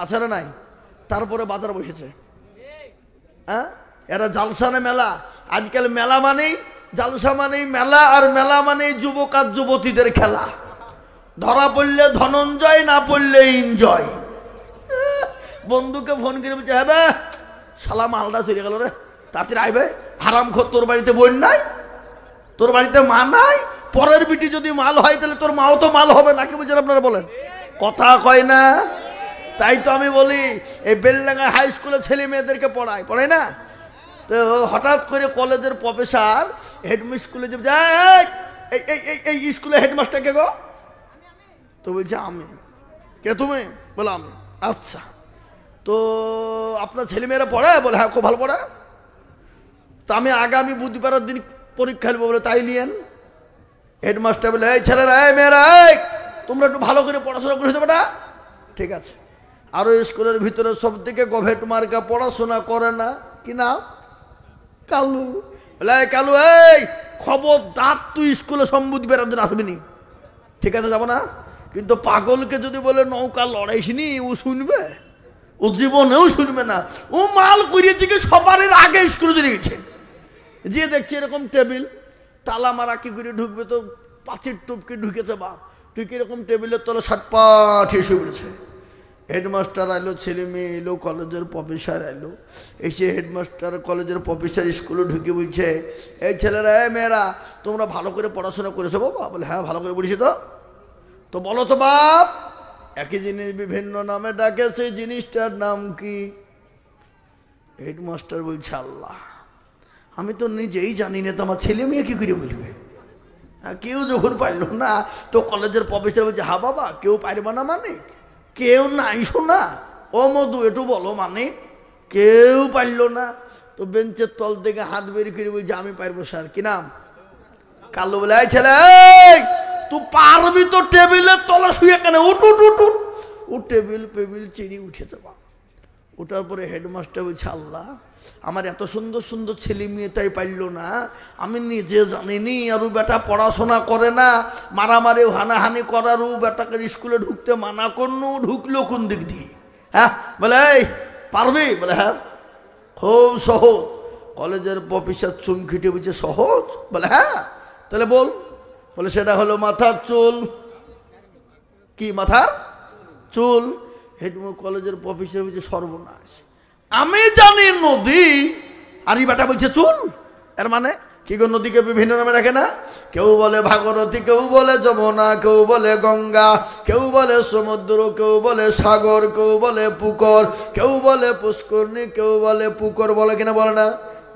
আছে না নাই, তারপরে বাজার বসেছে। হ্যাঁ, এরা জালসা না মেলা? আজকাল মেলা মানেই জালসা মানেই মেলা, আর মেলা মানেই যুবক আর যুবতীদের খেলা। ধরা পড়লে ধনঞ্জয়, না পড়লে এনজয়। বন্ধুকে ফোন করে বলছে, হ্যাঁ বে শালা মালটা চলে গেল রে, তাড়াতাড়ি আইবে। হারাম খোর, তোর বাড়িতে বোন নাই, তোর বাড়িতে মা নাই, পরের বিটি যদি মাল হয় তাহলে তোর মাও তো মাল হবে নাকি? বুঝলেন আপনারা? বলেন, কথা কয় না? তাই তো আমি বলি, এই বেলডাঙ্গা হাই স্কুলে ছেলে মেয়েদেরকে পড়ায় না, তো হঠাৎ করে কলেজের প্রফেসর হেডমিস স্কুলে যে যায়, এই স্কুলে হেডমাস্টার কে গো? তো বলছে আমি। কে তুমি? বলে আমি। আচ্ছা, তো আপনার ছেলেমেয়েরা পড়ে? বলে হ্যাঁ, খুব ভালো পড়ে। তো আমি আগামী বুধবারের দিন পরীক্ষা নেবো। বলে তাই নিয়েন। হেডমাস্টার বলে, এই ছেলেরা, এই মেয়েরা, তোমরা একটু ভালো করে পড়াশোনা করে দেবে না? ঠিক আছে। আরও স্কুলের ভিতরে সব থেকে গভেট মার্কা পড়াশোনা করে না, কি নাম? কালু। বলে কালু, এই খবরদার তুই স্কুলে সম্বুধ দিন আসবি নি। ঠিক আছে, যাবো না। কিন্তু পাগলকে যদি বলে নৌকা লড়াইসনি, ও শুনবে? ও জীবনেও শুনবে না। ও মাল করিয়ে দিকে সবার আগে স্কুলে চলে গেছে। যে দেখছি এরকম টেবিল তালা মারা, কি করে ঢুকবে? তো পাথির টুপকে ঢুকেছে বাপ, তুই কিরকম টেবিলের তলে 7 পাঠ এসে পড়েছে। হেডমাস্টার আইলো, ছেলে মেয়ে এলো, কলেজের প্রফেসর এলো। এসে হেডমাস্টার কলেজের প্রফেসর স্কুলে ঢুকে বলছে, এই ছেলেরা, এই মেয়েরা, তোমরা ভালো করে পড়াশোনা করেছো বাবা? বলে হ্যাঁ, ভালো করে পড়েছি। তো বলো তো বাপ, একই জিনিস বিভিন্ন নামে ডাকে, সেই জিনিসটার নাম কি? হেডমাস্টার বলছে, আল্লাহ, আমি তো নিজেই জানি না, তো আমার ছেলে মেয়ে কি করে বলবে? কেউ যখন পারলো না, তো কলেজের প্রফেসর বলছে, হ্যাঁ বাবা, কেউ পারবে না মানে? কেউ নাই শোনা? ও মধু, একটু বলো মানে? কেউ পারলো না। তো বেঞ্চের তল থেকে হাত বের করে বলছে, আমি পারবো স্যার। কি নাম? কালো। বলে, এই ছেলে, তুই পারবি তো টেবিলের তলা শুয়ে কেন? উঠ উঠ উঠ উঠ। ও টেবিল চিড়ি উঠেছে বা। ওঠার পরে হেডমাস্টার বলছে, আল্লাহ, আমার এত সুন্দর সুন্দর ছেলে মেয়ে তাই পারলো না, আমি নিজে জানিনি। আর ও বেটা পড়াশোনা করে না, মারামারি হানাহানি করার, ও বেটাকে স্কুলে ঢুকতে মানা করলো, ঢুকলো কোন দিক দিয়ে? হ্যাঁ। বলে, এই পারবি? বলে হ্যাঁ, খুব সহজ। কলেজের প্রফেসর চুমখিটে বলছে, সহজ? বলে হ্যাঁ। তাহলে বল। বলে সেটা হলো মাথার চুল। কি মাথার চুল? কলেজের প্রফেসর বলছে, সর্বনাশ, আমি জানি নদী, আর এই বেটা বলছে চুল। এর মানে কি গো? নদীকে বিভিন্ন নামে রাখে না? কেউ বলে ভাগীরথী, কেউ বলে যমুনা, কেউ বলে গঙ্গা, কেউ বলে সমুদ্র, কেউ বলে সাগর, কেউ বলে পুকুর, কেউ বলে পুষ্করণী, কেউ বলে পুকুর। বলে কিনা? বলে না?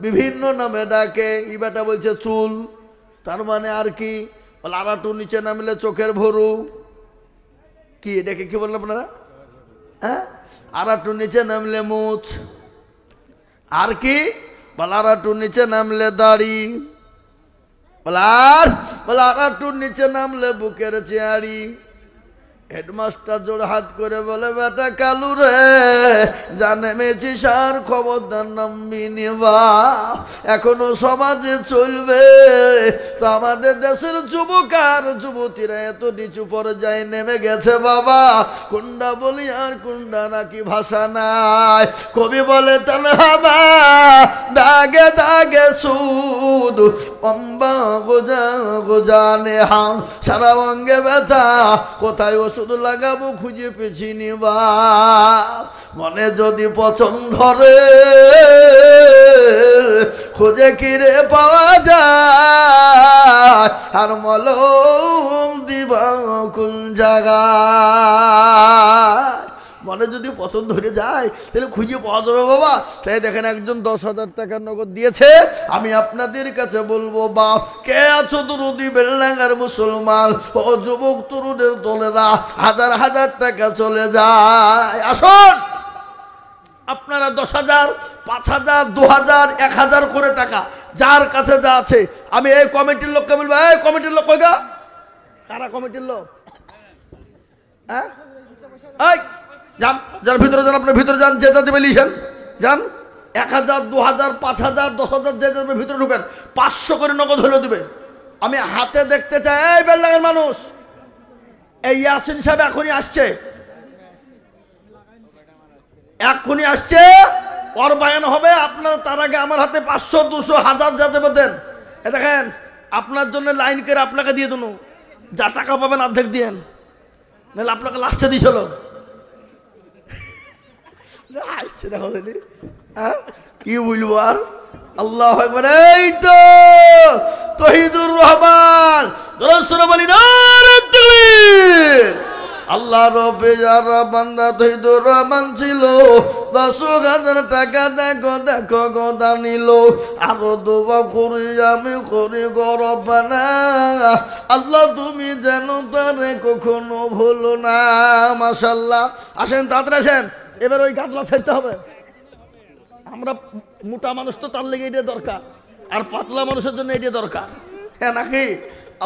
বিভিন্ন নামে ডাকে। এই বেটা বলছে চুল। তার মানে আর কি? বলে আড়াটু নিচে নামলে চোখের ভরু। কি এটাকে কি বললেন আপনারা? হ্যাঁ, আড়াটু নিচে নামলে মুছ। আর কি? বলে আড়াটু নিচে নামলে দাড়ি। বলে আড়াটুর নিচে নামলে বুকের চেয়ারি। হেডমাস্টার জোড় হাত করে বলে, বেটা কালু রে, জানে মেছি সার, খবরদার নামবি নিবা। এখনো সমাজে চলবে তো আমাদের দেশের যুবক আর যুবতীরা এত নিচু পর্যায়ে নেমে গেছে বাবা, কোনটা বলি আর কোনটা নাকি ভাষা নাই। কবি বলে, তানহাবা দাগে দাগে সুর, দুরুদ অম্বা গোজা গোজানে হাম সারা অঙ্গে ব্যথা কোথায় ওষুধ লাগাবো খুঁজে পেছি নিবা মনে যদি পছন্দ ধরে খুঁজে কিরে পাওয়া যায় আর মলম দিবা কোন জায়গায় মনে যদি পছন্দ হয়ে যায় তাহলে খুঁজে পাওয়া যাবে বাবা তাই দেখেন একজন 10,000 টাকা নগদ দিয়েছে আমি আপনাদের কাছে বলবো বাপ কে আছো দরুদি বেলডাঙ্গার মুসলমান ও যুবক তরুণের দলেরা হাজার হাজার টাকা চলে যায় আসুন আপনারা 10,000 5,000 2,000 1,000 করে টাকা যার কাছে যা আছে আমি এই কমিটির লোককে বলবো এই কমিটির লোক কইগা কারা কমিটির লোক হ্যাঁ এই যান যার ভিতরে যান আপনার ভিতরে যান যে যাতে বেলিয়েছেন যান 1,000 2,000 5,000 10,000 যে যাবে ভিতরে ঢুকেন 500 করে নগদ হলে দিবে আমি হাতে দেখতে চাই এই বেলডাঙ্গার মানুষ এই ইয়াসিন সাহেব এখনই আসছে এখনই আসছে ওর বায়ান হবে আপনারা তার আগে আমার হাতে 500 200 1000 যা দেবে দেন এ দেখেন আপনার জন্য লাইন করে আপনাকে দিয়ে দেবো যা টাকা পাবেন অর্ধেক দিয়েন নাহলে আপনাকে লাস্টে দিয়েছিল আসছে দেখো হ্যাঁ কি বলবো আর আল্লাহু আকবার এই তো তহিদুর রহমান দরসুর বলি নারে তাকবীর আল্লাহ রবে যারা বান্দা তহিদুর রহমান ছিল 10,000 টাকা দেখো দেখো গোদা নিল আরো দোয়া করি আমি করি গরবানা আল্লাহ তুমি যেন তারে কখনো ভুলো না মাশাআল্লাহ আসেন তাড়াতাড়ি আসেন এবার ওই গাটলা ফেলতে হবে আমরা মোটা মানুষ তো তার লেগে এটা দরকার আর পাতলা মানুষের জন্য এটা দরকার হ্যাঁ নাকি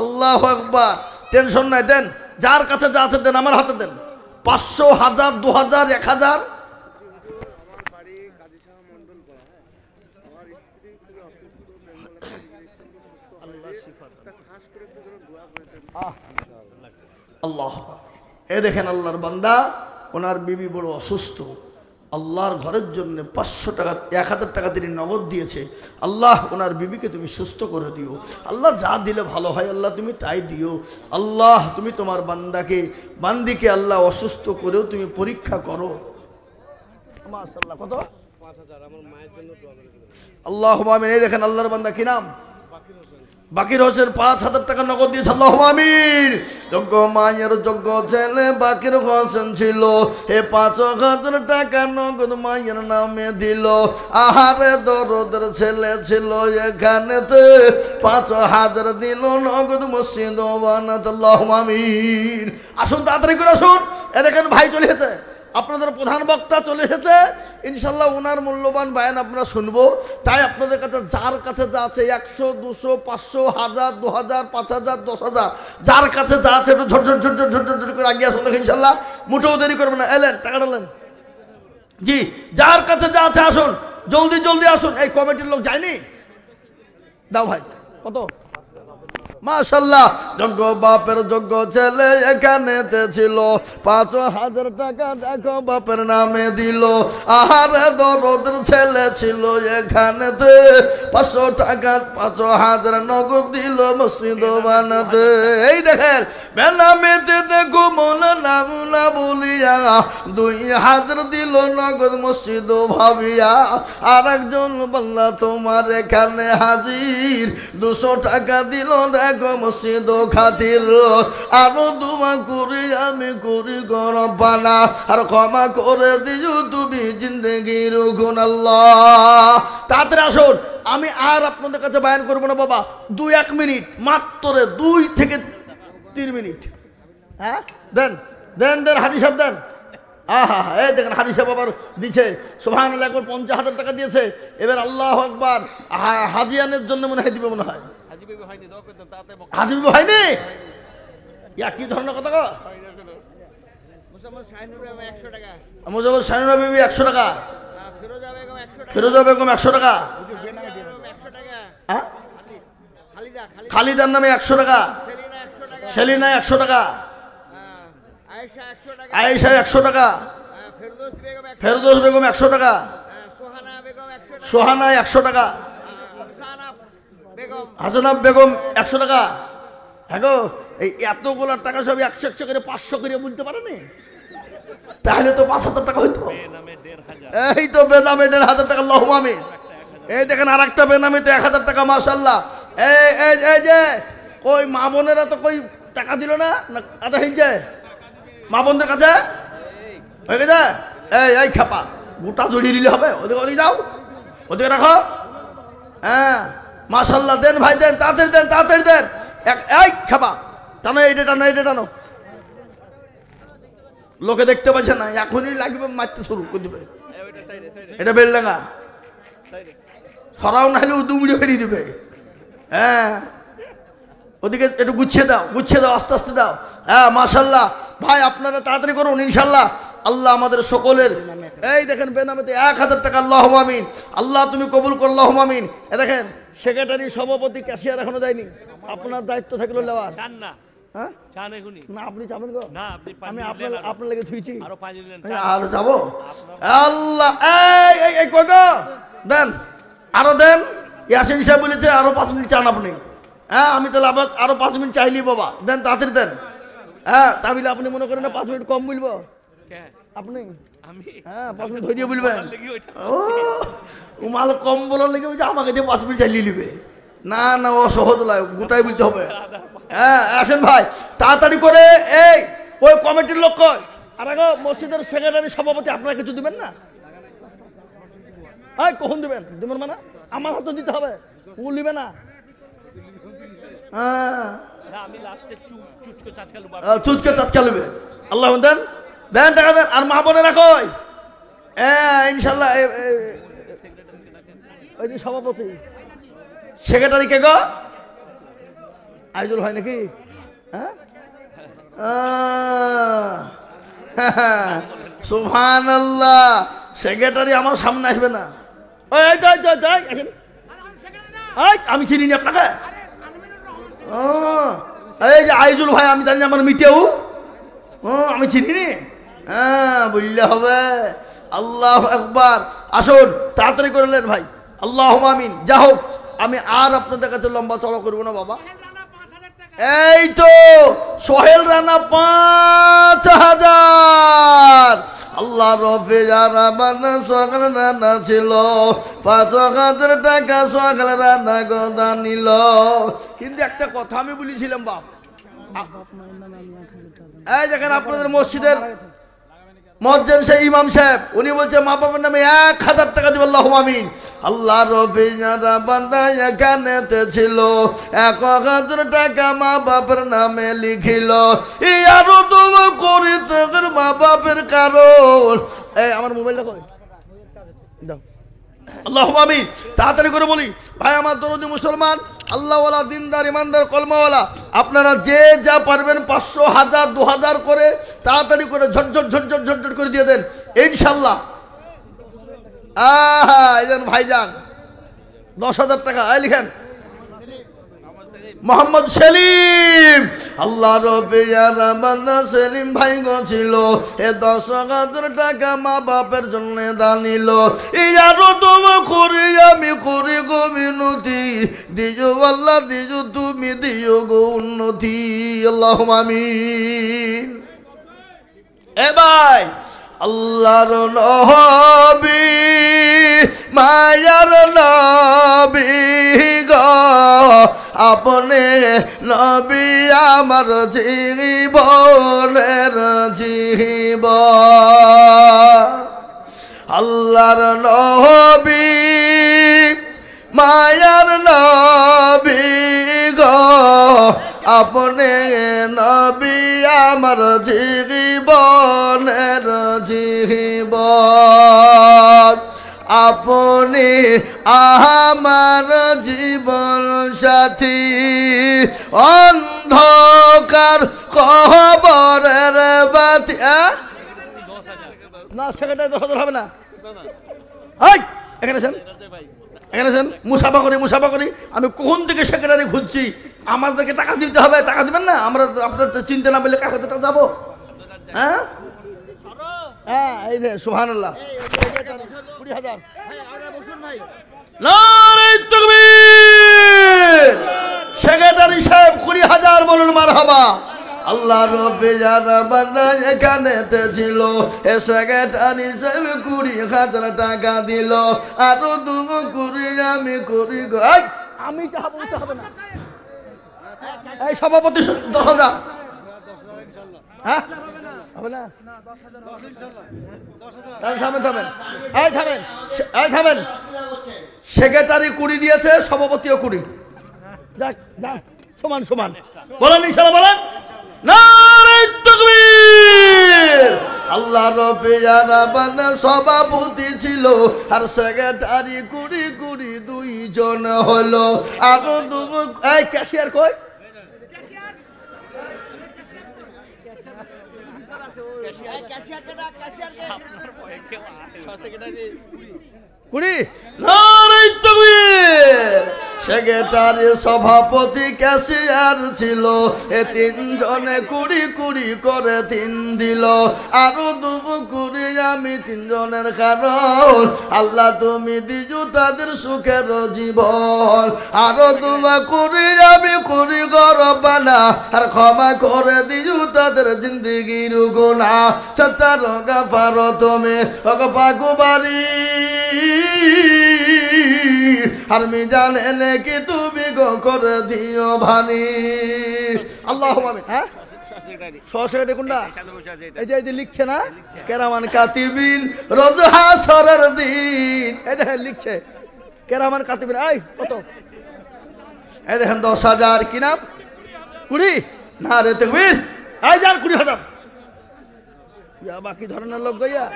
আল্লাহু আকবার টেনশন নাই দেন যার কাছে যা আছে দেন আমার হাতে দেন 500 1000 2000 1000 আল্লাহ এ দেখেন আল্লাহর বান্দা ওনার বিবি বড় অসুস্থ আল্লাহর ঘরের জন্য 500 টাকা 1000 টাকা তিনি নগদ দিয়েছে আল্লাহ ওনার বিবিকে তুমি সুস্থ করে দিও আল্লাহ যা দিলে ভালো হয় আল্লাহ তুমি তাই দিও আল্লাহ তুমি তোমার বান্দিকে আল্লাহ অসুস্থ করেও তুমি পরীক্ষা করো মাশাআল্লাহ কত 5000 আমার মায়ের জন্য দোয়া করে দিবেন আল্লাহুম্মা আমিন এই দেখেন আল্লাহর বান্দা কি নাম বাকির হোসেন 5,000 টাকা নগদ দিয়েছে আল্লাহুম্মা আমিন যোগ্য মায়ের যোগ্য ছেলে বাকির হোসেন ছিল এ 5,000 টাকা নগদ মায়ের নামে দিল আহারে দরদের ছেলে ছিল এখানেতে 5,000 দিল নগদ মসজিদ বানাতে আল্লাহুম্মা আমিন আসুন তাড়াতাড়ি করে আসুন এ দেখেন ভাই চলে এসেছে আপনাদের প্রধান বক্তা চলে এসেছে ইনশাআল্লাহ ওনার মূল্যবান বয়ান আপনারা শুনবো তাই আপনাদের কাছে যার কাছে যা আছে 100 200 500 1000 2000 5000 10,000 যার কাছে যা আছে একটু ঝট ঝট ঝট ঝট ঝট ঝট করে আগে আসুন দেখেন ইনশাআল্লাহ মোটেও দেরি করবেন না এলেন টাকাটা নেন জি যার কাছে যা আছে আসুন জলদি জলদি আসুন এই কমিটির লোক যায়নি দাও ভাই কত মাশাআল্লাহ যোগ্য বাপের যোগ্য ছেলে এখানেতে ছিল 5,000 টাকা দেখো বাপের নামে দিল আহারে দরদের ছেলে ছিল এখানেতে 500 টাকা 5,000 নগদ দিল মসজিদ বানাতে এই দেখেন বেনামেতে দেখো মৌলানা মুলা বলিয়া 2,000 দিল নগদ মসজিদ ভাবিয়া আর একজন বান্দা তোমার এখানে হাজির 200 টাকা দিল মসজিদ খাতির আরো দোয়া করি আমি করি গরবানা আর ক্ষমা করে দিও তুমি জিন্দেগির গুণ আল্লাহ তাড়াতাড়ি আসুন আমি আর আপনাদের কাছে বয়ান করবো না বাবা 2-1 মিনিট মাত্র 2 থেকে 3 মিনিট হ্যাঁ দেন দেন দেন হাজি সাহেব দেন আহা এই দেখেন হাজি সাহেব আবার দিচ্ছে সুবহানাল্লাহ একবার 50,000 টাকা দিয়েছে এবার আল্লাহু আকবার হাজিয়ানের জন্য মনে হয় দিবে মনে হয় হাজি বিবি হয়নি কি ধরনের কথা গো মুজাম্মদ শাহিনুর বিবি 100 টাকা ফিরোজা বেগম 100 টাকা খালিদার নামে 100 টাকা সেলিনা 100 টাকা আয়েশা 100 টাকা ফেরদৌস বেগম 100 টাকা সোহানা 100 টাকা হাসনা বেগম 100 টাকা। হ্যাঁ গো, এই এতগুলো টাকা সব 100 করে 500 করে বলতে পারে না, তাহলে তো 5000 টাকা হইতো। এই তো বেনামে 1500 টাকা, আল্লাহুম্মা আমিন। এই দেখেন আর একটা বেনামিতে 1000 টাকা, মাশাআল্লাহ। এই যে কই মা বোনেরা তো কই টাকা দিল না, আদা হয়েছে মা বোনদের কাছে হয়ে গেছে? এই খেপা গোটা জড়িয়ে দিলে হবে, ওদিকে যাও, ওদিকে রাখো। হ্যাঁ মাশাআল্লাহ, দেন ভাই দেন, তাড়াতাড়ি দেন। এই খেপা টানো, এইটা টানো, লোকে দেখতে পাচ্ছে না, এখনই লাগবে মারতে শুরু করে দিবে। এটা বেলডাঙ্গা সরাও, নাহলে দুমড়ে ফেরিয়ে দিবে। হ্যাঁ ওদিকে একটু গুছিয়ে দাও, আস্তে আস্তে দাও। হ্যাঁ মাশাআল্লাহ ভাই, আপনারা তাড়াতাড়ি করুন, ইনশাআল্লাহ আল্লাহ আমাদের সকলের। এই দেখেন বেনামিতে 1000 টাকা, আল্লাহুম্মা আমিন। আল্লাহ তুমি কবুল করো, আল্লাহুম্মা আমিন। দেখেন সেক্রেটারি, সভাপতি, ক্যাশিয়ার এখনো দেয়নি, আপনার দায়িত্ব থাকলো নেওয়ার। হ্যাঁ না, আপনি যাবেন গো, আমি আপনার লেগে থুইছি আর যাবো। আল্লাহ এই কই গো, দেন আরো দেন। ইয়াসিন সাহেব বলেছে আরো 5 মিনিট চান আপনি। হ্যাঁ আমি তাহলে আবার আরো 5 মিনিট চাইলি বাবা, দেন তাড়াতাড়ি দেন। হ্যাঁ তাহলে আপনি মনে করেন না 5 মিনিট কম বলবো আপনি? হ্যাঁ 5 মিনিট ধরিয়ে বলবেন। ও মাল কম বলার লেগে বলছে আমাকে দিয়ে 5 মিনিট চালিয়ে নিবে। না ও সহজ নয়, গোটাই বলতে হবে। হ্যাঁ আসেন ভাই তাড়াতাড়ি করে। এই ওই কমিটির লোক কই? আর আগে মসজিদের সেক্রেটারি, সভাপতি আপনারা কিছু দিবেন না? কখন দিবেন মানে আমার হাতে দিতে হবে, ও নিবে না। চুচকে চাচকালবে, আল্লাহ দেন টাকা দেন। আর মা বোনে রাখো ইনশাল্লাহ। ওই যে সভাপতি, সেক্রেটারি কে গো? আইজুল হয় নাকি? হ্যাঁ সুবহানাল্লাহ, সেক্রেটারি আমার সামনে আসবে না। আমি চিনি নি আপনাকে। এই যে আইজুল ভাই, আমি জানি আমার মিতেও, আমি চিনি নি। হ্যাঁ বললে হবে। আল্লাহু আকবার। আসুন তাড়াতাড়ি করলেন ভাই, আল্লাহুম্মা আমিন। যা হোক, আমি আর আপনাদের কাছে লম্বা চড়া করবো না বাবা। এই তো সোহেল রানা 5000। আল্লাহ রফে যারা বান্দা সকাল রান্না ছিল 5000 টাকা সকাল রান্না গোদা নিল। কিন্তু একটা কথা আমি বলেছিলাম বাপ, এই দেখেন আপনাদের মসজিদের মসজিদ সেই ইমাম সাহেব, উনি বলছে মা বাবার নামে 1000 টাকা দিব, আল্লাহুম্মা আমিন। আল্লাহ রফি যারা বান্দা এখানেতে ছিল 1000 টাকা মা বাপের নামে লিখিল। এই আরো তুমি করি তোর মা বাপের কারণ। এই আমার মোবাইলটা কই দাও, আল্লাহুম্মা আমিন। তাড়াতাড়ি করে বলি ভাই আমার দরদি মুসলমান, আল্লাহওয়ালা, দিনদার, ইমানদার, কলমাওয়ালা, আপনারা যে যা পারবেন 500, 1000, 2000 করে তাড়াতাড়ি করে ঝটঝট করে দিয়ে দেন ইনশাল্লাহ। এই যান ভাইজান 10,000 টাকা লিখেন। মোহাম্মদ সেলিম, আল্লাহ রবিয়ারা বান্দা সেলিম ভাই গছিল 10,000 টাকা মা বাপের জন্য দানিল। ইয়ারো তুমি করি আমি করি গো মিনতি, দিও আল্লাহ দিও তুমি দিও গো উন্নতি, আল্লাহুম্মা আমিন। এ ভাই আল্লাহর নবী মায়ার নবী গো, আপনি নবী আমার জীবনের জীবন। আল্লাহর নবী মায়ার নবী গো, আপনি নবী আমার জীবনের জীবন। আপনি আমার জীবন সাথী, অন্ধকার কবরের বাতি। না সেখানে 10,000 হবে না। এখানে আছেন মুসাফা করি। আমি কখন থেকে সেক্রেটারি খুঁজছি, আমাদেরকে টাকা দিতে হবে, টাকা দিবেন না? আমরা আপনার চিনতে না পেলে কাকে টাকা যাবো? হ্যাঁ এই যে সুবহানাল্লাহ 20,000। নারে তাকবীর। মারহাবা। আল্লাহ রব্বে যারা বান্দা এখানেতে ছিল এ সেক্রেটারি সাহেব 20,000 টাকা দিল, আরো 2 কুড়ি আমি করি আমি চাহাবো হবে না। এই সভাপতি 10,000 হ্যাঁ হবে না? থামেন থামেন। সেক্রেটারি 20 দিয়েছে, সভাপতিও 20। যাক যান সমান সমান বলেন ইনশাআল্লাহ বলেন নারে তাকবীর। আল্লাহ রব্বে যারা বান্দা সভাপতি ছিল আর সেক্রেটারি 20 2 জন হলো, আরো 2 এই ক্যাশিয়ার কই? সেক্রেটারি সভাপতি ক্যাশিয়ার ছিল, এ 3 জনে 20 করে 3 দিল, আরো 2 কুড়ি আমি 3 জনের কারণ আল্লাহ তুমি দিজু তাদের সুখের জীবন, আরো 2 কুড়ি আমি কুড়ি গরবানা আর ক্ষমা করে দিজু তাদের জিন্দিগির গুনাহ, সত্তর গাফার তুমি পাকুবারি আর মিজান এলে কি তুমি গো করে দিও ভানি। আল্লাহুম্মা আমিন। হ্যাঁ সেক্রেটারি কোনটা? এই যে লিখছে না কেরামান কাতিবিন রোজ হাসরের দিন, এই দেখেন লিখছে কেরামান কাতিবিন। এই কত? এই দেখেন 10,000 কি নাম? 20 না রে তাকবীর। এই যান 20,000 বাকি ধরনের লোক গইয়া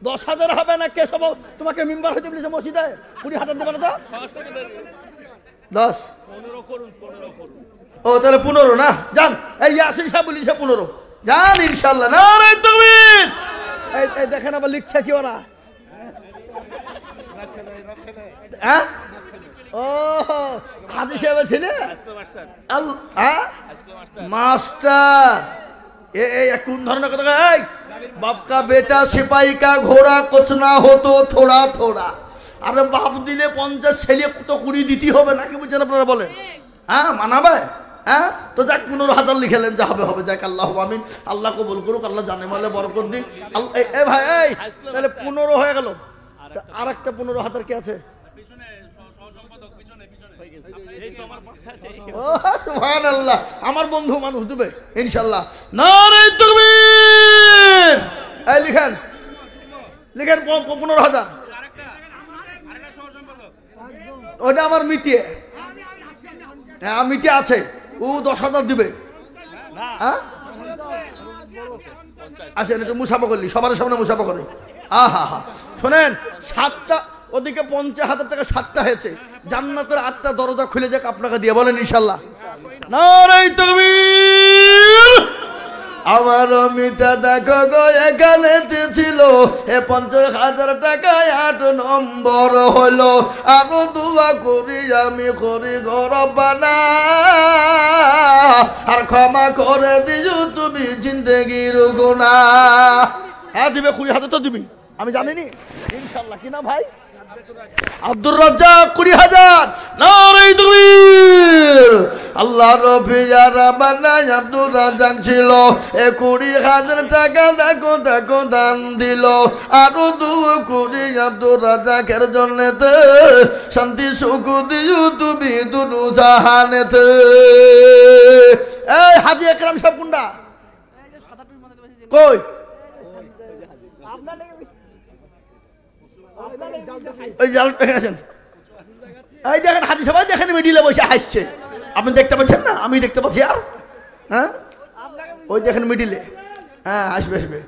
10,000 হবে না? কে সব তোমাকে মেম্বার হইতে বলেছে মসজিদে? 20,000 দেবে না তো? 10 ও তাহলে 15 না? যান এই ইয়াসিন সাহেব বলিছে 15 যান ইনশাআল্লাহ। নারে তাকবীর। এই দেখেন আবার লিখছে কি ওরা? হ্যাঁ ও হাজি সাহেব ছিল মাস্টার। এই কোন ধরনের কথা? এই बाप का बेटा सिपाही का घोड़ा कुछ ना हो तो थोड़ा थोड़ा। अरे बाप दिले 50 ছেলে কত 20 দিতে হবে নাকি বুঝছেন আপনারা বলেন? হ্যাঁ মানাবে? হ্যাঁ তো যাক 15,000 লিখেলেন, যা হবে হবে। যাক আল্লাহু আমিন। আল্লাহ কবুল করুক, আল্লাহ জানে মালে বরকত দিক। এই ভাই এই তাহলে 15 হয়ে গেল, আর একটা 15,000 কি আছে? সুবহানাল্লাহ। আমার বন্ধু মানুষ দেবে ইনশাআল্লাহ। নারে তাকবীর। এই লিখেন 15,000। ওটা আমার মিটিয়ে, হ্যাঁ মিটি আছে, ও 10,000 দিবে। হ্যাঁ আচ্ছা এটা মুসাফা করলি, সবার সামনে মুসাফা করে। আহা হা শোনেন 7টা ওদিকে 50,000 টাকা 7টা হয়েছে, জান্নাতের 8টা দরজা খুলে যাক আপনাকে দিয়ে বলেন ইনশাআল্লাহ। নারে তাকবীর। আমার মিতা দেখো গো এখানেতে ছিল এ 50,000 টাকায় 8 নম্বর হলো, আরো দোয়া করি আমি করি গরবানা আর ক্ষমা করে দিও তুমি জিন্দেগির গুনাহ। হ্যাঁ দিবে 20,000 তো দিবি, আমি জানিনি ইনশাআল্লাহ কিনা ভাই? আব্দুর রাজ্জাক 20,000। নারে তাকবীর। আল্লাহ রব্বে যারা বান্দা আব্দুর রাজ্জাক ছিল এ 20,000 টাকা দেখো দেখো দান দিল, আরো 2 কোটি আব্দুর রাজ্জাকের জন্যতে শান্তি সুখ দিও তুমি দুনু জাহানেতে। এই হাজী একরাম সাহেব কোনটা? কই? এই দেখেন হাজি সবাই দেখেন মিডিলে বসে হাসছে, আপনি দেখতে পাচ্ছেন না? আমি দেখতে পাচ্ছি। আর হ্যাঁ ওই দেখেন মিডিলে, হ্যাঁ আসবে আসবে।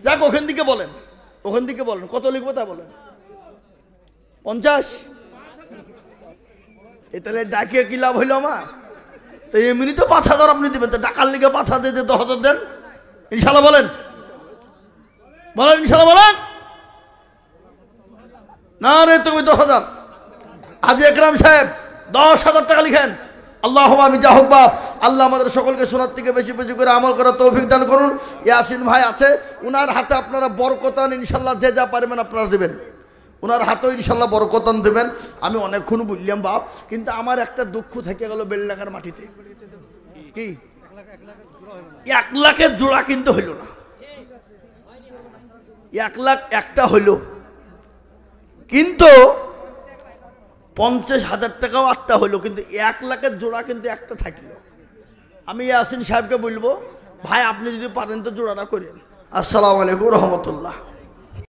যাক ওখান থেকে বলেন, ওখান থেকে বলেন কত লিখবো তা বলেন। 50? এই তাহলে ডাকিয়ে কি লাভ হইলো আমার? তো এমনি তো 5,000 আপনি দেবেন, তো ডাকার লিগে 5,000 দিয়ে 10,000 দেন ইনশাল্লাহ বলেন বলেন ইনশাল্লাহ বলেন। না রে তুমি 10,000। হাজী একরাম সাহেব 10,000 টাকা লিখেন। আল্লাহুম্মা আমিন। যা হোক বাপ, আল্লাহ আমাদের সকলকে শোনার থেকে বেশি বেশি করে আমল করার তৌফিক দান করুন। ইয়াসিন ভাই আছে, উনার হাতে আপনারা বরকতান ইনশাল্লাহ যে যা পারবেন আপনারা দেবেন, ওনার হাতেও ইনশাল্লাহ বরকতান দেবেন। আমি অনেকক্ষণ বললাম বাপ, কিন্তু আমার একটা দুঃখ থেকে গেল বেলডাঙ্গার মাটিতে। কি 1 লাখের জোড়া কিন্তু হইল না, 1 লাখ একটা হইল, কিন্তু 50,000 টাকাও একটা হইল, কিন্তু 1 লাখের জোড়া কিন্তু একটা থাকলো। আমি ইয়াসিন সাহেবকে বলবো, ভাই আপনি যদি পারেন তো জোড়াটা করেন। আসসালামু আলাইকুম রহমতুল্লাহ।